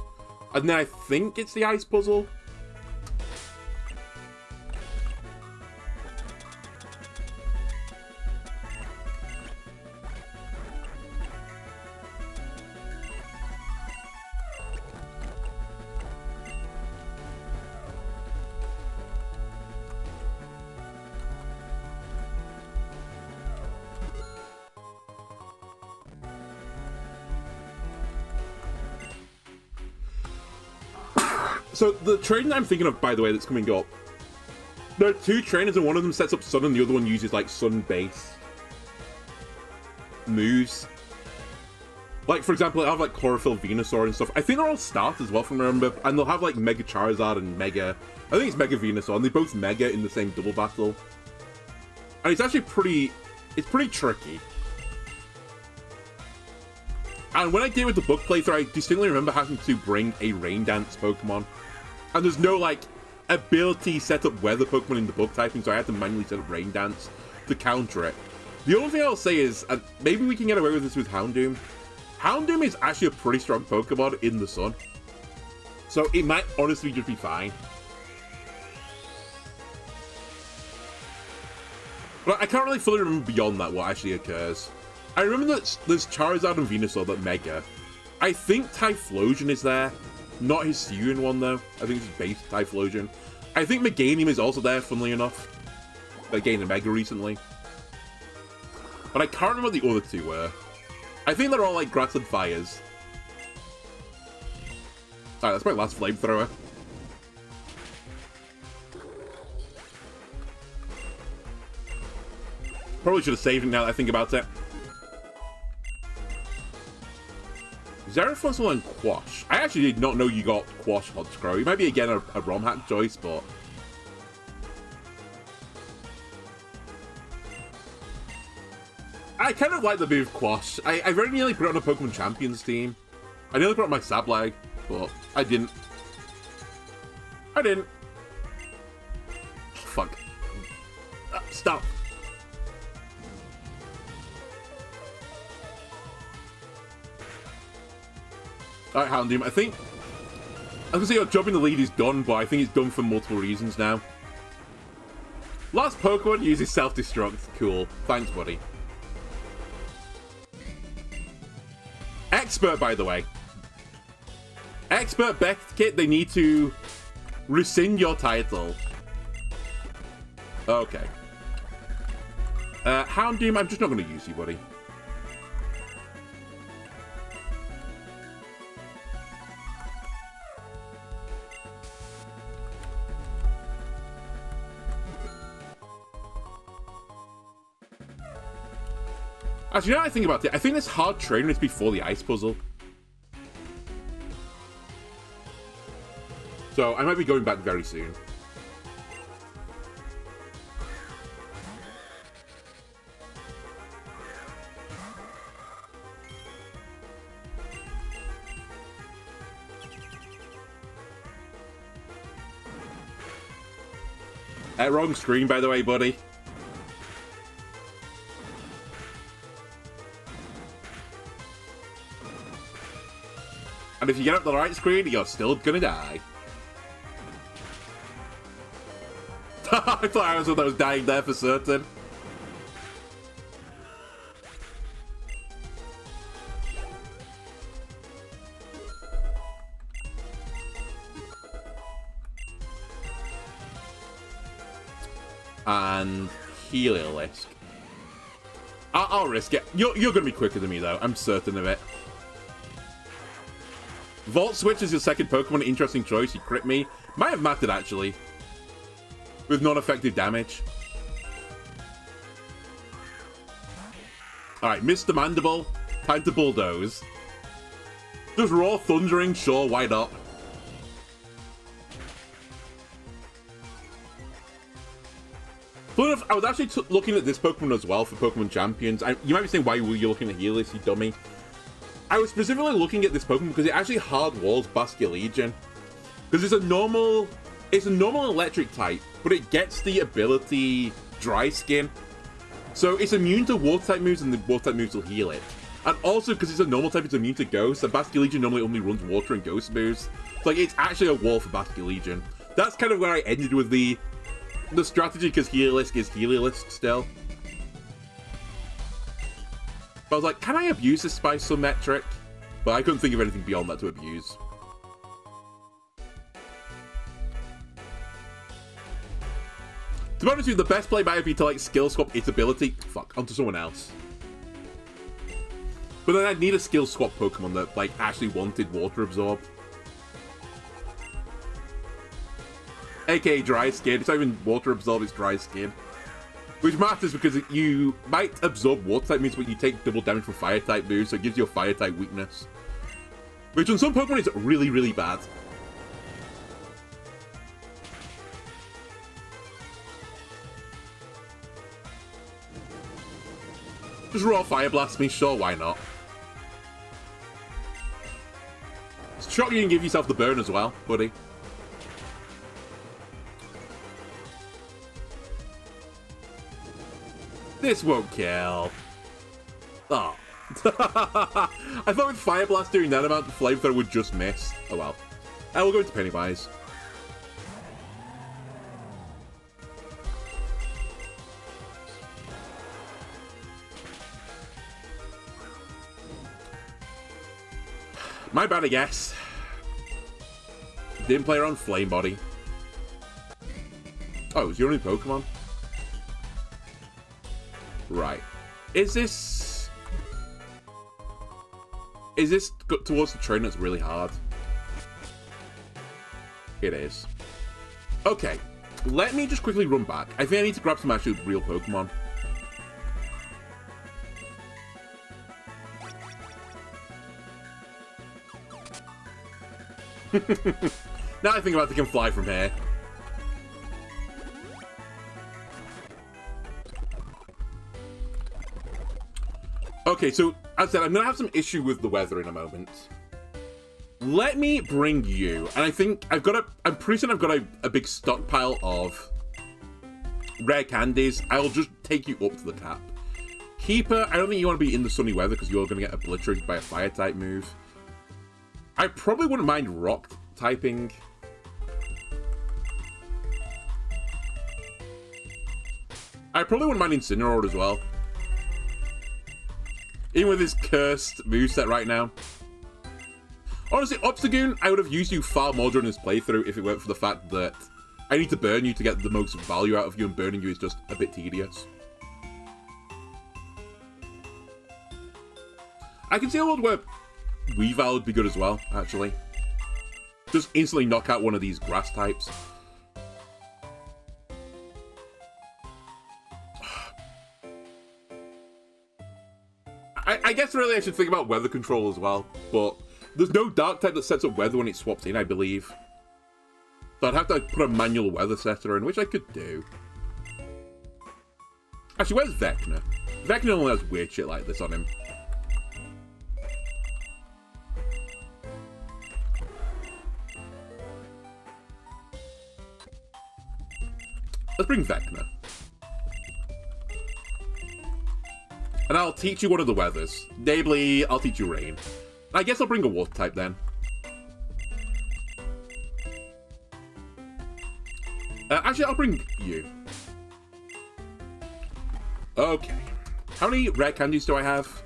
And then I think it's the ice puzzle. So, the trainer I'm thinking of, by the way, that's coming up, there are two trainers and one of them sets up Sun and the other one uses, like, Sun-based moves. Like, for example, they'll have, like, Chlorophyll Venusaur and stuff. I think they're all start as well, from what I remember, and they'll have, like, Mega Charizard and Mega... I think it's Mega Venusaur, and they both Mega in the same double battle. And it's actually pretty tricky. And when I did with the book playthrough, I distinctly remember having to bring a Rain Dance Pokemon. And there's no, like, ability set up weather Pokemon in the book typing, so I had to manually set up Rain Dance to counter it. The only thing I'll say is, maybe we can get away with this with Houndoom. Houndoom is actually a pretty strong Pokemon in the sun. So it might honestly just be fine. But I can't really fully remember beyond that what actually occurs. I remember that there's Charizard and Venusaur that Mega. I think Typhlosion is there. Not his Hisuian one, though. I think it's his base Typhlosion. I think Meganium is also there, funnily enough. They gained a Mega recently. But I can't remember what the other two were. I think they're all like Grass and Fires. Alright, that's my last Flamethrower. Probably should have saved it now that I think about it. Xeraphonsil and Quash. I actually did not know you got Quash Hodgecrow. It might be, again, a ROM hack choice, but... I kind of like the move Quash. I very nearly put it on a Pokemon Champions team. I nearly put it on my Sableye, but I didn't. Oh, fuck. Stop. Alright, Houndoom, I think... I was gonna say your job in the lead is done, but I think it's done for multiple reasons now. Last Pokemon uses self-destruct. Cool. Thanks, buddy. Expert, by the way. Expert Beth Kit, they need to rescind your title. Okay. Houndoom, I'm just not going to use you, buddy. Actually, now I think about it, I think this hard trainer is before the ice puzzle. So, I might be going back very soon. Wrong screen, by the way, buddy. And if you get up the right screen, you're still gonna die. I thought I was dying there for certain. And Heliolisk. I'll risk it. You're gonna be quicker than me, though. I'm certain of it. Volt Switch is your second Pokemon. Interesting choice. You crit me. Might have mattered, actually. With non-effective damage. Alright, Mr. Mandible. Time to bulldoze. Just raw thundering? Sure, why not? Funny enough, I was actually looking at this Pokemon as well for Pokemon Champions. You might be saying, why were you looking at Helios, you dummy? I was specifically looking at this Pokemon because it actually hard walls Basculegion. Because it's a normal electric type, but it gets the ability Dry Skin. So it's immune to water type moves, and the water type moves will heal it. And also because it's a normal type, it's immune to Ghost. And Basculegion normally only runs water and Ghost moves. So like, it's actually a wall for Basculegion. That's kind of where I ended with the strategy, because Heliolisk is Heliolisk still. But I was like, can I abuse this by some metric? But I couldn't think of anything beyond that to abuse. To be honest with you, the best play might be to like skill swap its ability onto someone else. But then I'd need a skill swap Pokemon that like actually wanted Water Absorb. AKA Dry Skin. It's not even Water Absorb, it's Dry Skin. Which matters because you might absorb water type moves, but you take double damage from fire type moves, so it gives you a fire type weakness. Which on some Pokemon is really, really bad. Just raw fire blast me, sure, why not? It's shock you can give yourself the burn as well, buddy. This won't kill. Oh. I thought with Fire Blast doing that amount, the Flamethrower would just miss. Oh well. We'll go into Pennywise. My bad, I guess. Didn't play around Flame Body. Oh, it was your only Pokemon? Right. Is this towards the train that's really hard? It is. Okay. Let me just quickly run back. I think I need to grab some actual real Pokemon. Now I think about it, they can fly from here. Okay, so as I said, I'm gonna have some issue with the weather in a moment. Let me bring you, and I think I'm pretty certain I've got a big stockpile of rare candies. I'll just take you up to the cap. Keeper, I don't think you want to be in the sunny weather because you're gonna get obliterated by a fire type move. I probably wouldn't mind rock typing. I probably wouldn't mind Incineroar as well. Even with his cursed moveset right now. Honestly, Obstagoon, I would have used you far more during this playthrough if it weren't for the fact that I need to burn you to get the most value out of you, and burning you is just a bit tedious. I can see a world where Weavile would be good as well, actually. Just instantly knock out one of these grass types. I guess really I should think about weather control as well, but there's no dark type that sets up weather when it swaps in, I believe. So I'd have to put a manual weather setter in, which I could do. Actually, where's Vecna? Vecna only has weird shit like this on him. Let's bring Vecna. And I'll teach you one of the weathers. Namely, I'll teach you rain. I guess I'll bring a water type then. Actually, I'll bring you. Okay. How many rare candies do I have?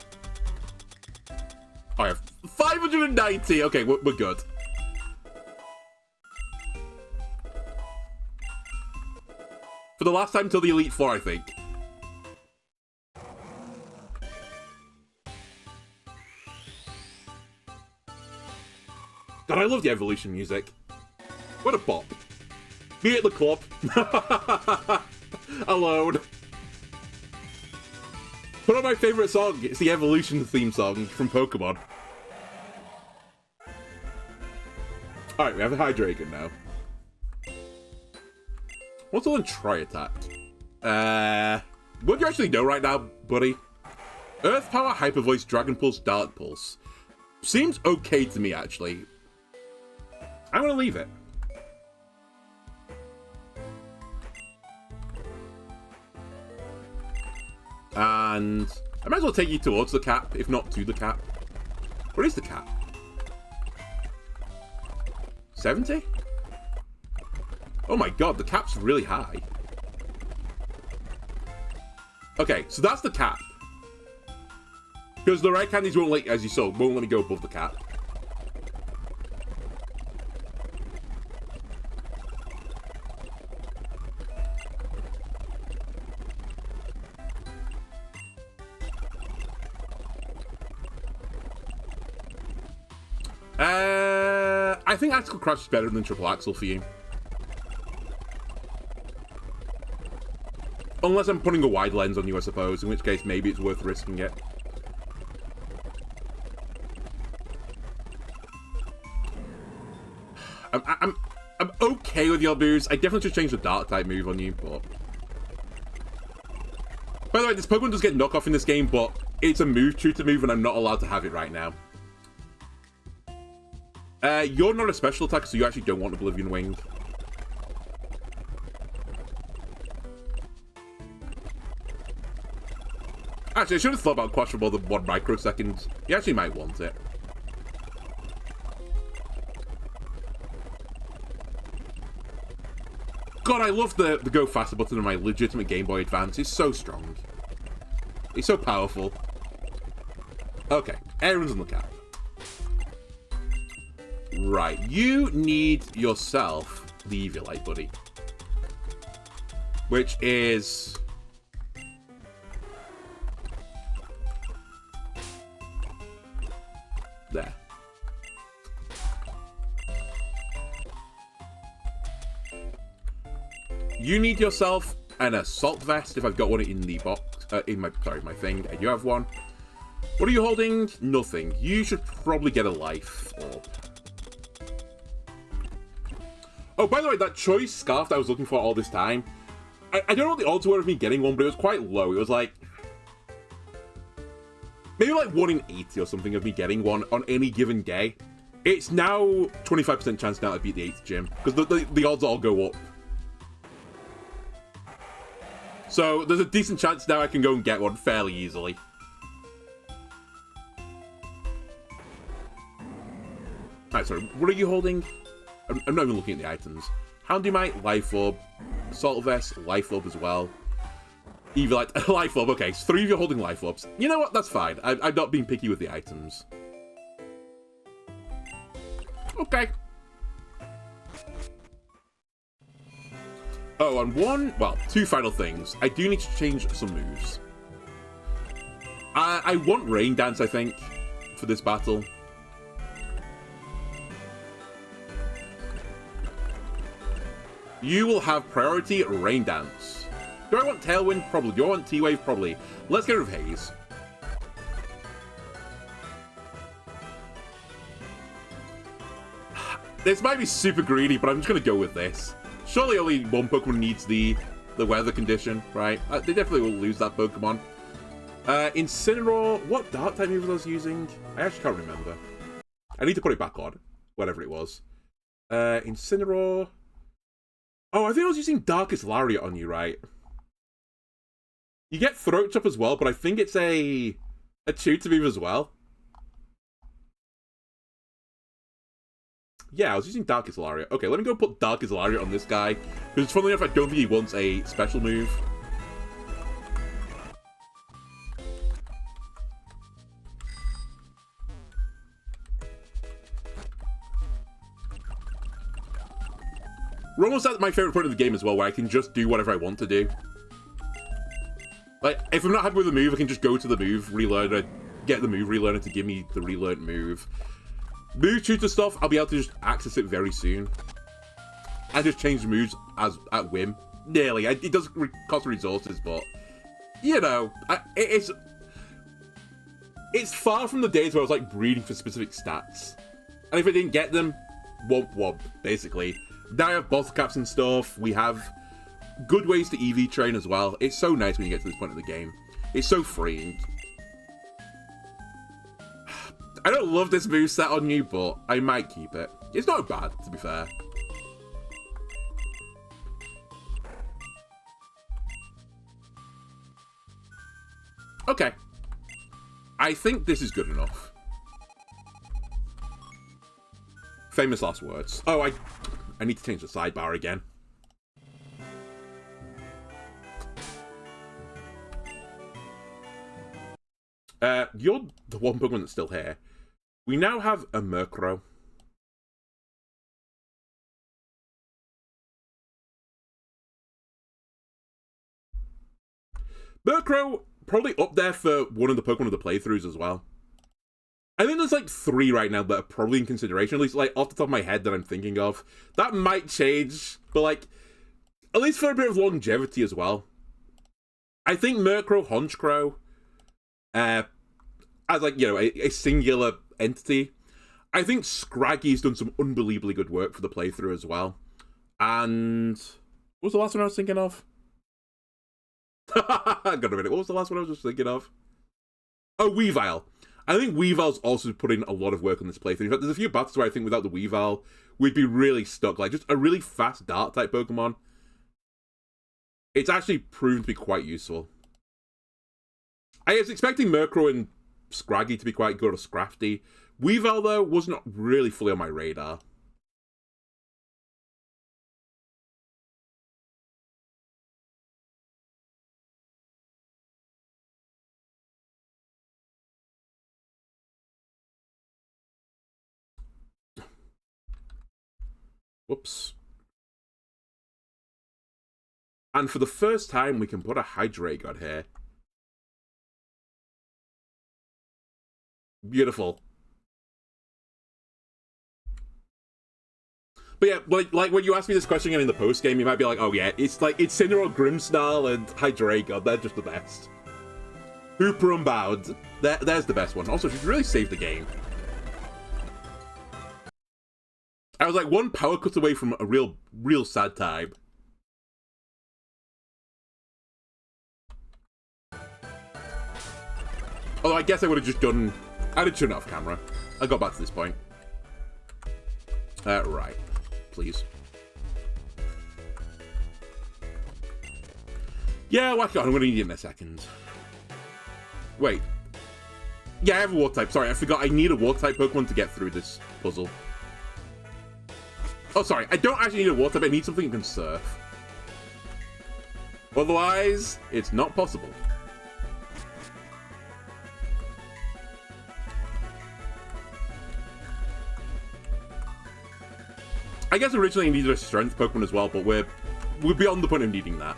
I have 590. Okay, we're good. For the last time till the Elite Four, I think. God, I love the evolution music. What a bop. Be at the club. Alone. Put on my favourite song. It's the evolution theme song from Pokemon. Alright, we have a Hydreigon now. What's on Tri Attack? What do you actually know right now, buddy? Earth Power, Hyper Voice, Dragon Pulse, Dark Pulse. Seems okay to me, actually. I'm gonna leave it. And I might as well take you towards the cap, if not to the cap. Where is the cap? 70? Oh my god, the cap's really high. Okay, so that's the cap. Because the red candies won't let, as you saw, won't let me go above the cap. I think Axial Crash is better than Triple Axel for you. Unless I'm putting a wide lens on you, I suppose, in which case maybe it's worth risking it. I'm okay with your boost. I definitely should change the Dark type move on you, but By the way, this Pokemon does get knockoff in this game, but it's a move tutor move, and I'm not allowed to have it right now. You're not a special attacker, so you actually don't want Oblivion Wing. Actually, I should have thought about Quash for more than 1 microsecond. You actually might want it. God, I love the go faster button on my legitimate Game Boy Advance. It's so strong. It's so powerful. Okay, Aaron's on the cap. Right, you need yourself the Eviolite, buddy. Which is... there. You need yourself an assault vest if I've got one in the box, my thing, and you have one. What are you holding? Nothing. You should probably get a life orb. Oh, by the way, that choice scarf that I was looking for all this time, I don't know what the odds were of me getting one, but it was quite low. It was like, maybe like 1 in 80 or something of me getting one on any given day. It's now 25% chance now to beat the 8th gym, because the odds all go up. So there's a decent chance now I can go and get one fairly easily. Alright, sorry, what are you holding? I'm not even looking at the items. Houndymite, Life Orb, Assault Vest, Life Orb as well. Eviolite, Life Orb, okay, so 3 of you are holding Life Orbs. You know what, that's fine. I'm not being picky with the items. Okay. Oh, and 2 final things. I do need to change some moves. I want Rain Dance, I think, for this battle. You will have priority Rain Dance. Do I want Tailwind? Probably. Do I want T-Wave? Probably. Let's get rid of Haze. This might be super greedy, but I'm just going to go with this. Surely only one Pokemon needs the weather condition, right? They definitely will lose that Pokemon. Incineroar, what Dark type move was I using? I actually can't remember. I need to put it back on, whatever it was. Incineroar. Oh, I think I was using Darkest Lariat on you, right? You get Throat Chop as well, but I think it's a tutor move as well. Yeah, I was using Darkest Lariat. Okay, let me go put Darkest Lariat on this guy. Because funnily enough, I don't think he wants a special move. We're almost at my favorite point of the game as well, where I can just do whatever I want to do. Like, if I'm not happy with the move, I can just go to the move relearner, get the move relearner to give me the relearned move. Move tutor stuff, I'll be able to just access it very soon. And just change the moves at whim. Nearly. It does cost resources, but... You know, it's far from the days where I was, like, breeding for specific stats. And if I didn't get them, womp womp, basically. Now I have bottle caps and stuff. We have good ways to EV train as well. It's so nice when you get to this point of the game. It's so freeing. I don't love this moveset on you, but I might keep it. It's not bad, to be fair. Okay. I think this is good enough. Famous last words. Oh, I need to change the sidebar again. You're the one Pokemon that's still here. We now have a Murkrow. Murkrow, probably up there for one of the Pokemon of the playthroughs as well. I think there's like 3 right now that are probably in consideration, at least like off the top of my head that I'm thinking of. That might change, but like, at least for a bit of longevity as well. I think Murkrow, Honchkrow, as like, you know, a singular entity. I think Scraggy's done some unbelievably good work for the playthrough as well. And what was the last one I was thinking of? Got a minute. What was the last one I was just thinking of? Oh, Weavile. I think Weavile's also put in a lot of work on this playthrough. In fact, there's a few battles where I think without the Weavile, we'd be really stuck. Like, just a really fast dart-type Pokemon. It's actually proven to be quite useful. I was expecting Murkrow and Scraggy to be quite good, or Scrafty. Weavile, though, wasn't really fully on my radar. Whoops. And for the first time, we can put a Hydreigon here. Beautiful. But yeah, like when you ask me this question again in the post game, you might be like, oh yeah, it's Incineroar, Grimmsnarl, and Hydreigon. They're just the best. Hooper Unbound. There's the best one. Also, she's really saved the game. I was like one power cut away from a real sad time. Although I guess I would have just done... I did turn it off camera. I got back to this point. Right. Please. Yeah, whack on. I'm going to need it in a second. Wait. Yeah, I have a Water type. Sorry, I forgot. I need a Water type Pokemon to get through this puzzle. Oh, sorry. I don't actually need a Water type. I need something that can surf. Otherwise, it's not possible. I guess originally I needed a strength Pokemon as well, but we're beyond the point of needing that.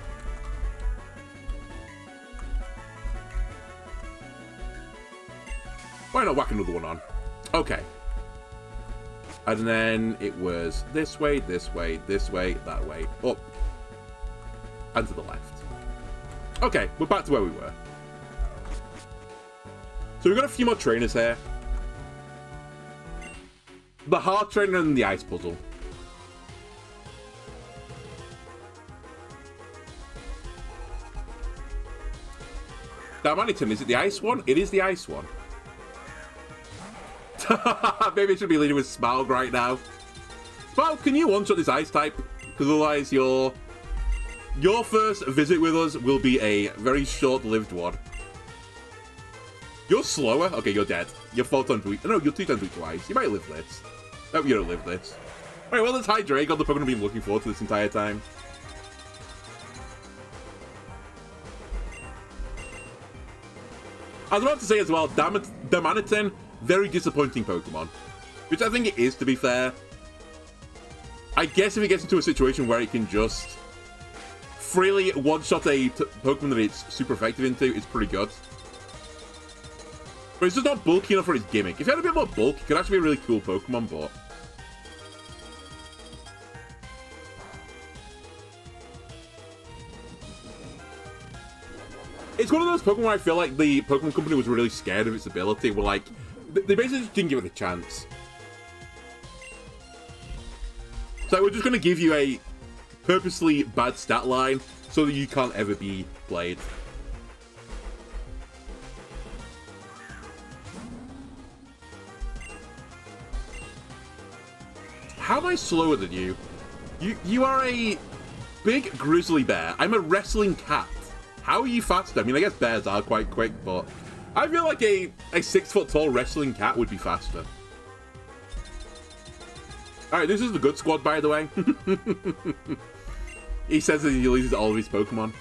Why not whack another one on? Okay. And then it was this way, this way, this way, that way, up, and to the left. Okay, we're back to where we were. So we've got a few more trainers here. The hard trainer and the ice puzzle. Darmanitan, is it the ice one? It is the ice one. Maybe I should be leading with Smaug right now. Smaug, can you one-shot this ice type? Because otherwise your first visit with us will be a very short-lived one. You're slower? Okay, you're dead. You're 4 times weak. No, you're 2 times weak to ice. You might live this. No, you don't live this. Right, well, that's Hydreigon, the Pokemon I've been looking forward to this entire time. I was about to say as well, Darmanitan, very disappointing Pokemon. Which I think it is, to be fair. I guess if it gets into a situation where it can just freely one-shot a Pokemon that it's super effective into, it's pretty good. But it's just not bulky enough for its gimmick. If it had a bit more bulk, it could actually be a really cool Pokemon, but... It's one of those Pokemon where I feel like the Pokemon Company was really scared of its ability. We're like, they basically just didn't give it a chance. So we're just going to give you a purposely bad stat line so that you can't ever be played. How am I slower than you? You are a big grizzly bear. I'm a wrestling cat. How are you faster? I mean, I guess bears are quite quick, but I feel like a 6-foot-tall wrestling cat would be faster. Alright, this is the good squad, by the way. He says that he loses all of his Pokemon.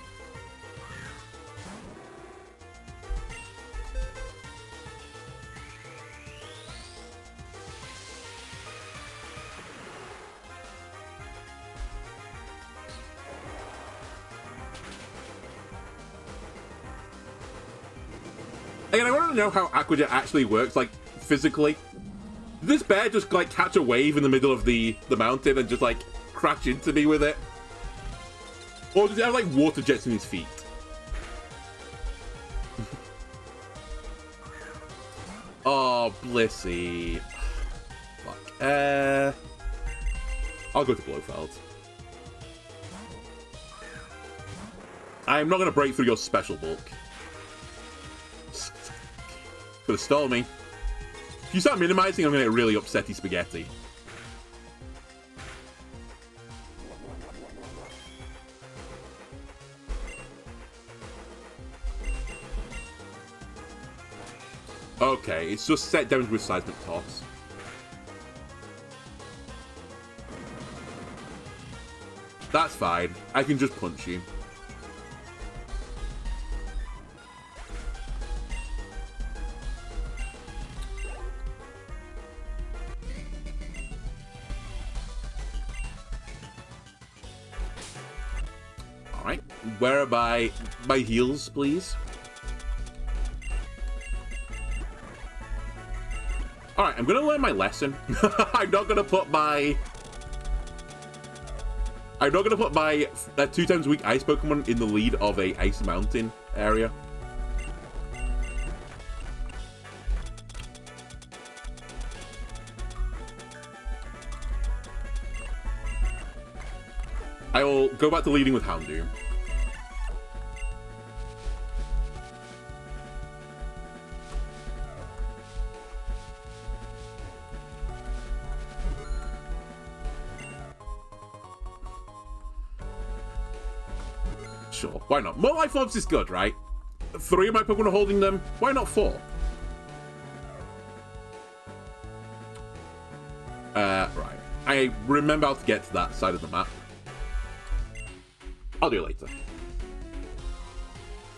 Again, I want to know how Aqua Jet actually works, like, physically. Did this bear just, like, catch a wave in the middle of the mountain and just, like, crash into me with it? Or does it have, like, water jets in his feet? Oh, Blissey. Fuck. I'll go to Blofeld. I'm not going to break through your special bulk. Gonna stall me. If you start minimizing, I'm going to get really upsetty spaghetti. Okay, it's just set damage with seismic toss. That's fine. I can just punch you. Alright. Where are my heals, please? Alright, I'm gonna learn my lesson. I'm not gonna put my 2 times a week ice Pokemon in the lead of a ice mountain area. I will go back to leading with Houndoom. Sure, why not? More life orbs is good, right? 3 of my Pokemon are holding them. Why not 4? Right. I remember how to get to that side of the map. I'll do it later.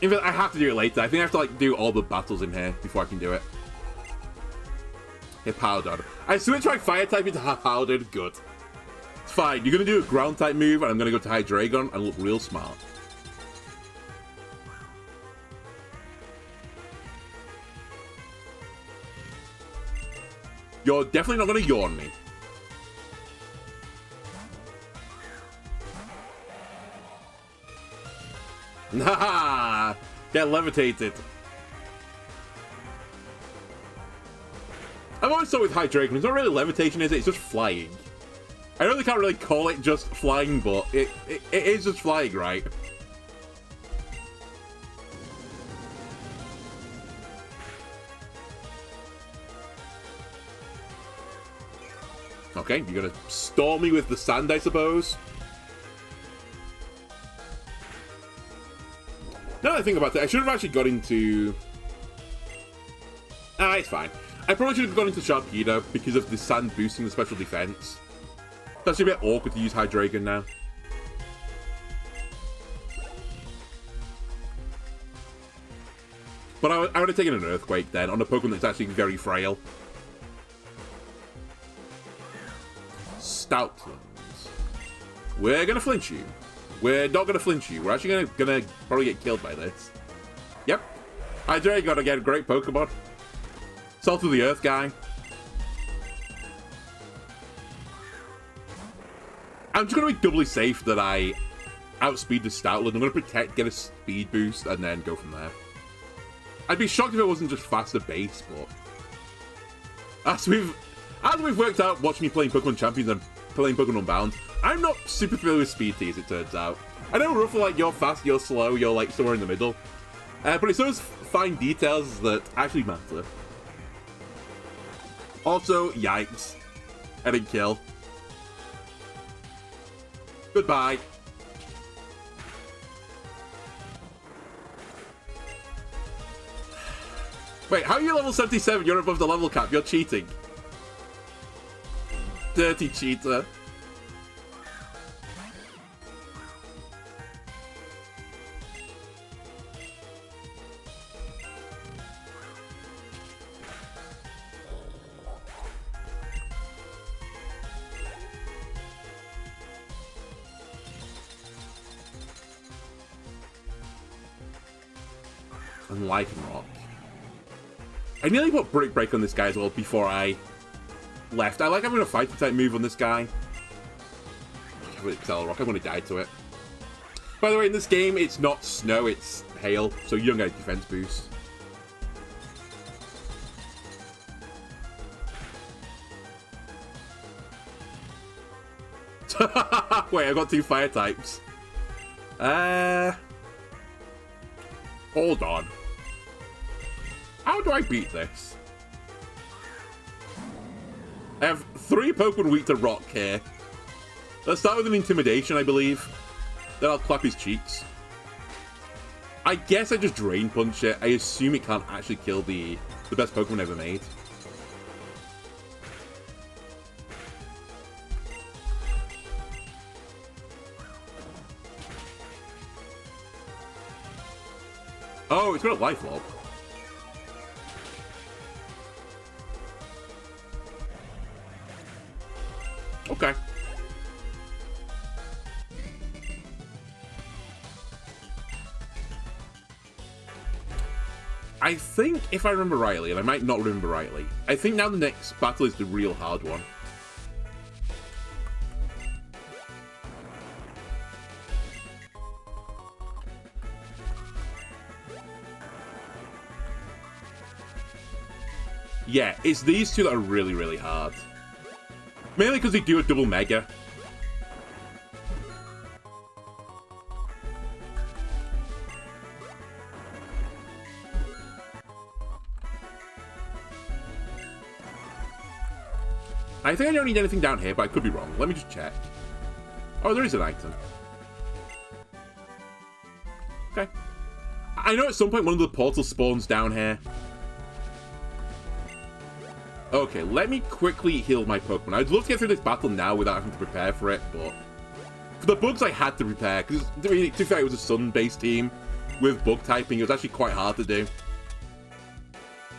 In fact, I have to do it later. I think I have to, like, do all the battles in here before I can do it. Hit Powdered. I switched my Fire type into Powdered. Good. It's fine. You're going to do a Ground type move, and I'm going to go to Hydreigon and look real smart. You're definitely not going to yawn me. Haha! Get levitated. I've always thought with Hydreigon, it's not really levitation, is it? It's just flying. I really can't really call it just flying, but it is just flying, right? Okay, you're gonna storm me with the sand, I suppose. Now that I think about it, I should have actually got into... it's fine. I probably should have gone into Sharpedo because of the sand boosting the special defense. It's actually a bit awkward to use Hydreigon now. But I would have taken an Earthquake then on a Pokemon that's actually very frail. Stoutlands. We're gonna flinch you. We're not gonna flinch you. We're actually gonna probably get killed by this. Yep. Hydreigon again, great Pokemon. Salt of the Earth guy. I'm just gonna be doubly safe that I outspeed the Stoutland. I'm gonna protect, get a speed boost, and then go from there. I'd be shocked if it wasn't just faster base, but as we've worked out watching me playing Pokemon Champions and playing Pokemon Unbound, I'm not super familiar with Speed T, as it turns out. I know roughly like you're fast, you're slow, you're like somewhere in the middle. But it's those fine details that actually matter. Also, yikes. I didn't kill. Goodbye. Wait, how are you level 77? You're above the level cap. You're cheating. Dirty cheater. And Lycanroc. I nearly put Brick Break on this guy as well before I left. I like having a fighting type move on this guy. Accelerock, I'm going to die to it. By the way, in this game, it's not snow, it's hail, so you don't get a defense boost. Wait, I got 2 fire types. Hold on. How do I beat this? I have 3 Pokemon weak to rock here. Let's start with an Intimidation, I believe. Then I'll clap his cheeks. I guess I just Drain Punch it. I assume it can't actually kill the best Pokemon ever made. Oh, it's got a Life Orb. Okay. I think, if I remember rightly, and I might not remember rightly, I think now the next battle is the real hard one. Yeah, it's these two that are really, really hard. Mainly because they do a double Mega. I think I don't need anything down here, but I could be wrong. Let me just check. Oh, there is an item. Okay. I know at some point one of the portals spawns down here. Okay, let me quickly heal my Pokemon. I'd love to get through this battle now without having to prepare for it, but... For the bugs, I had to prepare, because to be fair, it was a Sun-based team with bug typing. It was actually quite hard to do.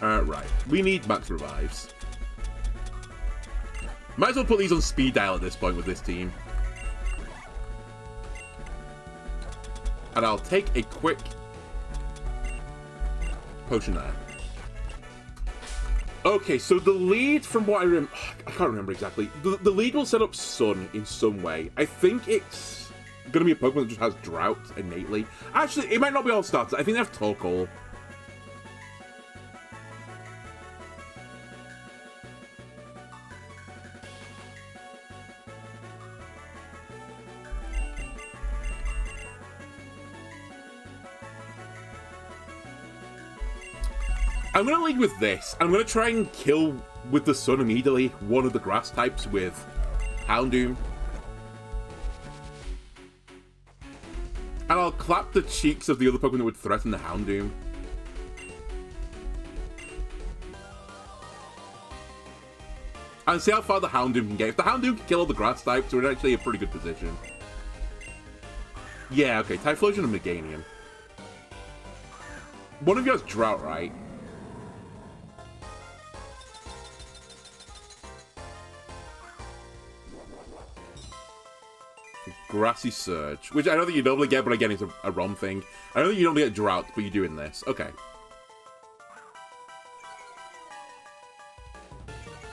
Right. We need max revives. Might as well put these on speed dial at this point with this team. And I'll take a quick potion there. Okay, so the lead, from what I can't remember exactly. The lead will set up Sun in some way. I think it's going to be a Pokemon that just has Drought innately. Actually, it might not be all starters. I think they have Torkoal. I'm going to lead with this. I'm going to try and kill with the Sun immediately one of the grass types with Houndoom. And I'll clap the cheeks of the other Pokemon that would threaten the Houndoom. And see how far the Houndoom can get. If the Houndoom can kill all the grass types, we're in actually a pretty good position. Yeah, okay, Typhlosion and Meganium. One of you has Drought, right? Grassy Surge, which I don't think you normally get, but again, it's a ROM thing. I don't think you normally get Drought, but you do in this. Okay.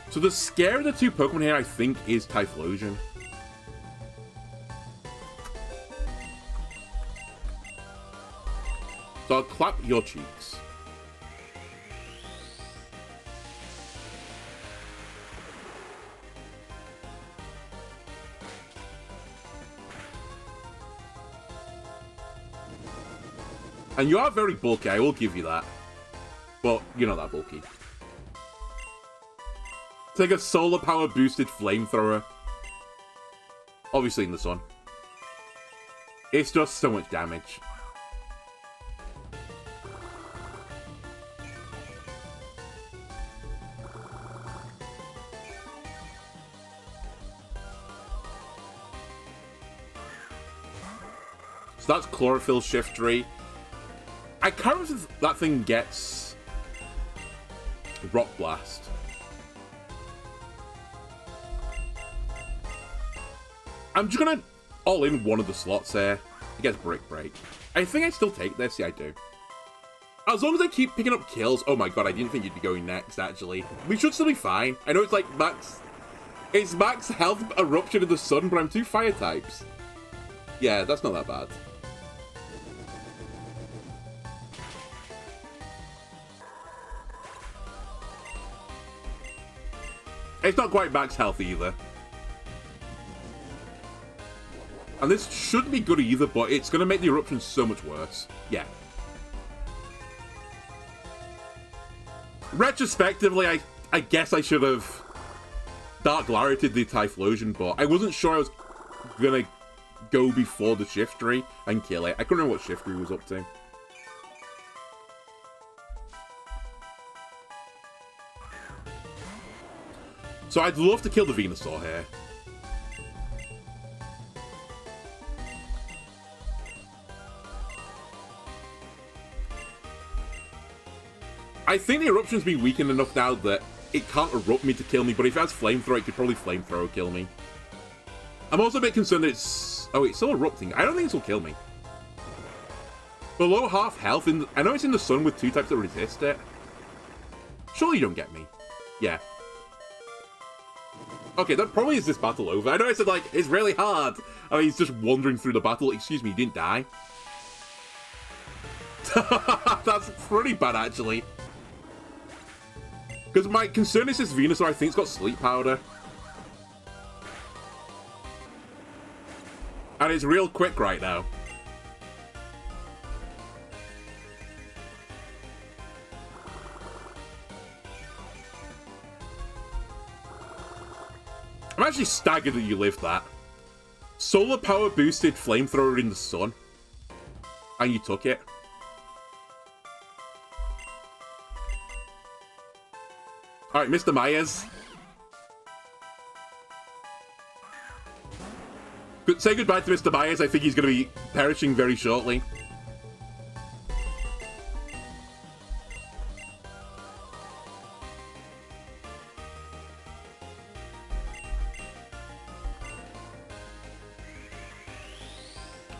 So the scare of the two Pokemon here, I think, is Typhlosion. So I'll clap your cheeks. And you are very bulky, I will give you that. But you're not that bulky. Take a solar power boosted flamethrower. Obviously in the sun. It's just so much damage. So that's Chlorophyll Shiftry. I can't remember if that thing gets Rock Blast. I'm just gonna all in one of the slots there. It gets Brick Break. I think I still take this. Yeah, I do. As long as I keep picking up kills. Oh my god, I didn't think you'd be going next, actually. We should still be fine. I know it's like max... It's max health Eruption of the Sun, but I'm 2 fire types. Yeah, that's not that bad. It's not quite max health either. And this shouldn't be good either, but it's going to make the eruption so much worse. Yeah. Retrospectively, I guess I should have Dark Lariated the Typhlosion, but I wasn't sure I was gonna go before the Shiftry and kill it. I couldn't remember what Shiftry was up to. So I'd love to kill the Venusaur here. I think the Eruption's been weakened enough now that it can't erupt me to kill me, but if it has Flamethrower, it could probably Flamethrower kill me. I'm also a bit concerned that it's... Oh, it's still erupting. I don't think this will kill me. Below half health, I know it's in the sun with 2 types that resist it. Surely you don't get me. Yeah. Okay, that probably is this battle over. I know I said, like, it's really hard. I mean, he's just wandering through the battle. Excuse me, he didn't die. That's pretty bad, actually. Because my concern is this Venusaur, I think it's got Sleep Powder. And it's real quick right now. I'm actually staggered that you lived that. Solar power boosted Flamethrower in the sun. And you took it. Alright, Mr. Myers. Say goodbye to Mr. Myers. I think he's going to be perishing very shortly.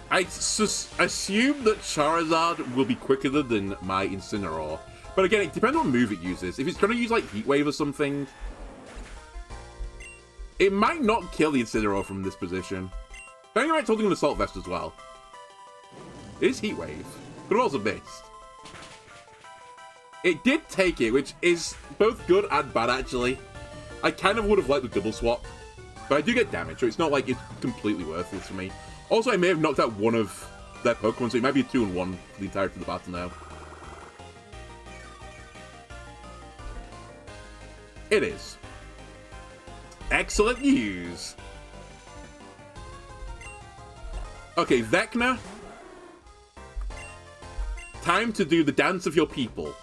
I assume that Charizard will be quicker than my Incineroar. But again, it depends on what move it uses. If it's going to use, like, Heat Wave or something, it might not kill the Incineroar from this position. I think I might holding an Assault Vest as well. It is Heat Wave. Could have also missed. It did take it, which is both good and bad, actually. I kind of would have liked the double swap. But I do get damage, so it's not like it's completely worthless for me. Also, I may have knocked out one of their Pokemon, so it might be a 2-1 for the entirety of the battle now. It is. Excellent news. Okay, Vecna. Time to do the dance of your people.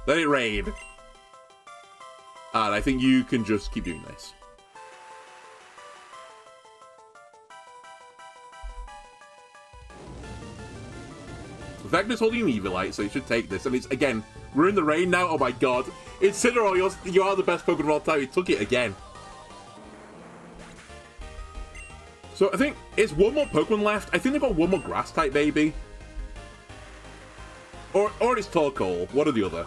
Let it rain. And I think you can just keep doing this. Vecna's holding an Eviolite, so he should take this. And it's, again, we're in the rain now. Oh my god. Incineroar, you are the best Pokemon of all time. He took it again. So I think it's one more Pokemon left. I think they've got one more Grass type, maybe. Or it's Torkoal. One or the other.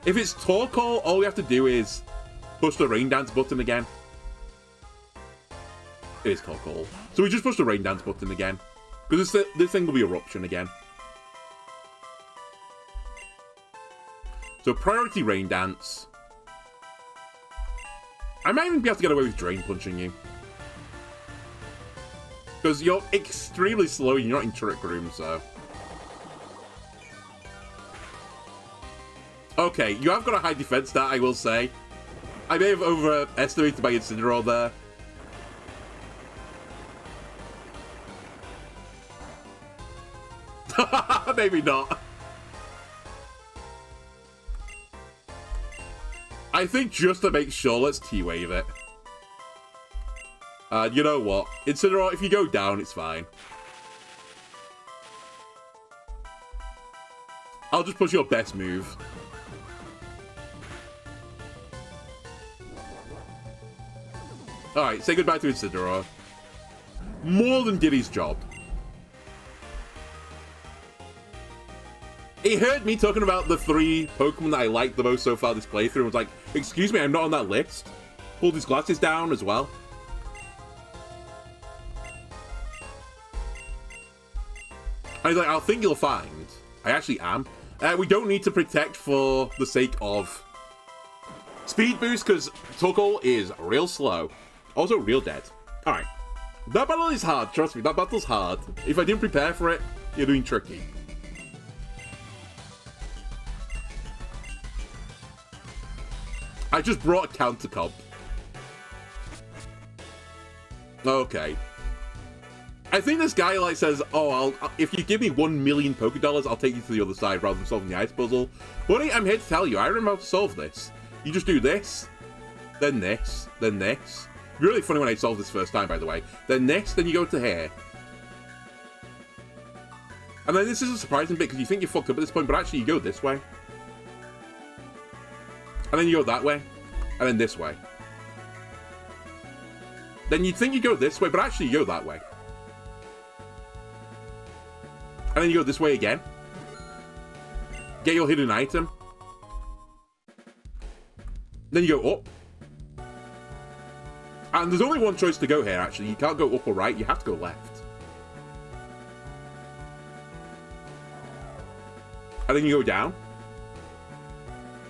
If it's Torkoal, all we have to do is push the Rain Dance button again. It is Torkoal. So we just push the Rain Dance button again. Because this thing will be Eruption again. So priority Rain Dance. I might even be able to get away with Drain Punching you. Because you're extremely slow and you're not in Trick Room, so... Okay, you have got a high defense stat, I will say. I may have overestimated my Incineroar there. Maybe not. I think just to make sure, let's T-Wave it. You know what? Incineroar, if you go down, it's fine. I'll just push your best move. Alright, say goodbye to Incineroar. More than did his job. He heard me talking about the 3 Pokemon that I liked the most so far this playthrough and was like, excuse me, I'm not on that list. Pulled his glasses down as well. I was like, I think you'll find. I actually am. We don't need to protect for the sake of speed boost, because Torkoal is real slow. Also real dead. Alright. That battle is hard, trust me, that battle's hard. If I didn't prepare for it, you're doing tricky. I just brought a counter comp. Okay. I think this guy like says, "Oh, if you give me 1 million Poké Dollars, I'll take you to the other side rather than solving the ice puzzle." Buddy, I'm here to tell you, I remember how to solve this. You just do this, then this, then this. Really funny when I solved this first time, by the way. Then this, then you go to here. And then this is a surprising bit because you think you're fucked up at this point, but actually you go this way. And then you go that way. And then this way. Then you'd think you go this way, but actually you go that way. And then you go this way again. Get your hidden item. Then you go up. And there's only one choice to go here, actually. You can't go up or right, you have to go left. And then you go down.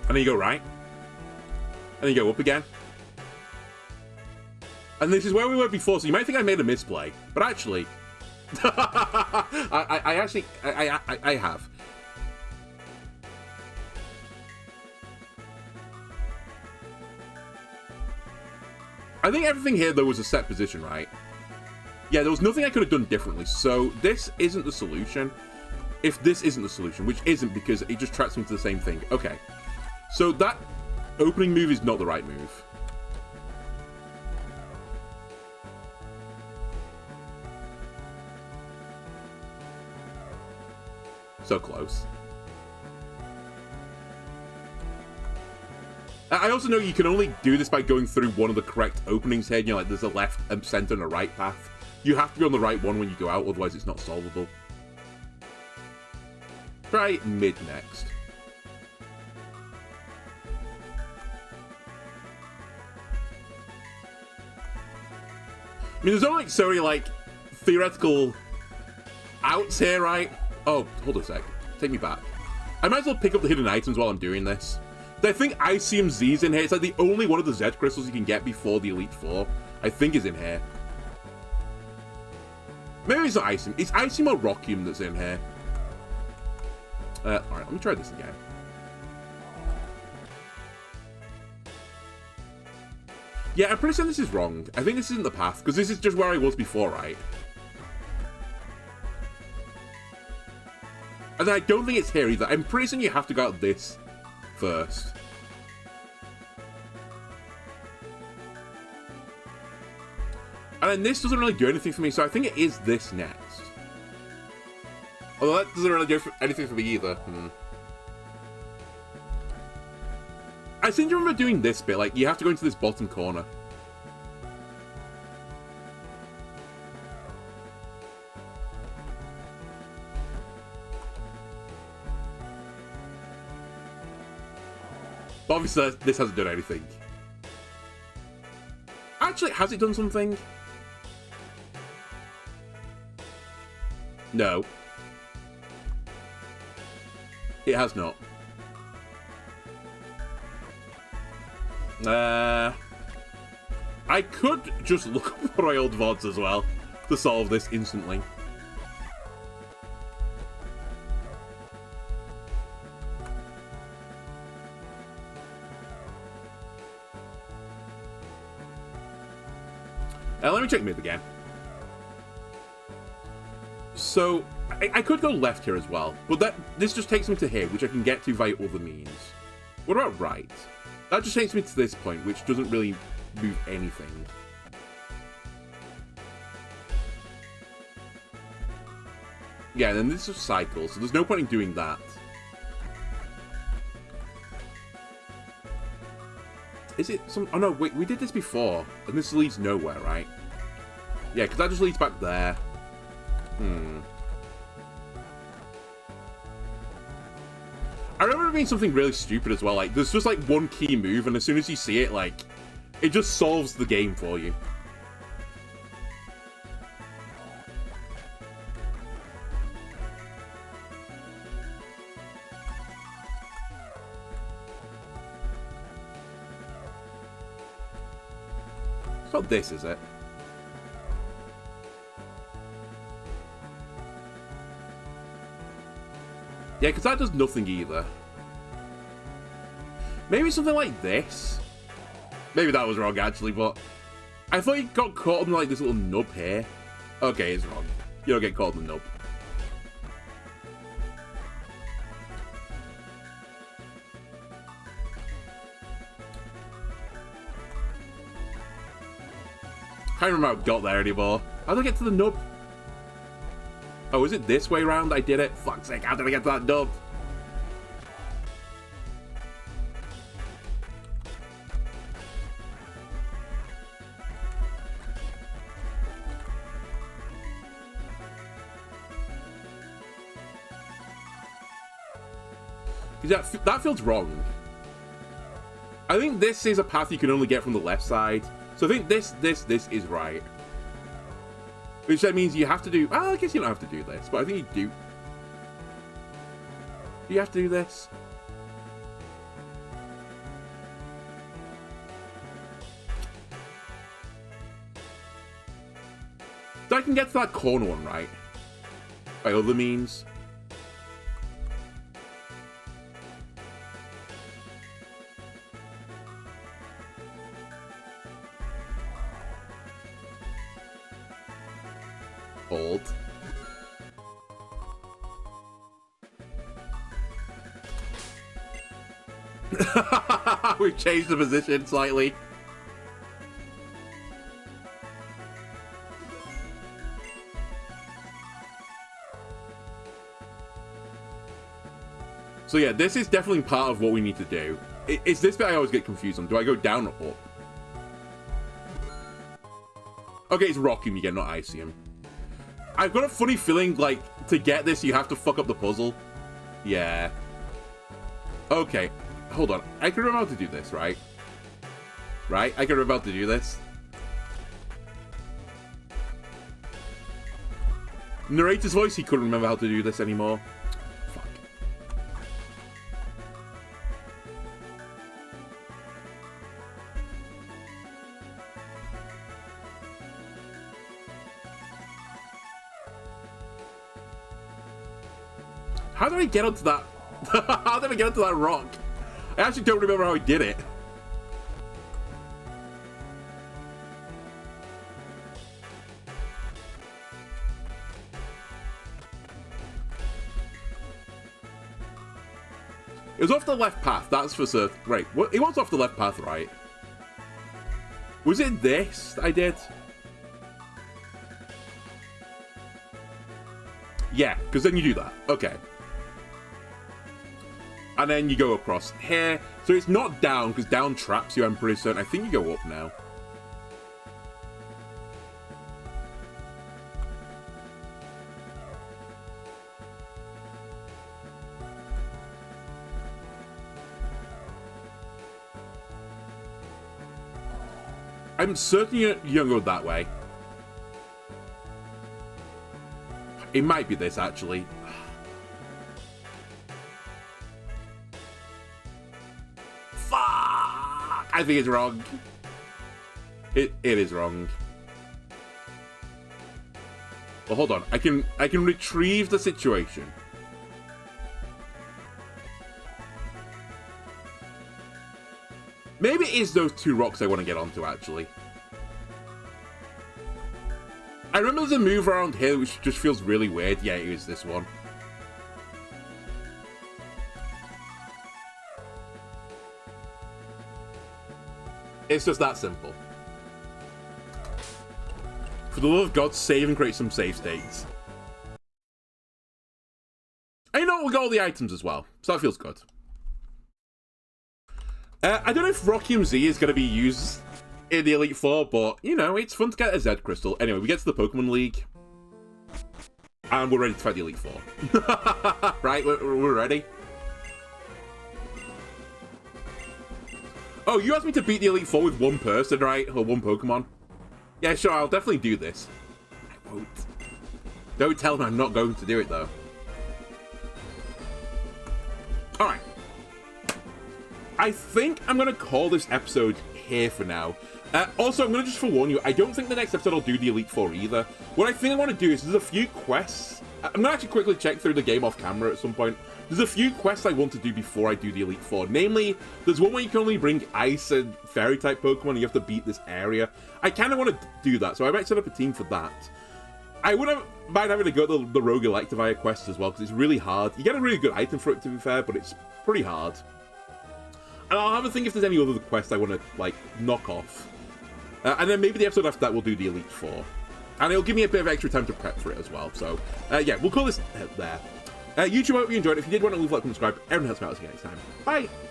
And then you go right. And then you go up again. And this is where we were before, so you might think I made a misplay. But actually... I have. I think everything here, though, was a set position, right? Yeah, there was nothing I could have done differently, so this isn't the solution. If this isn't the solution, which isn't because it just tracks me to the same thing. Okay, so that opening move is not the right move. So close. I also know you can only do this by going through one of the correct openings here. You know, like there's a left, a center, and a right path. You have to be on the right one when you go out, otherwise it's not solvable. Try mid next. I mean, there's only so many, like, theoretical outs here, right? Oh, hold on a sec. Take me back. I might as well pick up the hidden items while I'm doing this. I think Icium Z's in here. It's like the only one of the Z crystals you can get before the Elite Four, I think, is in here. Maybe it's not Icium. It's Icium or Rockium that's in here. Alright, let me try this again. Yeah, I'm pretty sure this is wrong. I think this isn't the path, because this is just where I was before, right? And then I don't think it's here either. I'm pretty sure you have to go out this first. And then this doesn't really do anything for me, so I think it is this next. Although that doesn't really do anything for me either. I seem to remember doing this bit, like, you have to go into this bottom corner. But obviously, this hasn't done anything. Actually, has it done something? No. It has not. I could just look up my old VODs as well to solve this instantly. Let me check mid again. So, I could go left here as well, but this just takes me to here, which I can get to via other means. What about right? That just takes me to this point, which doesn't really move anything. Yeah, and then this is a cycle, so there's no point in doing that. Is it some... Oh no, wait, we did this before, and this leads nowhere, right? Yeah, because that just leads back there. I remember it being something really stupid as well, like, there's just, like, one key move, and as soon as you see it, like, it just solves the game for you. It's not this, is it? Yeah, because that does nothing either. Maybe something like this? Maybe that was wrong, actually, but I thought he got caught in, like, this little nub here. Okay, it's wrong. You don't get caught in the nub. I can't remember how I got there anymore. How did I get to the nub? Oh, is it this way around? I did it. Fuck's sake, how did I get to that nub? That feels wrong. I think this is a path you can only get from the left side. So I think this is right. Which that means you have to do... Well, I guess you don't have to do this, but I think you do. Do you have to do this? So I can get to that corner one, right? By other means. Hold. We've changed the position slightly. So yeah, this is definitely part of what we need to do. It's this bit I always get confused on. Do I go down or up? Okay, it's rocking me again, not icing him. I've got a funny feeling, like, to get this, you have to fuck up the puzzle. Yeah. Okay, hold on. I can remember how to do this, right? Right? I can remember how to do this. Narrator's voice, he couldn't remember how to do this anymore. Fuck. How did I get onto that? How did I get onto that rock? I actually don't remember how I did it. It was off the left path, that's for certain. Right, it was off the left path, right? Was it this I did? Yeah, because then you do that. Okay. And then you go across here. So it's not down, because down traps you, I'm pretty certain. I think you go up now. I'm certain you don't go that way. It might be this, actually. Fuck! I think it's wrong. It is wrong. Well, hold on. I can retrieve the situation. Maybe it is those two rocks I want to get onto, actually. I remember there's a move around here which just feels really weird. Yeah, it is this one. It's just that simple. For the love of God, save and create some save states. And you know what? We got all the items as well, so that feels good. I don't know if Rockium Z is going to be used in the Elite Four, but, you know, it's fun to get a Z Crystal. Anyway, we get to the Pokemon League. And we're ready to fight the Elite Four. Right, we're ready. Oh, you asked me to beat the Elite Four with one person, right? Or one Pokemon? Yeah, sure, I'll definitely do this. I won't. Don't tell me I'm not going to do it, though. Alright. I think I'm going to call this episode here for now. Also, I'm going to just forewarn you, I don't think the next episode I'll do the Elite Four either. What I think I want to do is there's a few quests I'm going to actually quickly check through the game off camera at some point. There's a few quests I want to do before I do the Elite Four. Namely, there's one where you can only bring Ice and Fairy-type Pokemon and you have to beat this area. I kind of want to do that, so I might set up a team for that. I wouldn't mind having to go to the Rogue Electivire quest as well, because it's really hard. You get a really good item for it, to be fair, but it's pretty hard. And I'll have a think if there's any other quests I want to, like, knock off. And then maybe the episode after that we'll do the Elite Four. And it'll give me a bit of extra time to prep for it as well. So, yeah, we'll call this there. YouTube, I hope you enjoyed it. If you did want to leave a like and subscribe, everyone else matters. See you next time. Bye!